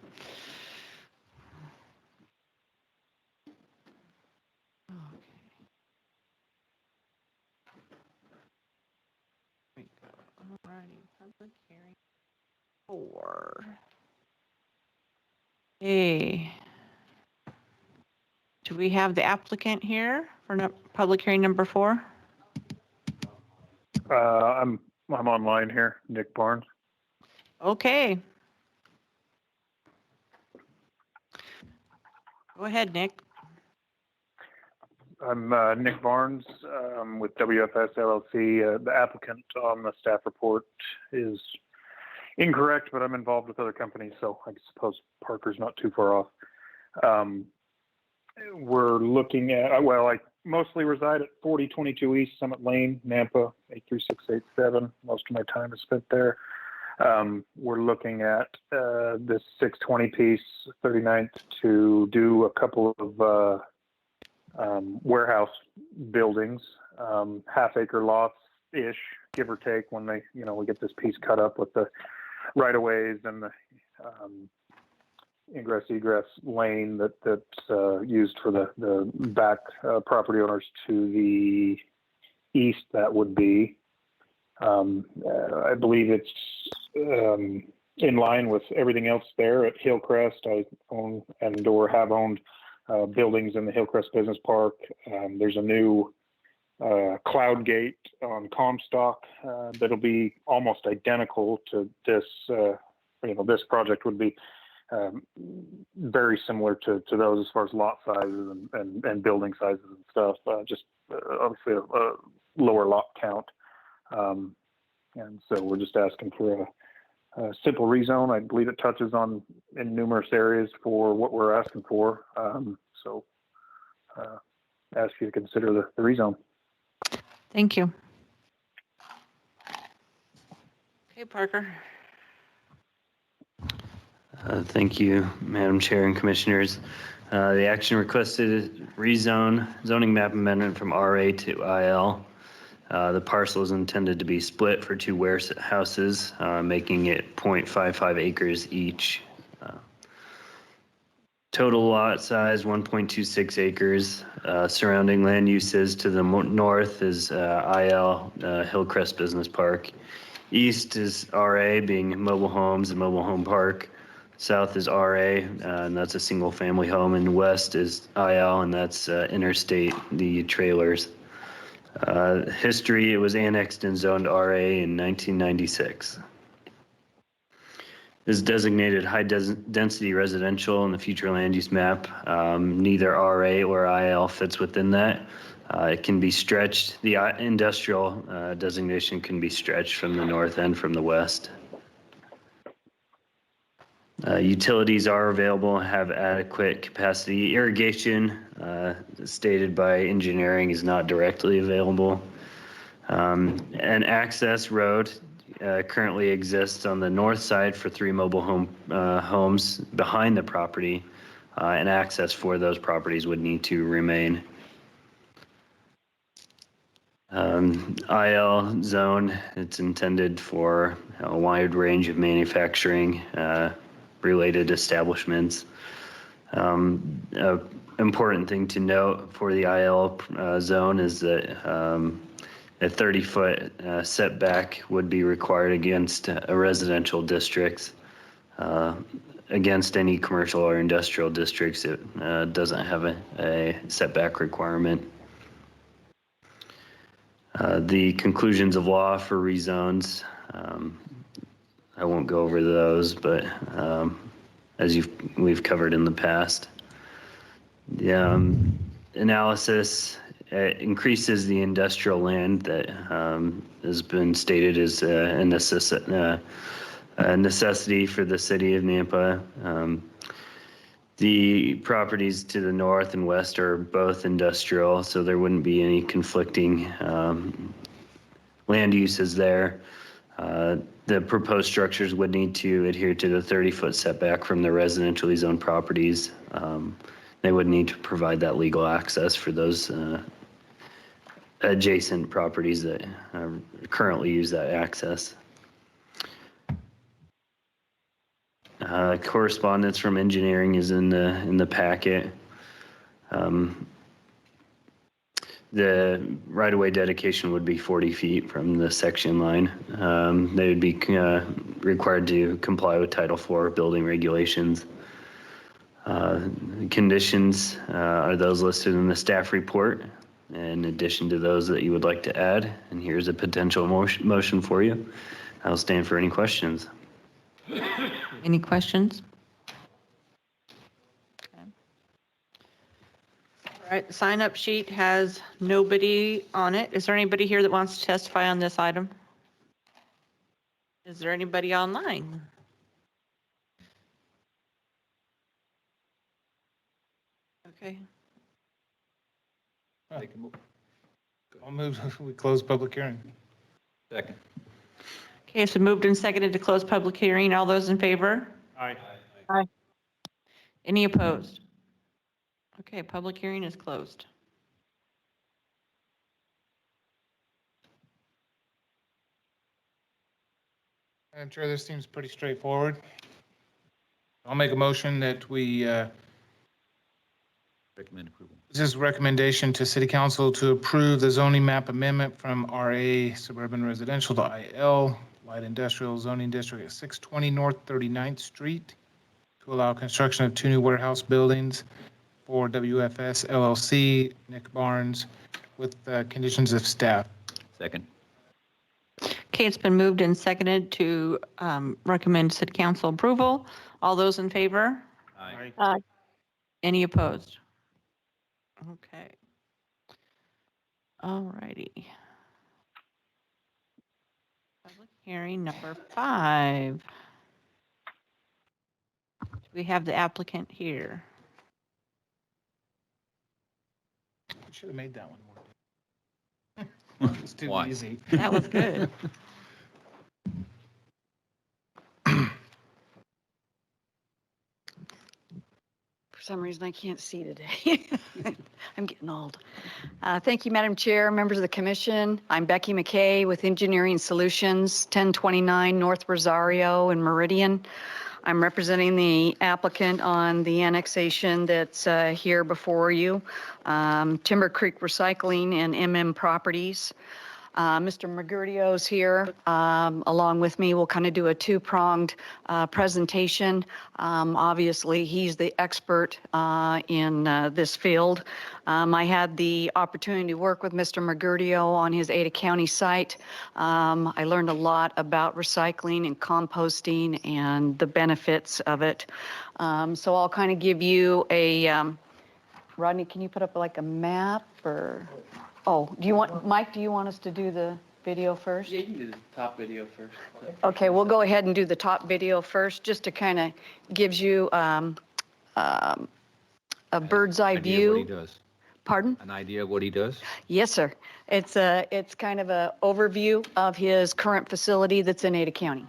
Alrighty, public hearing 4. Hey. Do we have the applicant here for public hearing number 4? I'm online here, Nick Barnes. Okay. Go ahead, Nick. I'm Nick Barnes with WFS LLC. The applicant on the staff report is incorrect, but I'm involved with other companies, so I suppose Parker's not too far off. We're looking at, mostly reside at 4022 East Summit Lane, Nampa, 83687. Most of my time is spent there. We're looking at this 620 piece, 39th, to do a couple of warehouse buildings, half-acre lots-ish, give or take, when they, we get this piece cut up with the right-of-ways and the ingress egress lane that's used for the back property owners to the east. That would be, I believe it's in line with everything else there at Hillcrest. I own and/or have owned buildings in the Hillcrest Business Park. There's a new cloud gate on Comstock that'll be almost identical to this. This project would be very similar to those as far as lot sizes and building sizes and stuff. Just obviously a lower lot count. And so we're just asking for a simple rezone. I believe it touches on in numerous areas for what we're asking for. So ask you to consider the rezone. Thank you. Okay, Parker. Thank you, Madam Chair and Commissioners. The action requested is rezone zoning map amendment from RA to IL. The parcel is intended to be split for two warehouses, making it 0.55 acres each. Total lot size 1.26 acres. Surrounding land uses to the north is IL, Hillcrest Business Park. East is RA, being mobile homes and mobile home park. South is RA, and that's a single family home. And west is IL, and that's interstate, the trailers. History, it was annexed and zoned RA in 1996. Is designated high density residential in the future land use map. Neither RA or IL fits within that. It can be stretched. The industrial designation can be stretched from the north and from the west. Utilities are available, have adequate capacity. Irrigation, stated by engineering, is not directly available. An access road currently exists on the north side for 3 mobile homes behind the property, and access for those properties would need to remain. IL zone, it's intended for a wide range of manufacturing related establishments. Important thing to note for the IL zone is that a 30-foot setback would be required against a residential district. Against any commercial or industrial districts, it doesn't have a setback requirement. The conclusions of law for rezones, I won't go over those, but as we've covered in the past. The analysis increases the industrial land that has been stated as a necessity for the city of Nampa. The properties to the north and west are both industrial, so there wouldn't be any conflicting land uses there. The proposed structures would need to adhere to the 30-foot setback from the residentially zoned properties. They would need to provide that legal access for those adjacent properties that currently use that access. Correspondence from engineering is in the packet. The right-of-way dedication would be 40 feet from the section line. They would be required to comply with Title IV building regulations. Conditions are those listed in the staff report, in addition to those that you would like to add. And here's a potential motion for you. I'll stand for any questions. Any questions? Okay. All right, the sign-up sheet has nobody on it. Is there anybody here that wants to testify on this item? Is there anybody online? Okay. I'll move, we close public hearing. Second. Okay, so moved and seconded to close public hearing. All those in favor? Aye. Aye. Any opposed? Okay, public hearing is closed. Madam Chair, this seems pretty straightforward. I'll make a motion that we, Recommend approval. this is recommendation to City Council to approve the zoning map amendment from RA Suburban Residential to IL Light Industrial Zoning District at 620 North 39th Street to allow construction of 2 new warehouse buildings for WFS LLC, Nick Barnes, with conditions of staff. Second. Okay, it's been moved and seconded to recommend City Council approval. All those in favor? Aye. Aye. Any opposed? Okay. All righty. Public hearing number 5. Do we have the applicant here? We should have made that one more. It's too Why? easy. That was good. For some reason, I can't see today. I'm getting old. Thank you, Madam Chair, members of the commission. I'm Becky McKay with Engineering Solutions, 1029 North Rosario and Meridian. I'm representing the applicant on the annexation that's here before you, Timber Creek Recycling and MM Properties. Mr. Magurio's here along with me. We'll kind of do a two-pronged presentation. Obviously, he's the expert in this field. I had the opportunity to work with Mr. Magurio on his Ada County site. I learned a lot about recycling and composting and the benefits of it. So I'll kind of give you a, Rodney, can you put up like a map or? Oh, do you want, Mike, do you want us to do the video first? Yeah, you can do the top video first. Okay, we'll go ahead and do the top video first, just to kind of gives you a bird's eye Idea what he view. does. Pardon? An idea of what he does? Yes, sir. It's kind of a overview of his current facility that's in Ada County.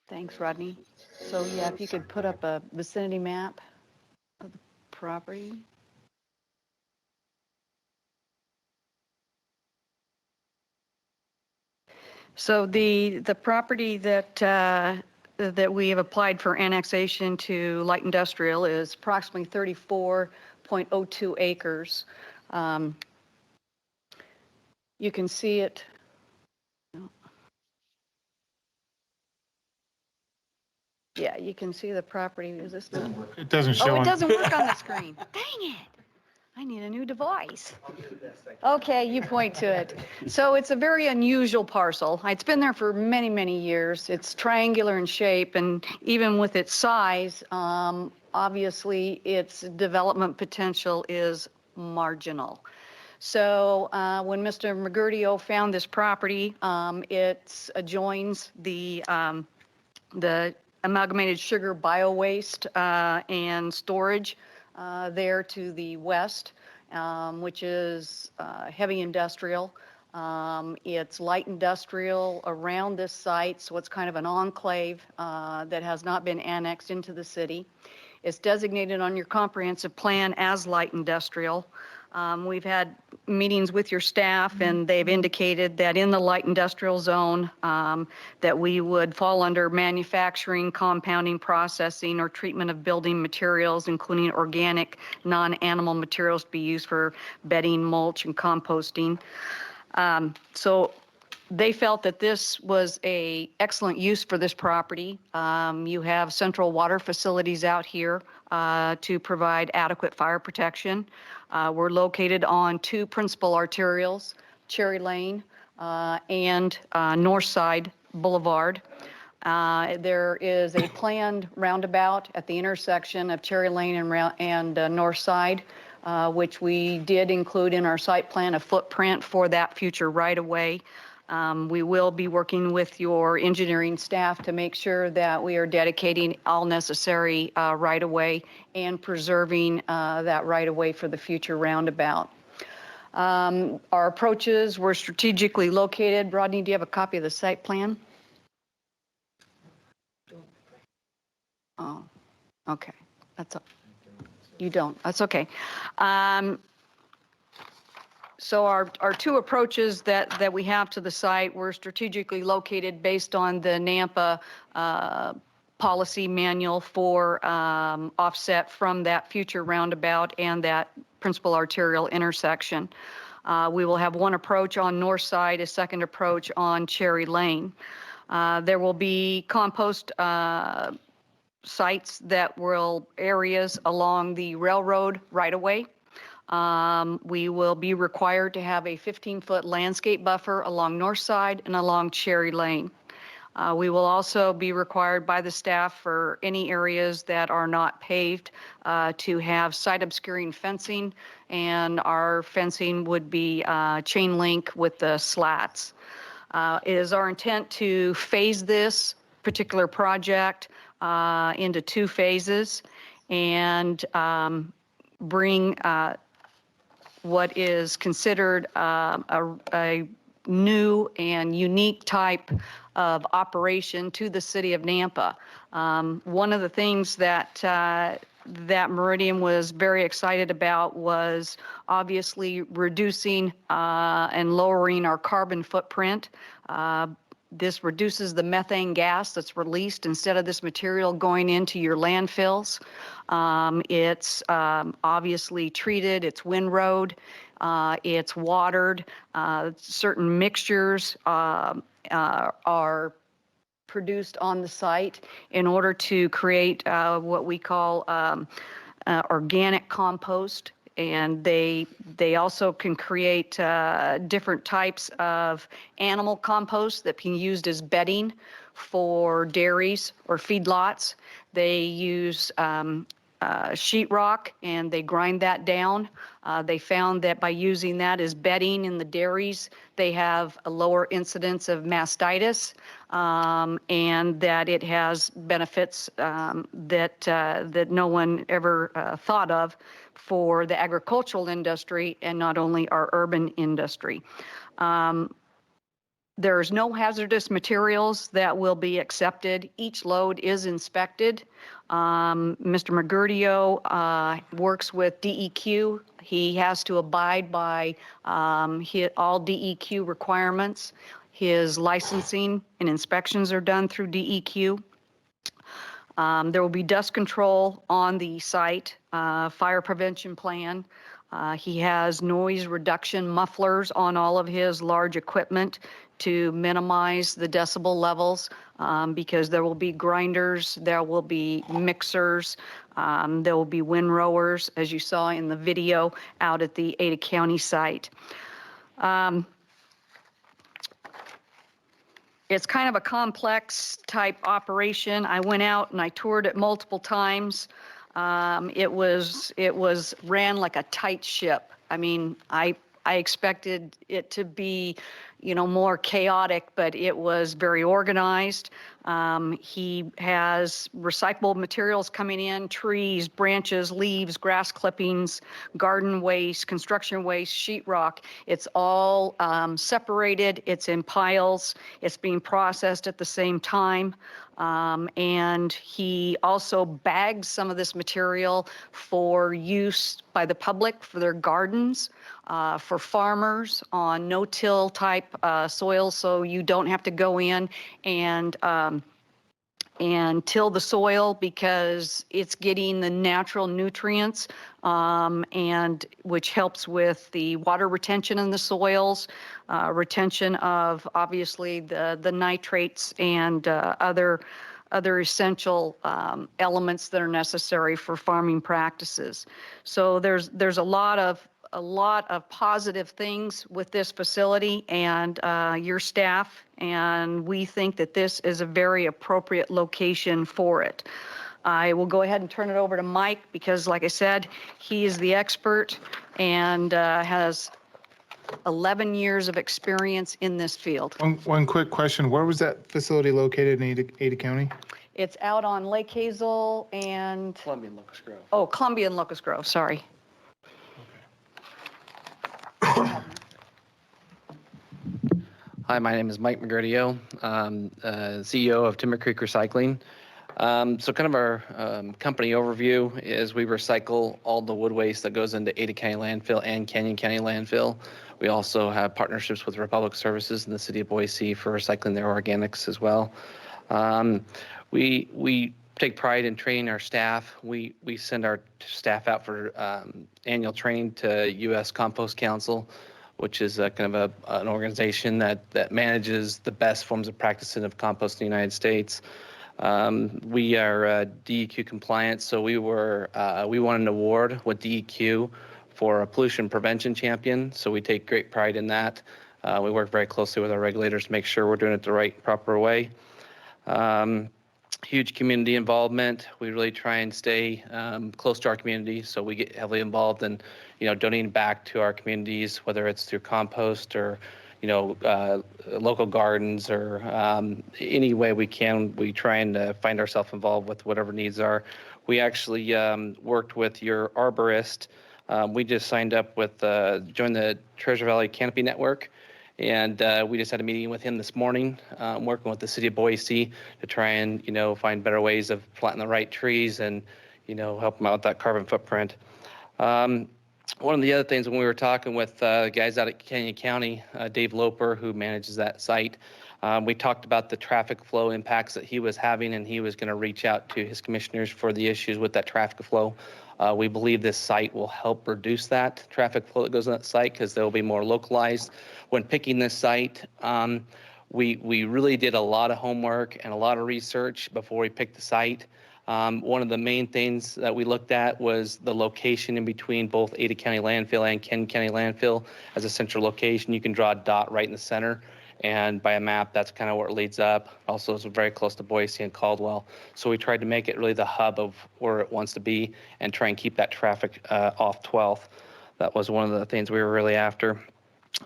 Thanks, Rodney. So yeah, if you could put up a vicinity map of the property. So the property that that we have applied for annexation to light industrial is approximately 34.02 acres. You can see it. Yeah, you can see the property. Is this the? It doesn't show. Oh, it on- doesn't work on the screen. Dang it. I need a new device. Okay, you point to it. So it's a very unusual parcel. It's been there for many, many years. It's triangular in shape, and even with its size, obviously its development potential is marginal. So when Mr. McGurdio found this property, it adjoins the amalgamated sugar bio-waste and storage there to the west, which is heavy industrial. It's light industrial around this site, so it's kind of an enclave that has not been annexed into the city. It's designated on your comprehensive plan as light industrial. We've had meetings with your staff, and they've indicated that in the light industrial zone that we would fall under manufacturing, compounding, processing, or treatment of building materials, including organic, non-animal materials to be used for bedding, mulch, and composting. So they felt that this was a excellent use for this property. You have central water facilities out here to provide adequate fire protection. We're located on two principal arterials, Cherry Lane and Northside Boulevard. There is a planned roundabout at the intersection of Cherry Lane and Northside, which we did include in our site plan, a footprint for that future right-of-way. We will be working with your engineering staff to make sure that we are dedicating all necessary right-of-way and preserving that right-of-way for the future roundabout. Our approaches were strategically located. Rodney, do you have a copy of the site plan? Oh, okay. That's you don't. That's okay. So our two approaches that we have to the site were strategically located based on the NAMPA policy manual for offset from that future roundabout and that principal arterial intersection. We will have one approach on north side, a second approach on Cherry Lane. There will be compost sites that will areas along the railroad right-of-way. We will be required to have a 15-foot landscape buffer along north side and along Cherry Lane. We will also be required by the staff for any areas that are not paved to have site obscuring fencing, and our fencing would be chain link with the slats. It is our intent to phase this particular project into two phases and bring what is considered a new and unique type of operation to the city of Nampa. One of the things that that Meridian was very excited about was obviously reducing and lowering our carbon footprint. This reduces the methane gas that's released instead of this material going into your landfills. It's obviously treated, it's windrowed, it's watered. Certain mixtures are produced on the site in order to create what we call organic compost. And they also can create different types of animal compost that can be used as bedding for dairies or feedlots. They use sheetrock and they grind that down. They found that by using that as bedding in the dairies, they have a lower incidence of mastitis, and that it has benefits that no one ever thought of for the agricultural industry and not only our urban industry. There's no hazardous materials that will be accepted. Each load is inspected. Mr. Mergudio works with DEQ. He has to abide by all DEQ requirements. His licensing and inspections are done through DEQ. There will be dust control on the site, fire prevention plan. He has noise reduction mufflers on all of his large equipment to minimize the decibel levels, because there will be grinders, there will be mixers, there will be windrowers, as you saw in the video out at the Ada County site. It's kind of a complex type operation. I went out and I toured it multiple times. It was ran like a tight ship. I mean, I expected it to be, more chaotic, but it was very organized. He has recyclable materials coming in, trees, branches, leaves, grass clippings, garden waste, construction waste, sheetrock. It's all separated. It's in piles. It's being processed at the same time. And he also bags some of this material for use by the public for their gardens, for farmers on no-till type soil, so you don't have to go in and till the soil because it's getting the natural nutrients, and which helps with the water retention in the soils, retention of obviously the nitrates and other essential elements that are necessary for farming practices. So there's a lot of positive things with this facility and your staff, and we think that this is a very appropriate location for it. I will go ahead and turn it over to Mike because, like I said, he is the expert and has 11 years of experience in this field. One quick question. Where was that facility located in Ada County? It's out on Lake Hazel and Columbia and Locust Grove. Oh, Columbia and Locust Grove, sorry. Hi, my name is Mike McGurdio, CEO of Timber Creek Recycling. So kind of our company overview is we recycle all the wood waste that goes into Ada County landfill and Canyon County landfill. We also have partnerships with Republic Services in the city of Boise for recycling their organics as well. We take pride in training our staff. We send our staff out for annual training to U.S. Compost Council, which is kind of an organization that manages the best forms of practicing of compost in the United States. We are DEQ compliant, so we won an award with DEQ for a pollution prevention champion, so we take great pride in that. We work very closely with our regulators to make sure we're doing it the right, proper way. Huge community involvement. We really try and stay close to our community, so we get heavily involved in, donating back to our communities, whether it's through compost or, local gardens or any way we can. We try and find ourselves involved with whatever needs are. We actually worked with your arborist. We just signed up with, joined the Treasure Valley Canopy Network. And we just had a meeting with him this morning, working with the city of Boise to try and, find better ways of planting the right trees and, help them out with that carbon footprint. One of the other things when we were talking with guys out at Canyon County, Dave Loper, who manages that site, we talked about the traffic flow impacts that he was having, and he was going to reach out to his commissioners for the issues with that traffic flow. We believe this site will help reduce that traffic flow that goes on that site because they will be more localized. When picking this site, we really did a lot of homework and a lot of research before we picked the site. One of the main things that we looked at was the location in between both Ada County landfill and Canyon County landfill as a central location. You can draw a dot right in the center, and by a map, that's kind of where it leads up. Also, it's very close to Boise and Caldwell. So we tried to make it really the hub of where it wants to be and try and keep that traffic off 12th. That was one of the things we were really after.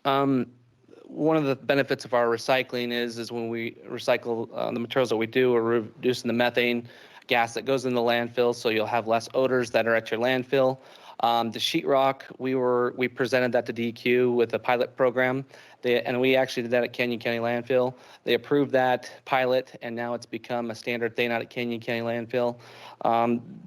One of the benefits of our recycling is when we recycle the materials that we do, we're reducing the methane gas that goes in the landfill, so you'll have less odors that are at your landfill. The sheetrock, we presented that to DEQ with a pilot program. And we actually did that at Canyon County Landfill. They approved that pilot, and now it's become a standard thing out at Canyon County Landfill.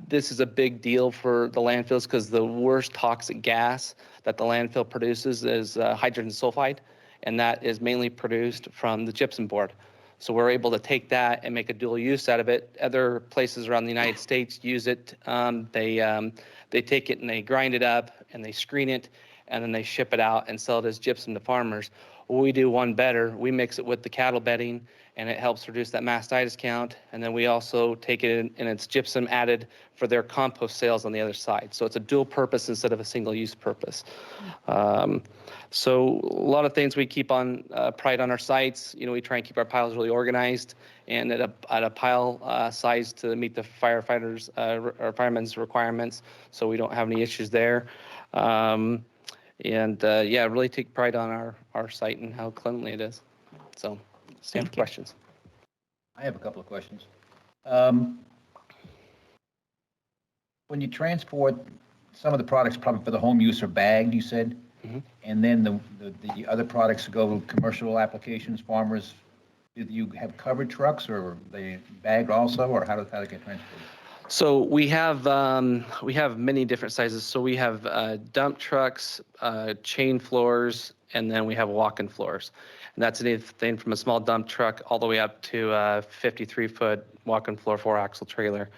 This is a big deal for the landfills because the worst toxic gas that the landfill produces is hydrogen sulfide, and that is mainly produced from the gypsum board. So we're able to take that and make a dual use out of it. Other places around the United States use it. They take it and they grind it up and they screen it, and then they ship it out and sell it as gypsum to farmers. Well, we do one better. We mix it with the cattle bedding, and it helps reduce that mastitis count. And then we also take it and it's gypsum added for their compost sales on the other side. So it's a dual purpose instead of a single use purpose. So a lot of things we keep on pride on our sites. We try and keep our piles really organized and at a pile size to meet the firefighters or firemen's requirements. So we don't have any issues there. Yeah, really take pride on our site and how cleanly it is. So stand for questions. I have a couple of questions. When you transport, some of the products probably for the home use are bagged, you said, and then the other products go to commercial applications, farmers, do you have covered trucks or are they bagged also, or how do they get transported? So we have many different sizes. So we have dump trucks, chain floors, and then we have walk-in floors. And that's anything from a small dump truck all the way up to a 53-foot walk-in floor 4-axle trailer.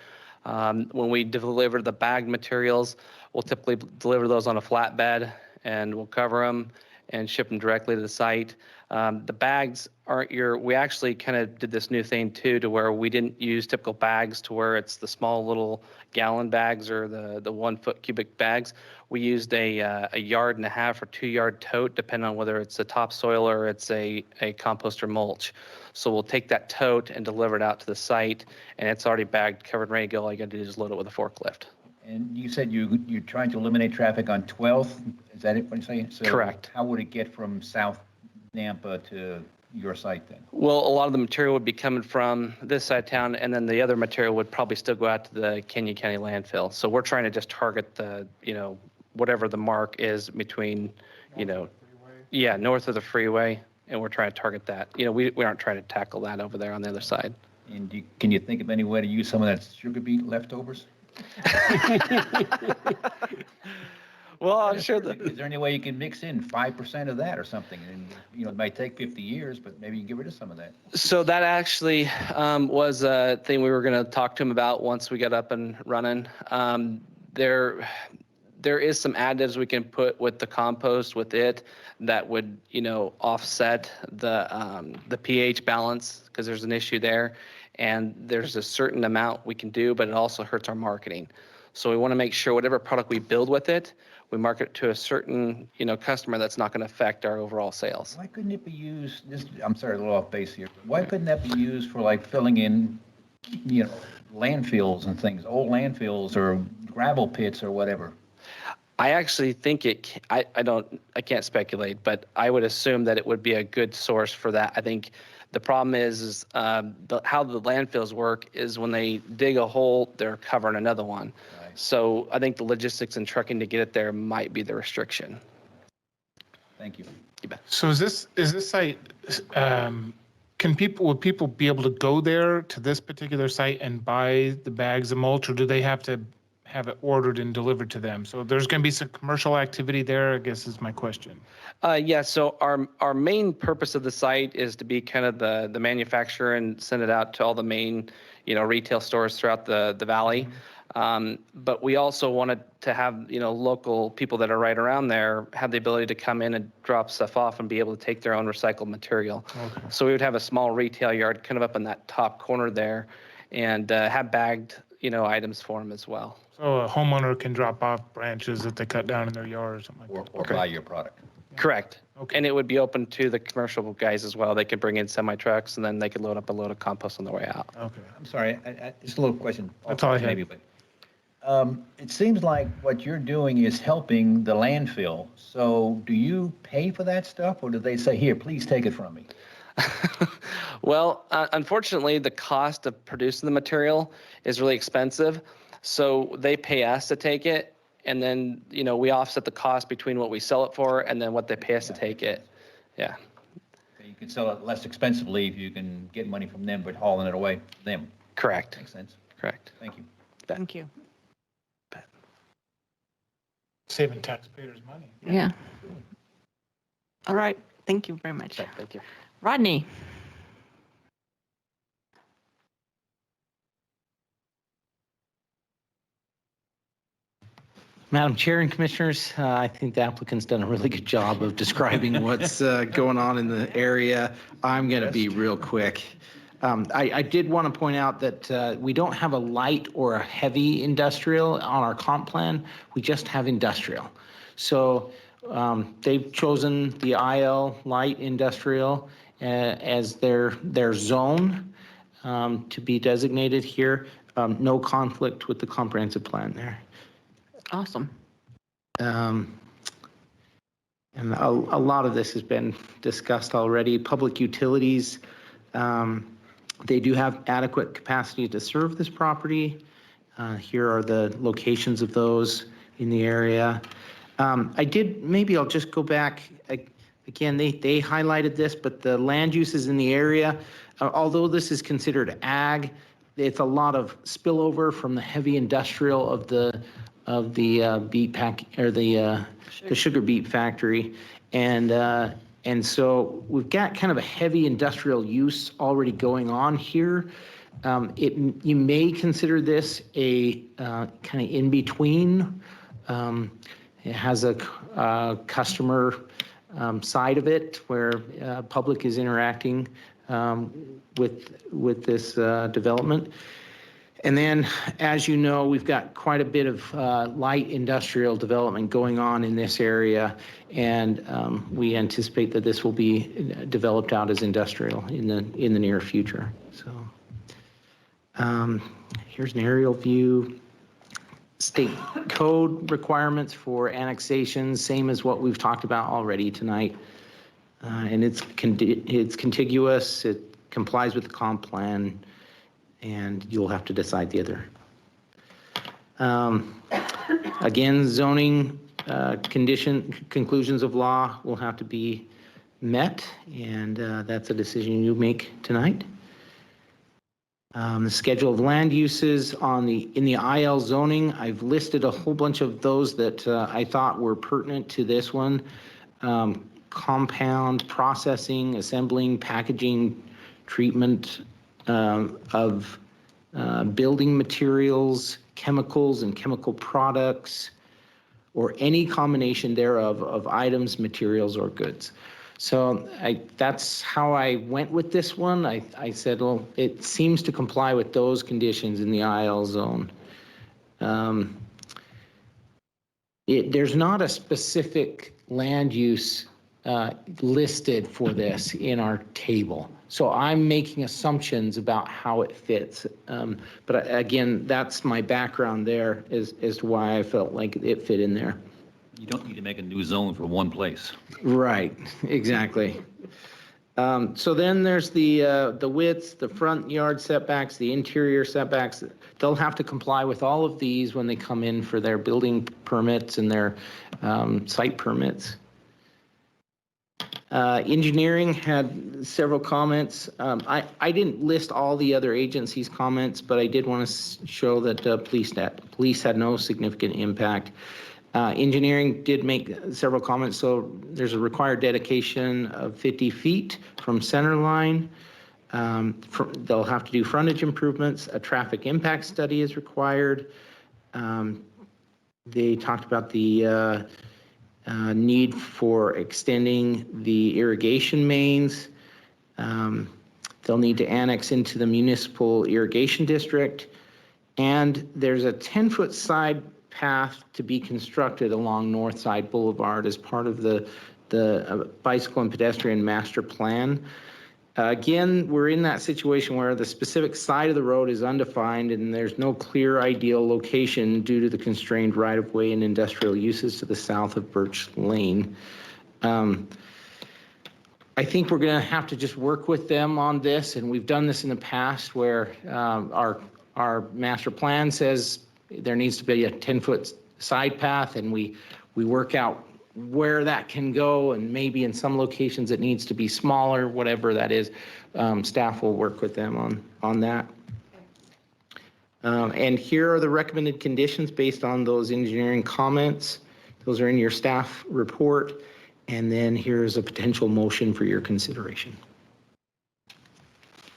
When we deliver the bagged materials, we'll typically deliver those on a flatbed, and we'll cover them and ship them directly to the site. The bags aren't we actually kind of did this new thing too, to where we didn't use typical bags to where it's the small little gallon bags or the 1 foot cubic bags. We used a 1.5 yard or 2 yard tote, depending on whether it's a topsoil or it's a compost or mulch. So we'll take that tote and deliver it out to the site, and it's already bagged, covered, ready to go. All you got to do is load it with a forklift. And you said you're trying to eliminate traffic on 12th. Is that it, what you're saying? So correct. How would it get from South Nampa to your site then? Well, a lot of the material would be coming from this side of town, and then the other material would probably still go out to the Canyon County landfill. So we're trying to just target the, whatever the mark is between, north of the freeway, and we're trying to target that. We aren't trying to tackle that over there on the other side. And can you think of any way to use some of that sugar beet leftovers? Well, I'm sure Is there any way you can mix in 5% of that or something? And, it might take 50 years, but maybe you can get rid of some of that. So that actually was a thing we were going to talk to him about once we got up and running. There is some additives we can put with the compost with it that would, offset the pH balance, because there's an issue there. And there's a certain amount we can do, but it also hurts our marketing. So we want to make sure whatever product we build with it, we market it to a certain, customer that's not going to affect our overall sales. Why couldn't it be used, I'm sorry, a little off base here. Why couldn't that be used for like filling in, landfills and things, old landfills or gravel pits or whatever? I actually think I can't speculate, but I would assume that it would be a good source for that. I think the problem is how the landfills work is when they dig a hole, they're covering another one. Right. So I think the logistics and trucking to get it there might be the restriction. Thank you. You bet. So is this site, would people be able to go there to this particular site and buy the bags of mulch, or do they have to have it ordered and delivered to them? So there's going to be some commercial activity there, I guess is my question. Yeah, so our main purpose of the site is to be kind of the manufacturer and send it out to all the main, retail stores throughout the valley. But we also wanted to have, local people that are right around there have the ability to come in and drop stuff off and be able to take their own recycled material. Okay. So we would have a small retail yard kind of up in that top corner there and have bagged, items for them as well. So a homeowner can drop off branches that they cut down in their yard or something like that? Or buy your product. Correct. Okay. And it would be open to the commercial guys as well. They could bring in semi-trucks and then they could load up a load of compost on their way out. Okay. I'm sorry, just a little question. That's all I had. Maybe, but it seems like what you're doing is helping the landfill. So do you pay for that stuff, or do they say, here, please take it from me? Well, unfortunately, the cost of producing the material is really expensive. So they pay us to take it, and then, we offset the cost between what we sell it for and then what they pay us to take it. Yeah. You can sell it less expensively if you can get money from them, but hauling it away from them. Correct. Makes sense. Correct. Thank you. Thank you. Saving taxpayers' money. Yeah. All right. Thank you very much. Thank you. Rodney? Madam Chair and Commissioners, I think the applicant's done a really good job of describing what's going on in the area. I'm going to be real quick. I did want to point out that we don't have a light or a heavy industrial on our comp plan. We just have industrial. So they've chosen the IL light industrial as their zone to be designated here. No conflict with the comprehensive plan there. Awesome. And a lot of this has been discussed already. Public utilities, they do have adequate capacity to serve this property. Here are the locations of those in the area. Maybe I'll just go back. Again, they highlighted this, but the land uses in the area, although this is considered ag, it's a lot of spillover from the heavy industrial of the beet pack or the sugar beet factory, and so we've got kind of a heavy industrial use already going on here. You may consider this a kind of in between. It has a customer side of it where public is interacting with this development. And then, as you know, we've got quite a bit of light industrial development going on in this area, and we anticipate that this will be developed out as industrial in the near future. So here's an aerial view. State code requirements for annexation, same as what we've talked about already tonight. And it's contiguous, it complies with the comp plan, and you'll have to decide the other. Again, zoning conclusions of law will have to be met, and that's a decision you make tonight. The schedule of land uses in the IL zoning, I've listed a whole bunch of those that I thought were pertinent to this one. Compound, processing, assembling, packaging, treatment of building materials, chemicals and chemical products, or any combination thereof of items, materials, or goods. So that's how I went with this one. I said, well, it seems to comply with those conditions in the IL zone. There's not a specific land use listed for this in our table. So I'm making assumptions about how it fits. But again, that's my background there as to why I felt like it fit in there. You don't need to make a new zone for one place. Right, exactly. So then there's the widths, the front yard setbacks, the interior setbacks. They'll have to comply with all of these when they come in for their building permits and their site permits. Engineering had several comments. I didn't list all the other agencies' comments, but I did want to show that police had no significant impact. Engineering did make several comments. So there's a required dedication of 50 feet from center line. They'll have to do frontage improvements. A traffic impact study is required. They talked about the need for extending the irrigation mains. They'll need to annex into the municipal irrigation district. And there's a 10-foot side path to be constructed along Northside Boulevard as part of the bicycle and pedestrian master plan. Again, we're in that situation where the specific side of the road is undefined and there's no clear ideal location due to the constrained right-of-way and industrial uses to the south of Birch Lane. I think we're going to have to just work with them on this, and we've done this in the past where our master plan says there needs to be a 10-foot side path, and we work out where that can go, and maybe in some locations it needs to be smaller, whatever that is. Staff will work with them on that. And here are the recommended conditions based on those engineering comments. Those are in your staff report. And then here's a potential motion for your consideration.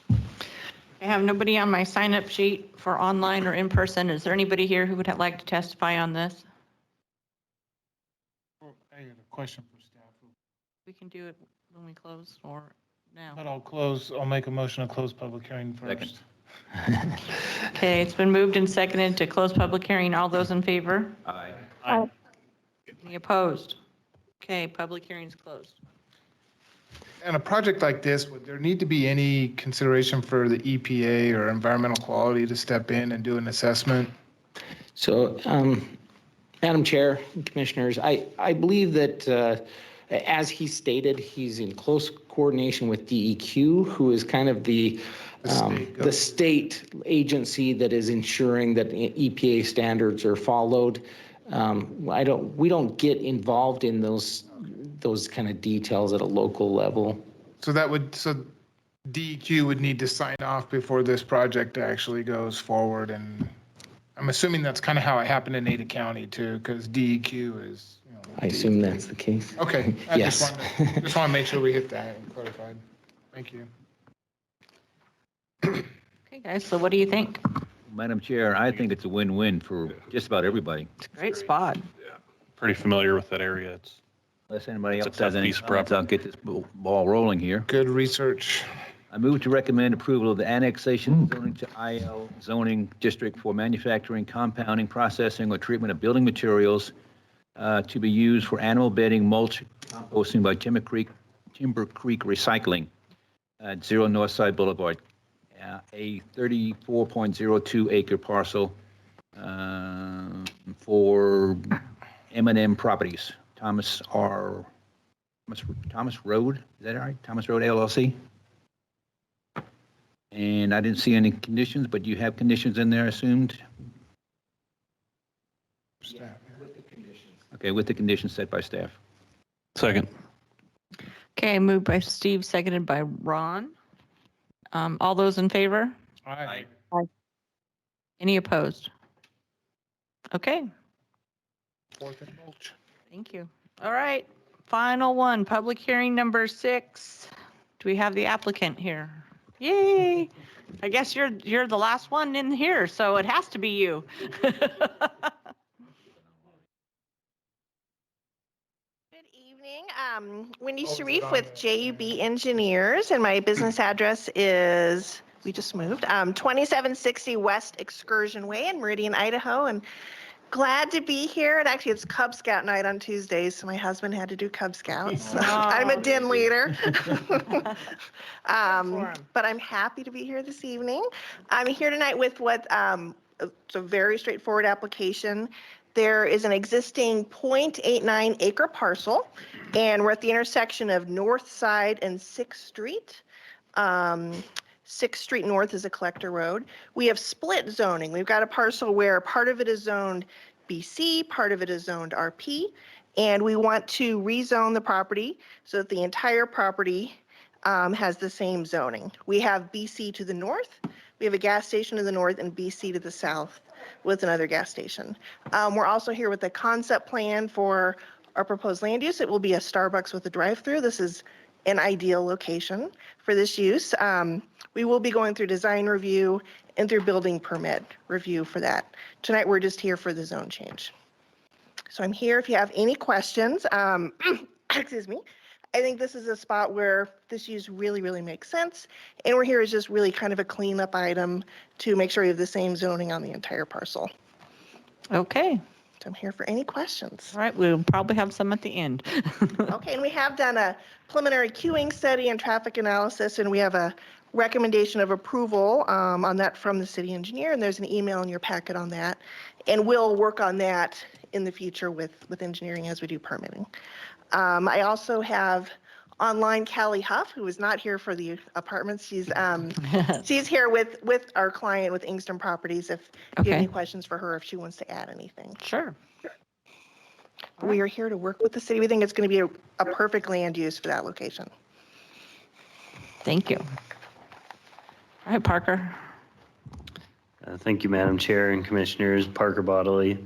I have nobody on my sign-up sheet for online or in person. Is there anybody here who would like to testify on this? I got a question for staff. We can do it when we close or now. But I'll make a motion to close public hearing first. Okay, it's been moved and seconded to close public hearing. All those in favor? Aye. Aye. Any opposed? Okay, public hearing's closed. In a project like this, would there need to be any consideration for the EPA or environmental quality to step in and do an assessment? So, Madam Chair, Commissioners, I believe that as he stated, he's in close coordination with DEQ, who is kind of the state agency that is ensuring that EPA standards are followed. We don't get involved in those kind of details at a local level. So DEQ would need to sign off before this project actually goes forward, and I'm assuming that's kind of how it happened in Ada County too, because DEQ is. I assume that's the case. Okay. Yes. Just want to make sure we hit that and clarified. Thank you. Okay, guys, so what do you think? Madam Chair, I think it's a win-win for just about everybody. Great spot. Pretty familiar with that area. It's Unless anybody It's a else has tough any piece of comments, I'll get this ball rolling here. Good research. I move to recommend approval of the annexation zoning to IL zoning district for manufacturing, compounding, processing, or treatment of building materials to be used for animal bedding, mulch, composting by Timber Creek Recycling at 0 Northside Boulevard, a 34.02 acre parcel for M&M Properties, Thomas Road, is that right? Thomas Road LLC? And I didn't see any conditions, but you have conditions in there assumed? Okay, with the conditions set by staff. second. Okay, moved by Steve, seconded by Ron. All those in favor? Aye. Any opposed? Okay, Fourth and mulch. thank you. All right, final one, public hearing number 6. Do we have the applicant here? Yay! I guess you're the last one in here, so it has to be you. Good evening. Wendy Sharif with JUB Engineers, and my business address is, we just moved, 2760 West Excursion Way in Meridian, Idaho, and glad to be here. And actually, it's Cub Scout night on Tuesdays, so my husband had to do Cub Scouts. I'm a den leader. But I'm happy to be here this evening. I'm here tonight with it's a very straightforward application. There is an existing 0.89 acre parcel, and we're at the intersection of North Side and 6th Street. 6th Street North is a collector road. We have split zoning. We've got a parcel where part of it is zoned BC, part of it is zoned RP, and we want to rezone the property so that the entire property has the same zoning. We have BC to the north, we have a gas station to the north, and BC to the south with another gas station. We're also here with the concept plan for our proposed land use. It will be a Starbucks with a drive-through. This is an ideal location for this use. We will be going through design review and through building permit review for that. Tonight, we're just here for the zone change. So I'm here if you have any questions. Excuse me. I think this is a spot where this use really, really makes sense. And we're here as just really kind of a cleanup item to make sure you have the same zoning on the entire parcel. Okay. So I'm here for any questions. All right, we'll probably have some at the end. Okay, and we have done a preliminary queuing study and traffic analysis, and we have a recommendation of approval on that from the city engineer, and there's an email in your packet on that. And we'll work on that in the future with engineering as we do permitting. I also have online Callie Huff, who is not here for the apartments. She's here with our client with Inkster Properties if you have any questions for her, if she wants to add anything. Sure. We are here to work with the city. We think it's going to be a perfect land use for that location. Thank you. All right, Parker. Thank you, Madam Chair and Commissioners. Parker Bodley.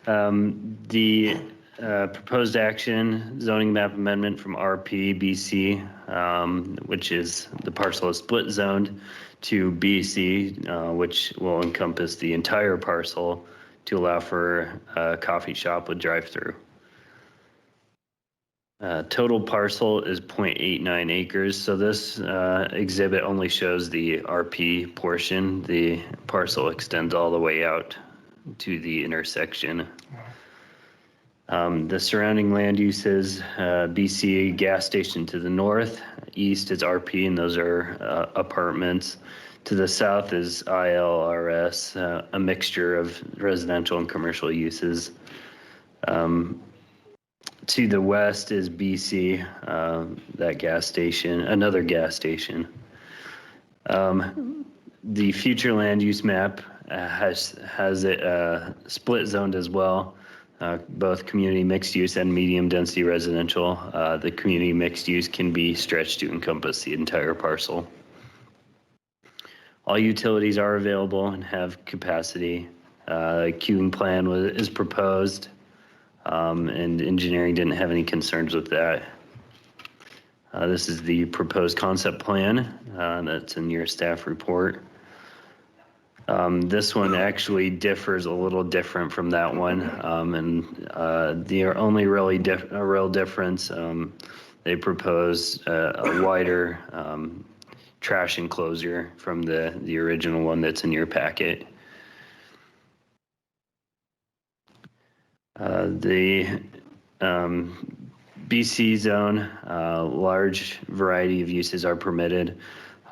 The proposed action zoning map amendment from RP BC, which is the parcel is split zoned, to BC, which will encompass the entire parcel to allow for a coffee shop with drive-through. Total parcel is 0.89 acres. So this exhibit only shows the RP portion. The parcel extends all the way out to the intersection. The surrounding land uses BC gas station to the north, east is RP, and those are apartments. To the south is ILRS, a mixture of residential and commercial uses. To the west is BC, that gas station, another gas station. The future land use map has it split zoned as well, both community mixed use and medium density residential. The community mixed use can be stretched to encompass the entire parcel. All utilities are available and have capacity. Queuing plan is proposed. And engineering didn't have any concerns with that. This is the proposed concept plan that's in your staff report. This one actually differs a little different from that one, and the only really a real difference, they propose a wider trash enclosure from the original one that's in your packet. The BC zone, large variety of uses are permitted.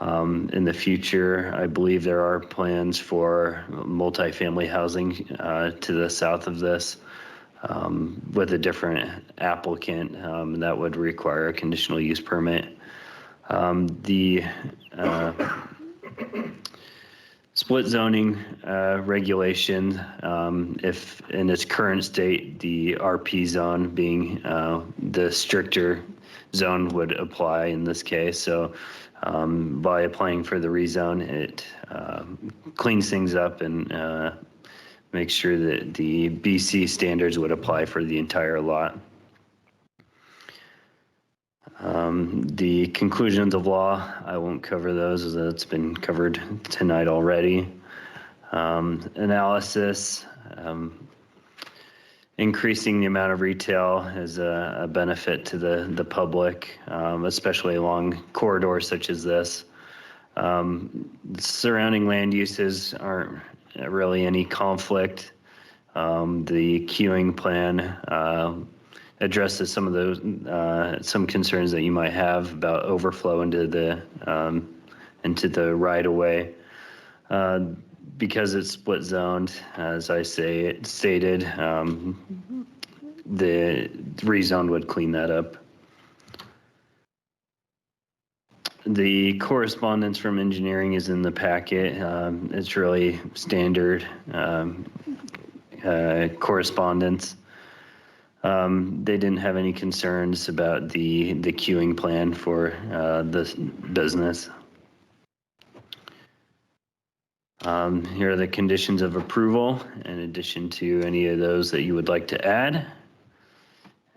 In the future, I believe there are plans for multifamily housing to the south of this with a different applicant that would require a conditional use permit. The split zoning regulation, if in its current state, the RP zone being the stricter zone would apply in this case. So by applying for the rezone, it cleans things up and makes sure that the BC standards would apply for the entire lot. The conclusions of law, I won't cover those as that's been covered tonight already. Analysis, increasing the amount of retail is a benefit to the public, especially along corridors such as this. Surrounding land uses aren't really any conflict. The queuing plan addresses some of those some concerns that you might have about overflow into the right of way. Because it's split zoned, as I stated, the rezone would clean that up. The correspondence from engineering is in the packet. It's really standard correspondence. They didn't have any concerns about the queuing plan for this business. Here are the conditions of approval in addition to any of those that you would like to add.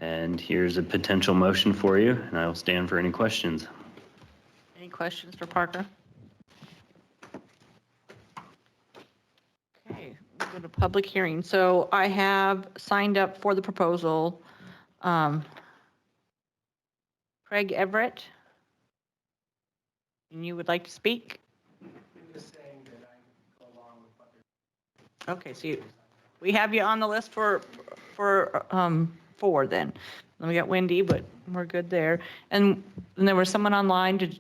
And here's a potential motion for you, and I will stand for any questions. Any questions for Parker? Okay, we'll go to public hearing. So I have signed up for the proposal. Craig Everett, and you would like to speak? Okay, so we have you on the list for 4 then. Then we got Wendy, but we're good there. And there was someone online.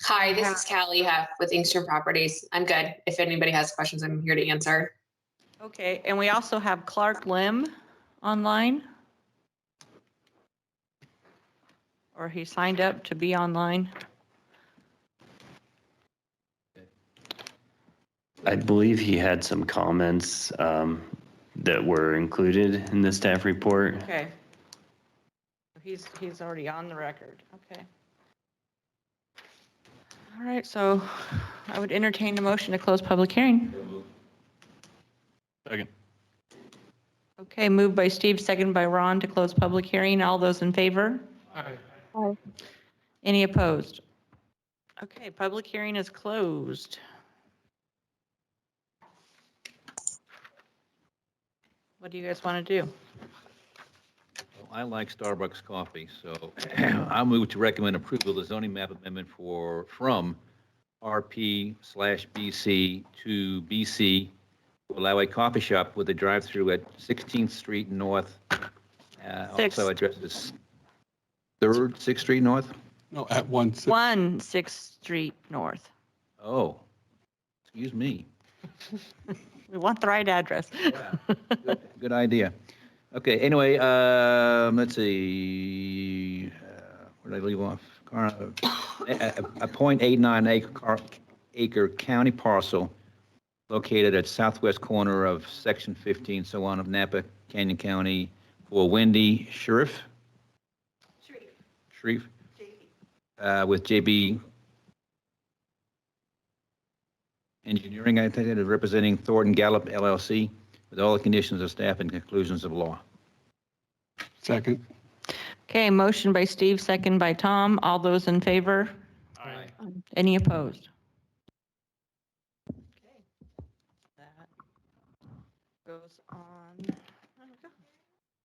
Hi, this is Callie Huff with Inkster Properties. I'm good. If anybody has questions, I'm here to answer. Okay, and we also have Clark Lim online. Or he signed up to be online. I believe he had some comments that were included in the staff report. Okay. He's already on the record. Okay. All right, so I would entertain a motion to close public hearing. Second. Okay, moved by Steve, seconded by Ron to close public hearing. All those in favor? Aye. Any opposed? Okay, public hearing is closed. What do you guys want to do? I like Starbucks coffee, so I'll move to recommend approval of the zoning map amendment from RP/BC to BC to allow a coffee shop with a drive-through at 16th Street North. Also addresses 3rd, 6th Street North? No, at 6th Street North. Oh, excuse me. We want the right address. Good idea. Okay, anyway, let's see, where did I leave off? A .89 acre county parcel located at southwest corner of section 15, so on, of Napa Canyon County for Wendy Sharif, with JB Engineering, I think, representing Thornton Gallup LLC, with all the conditions of staff and conclusions of law. Second. Okay, motion by Steve, second by Tom. All those in favor? Aye. Any opposed? Okay. That goes on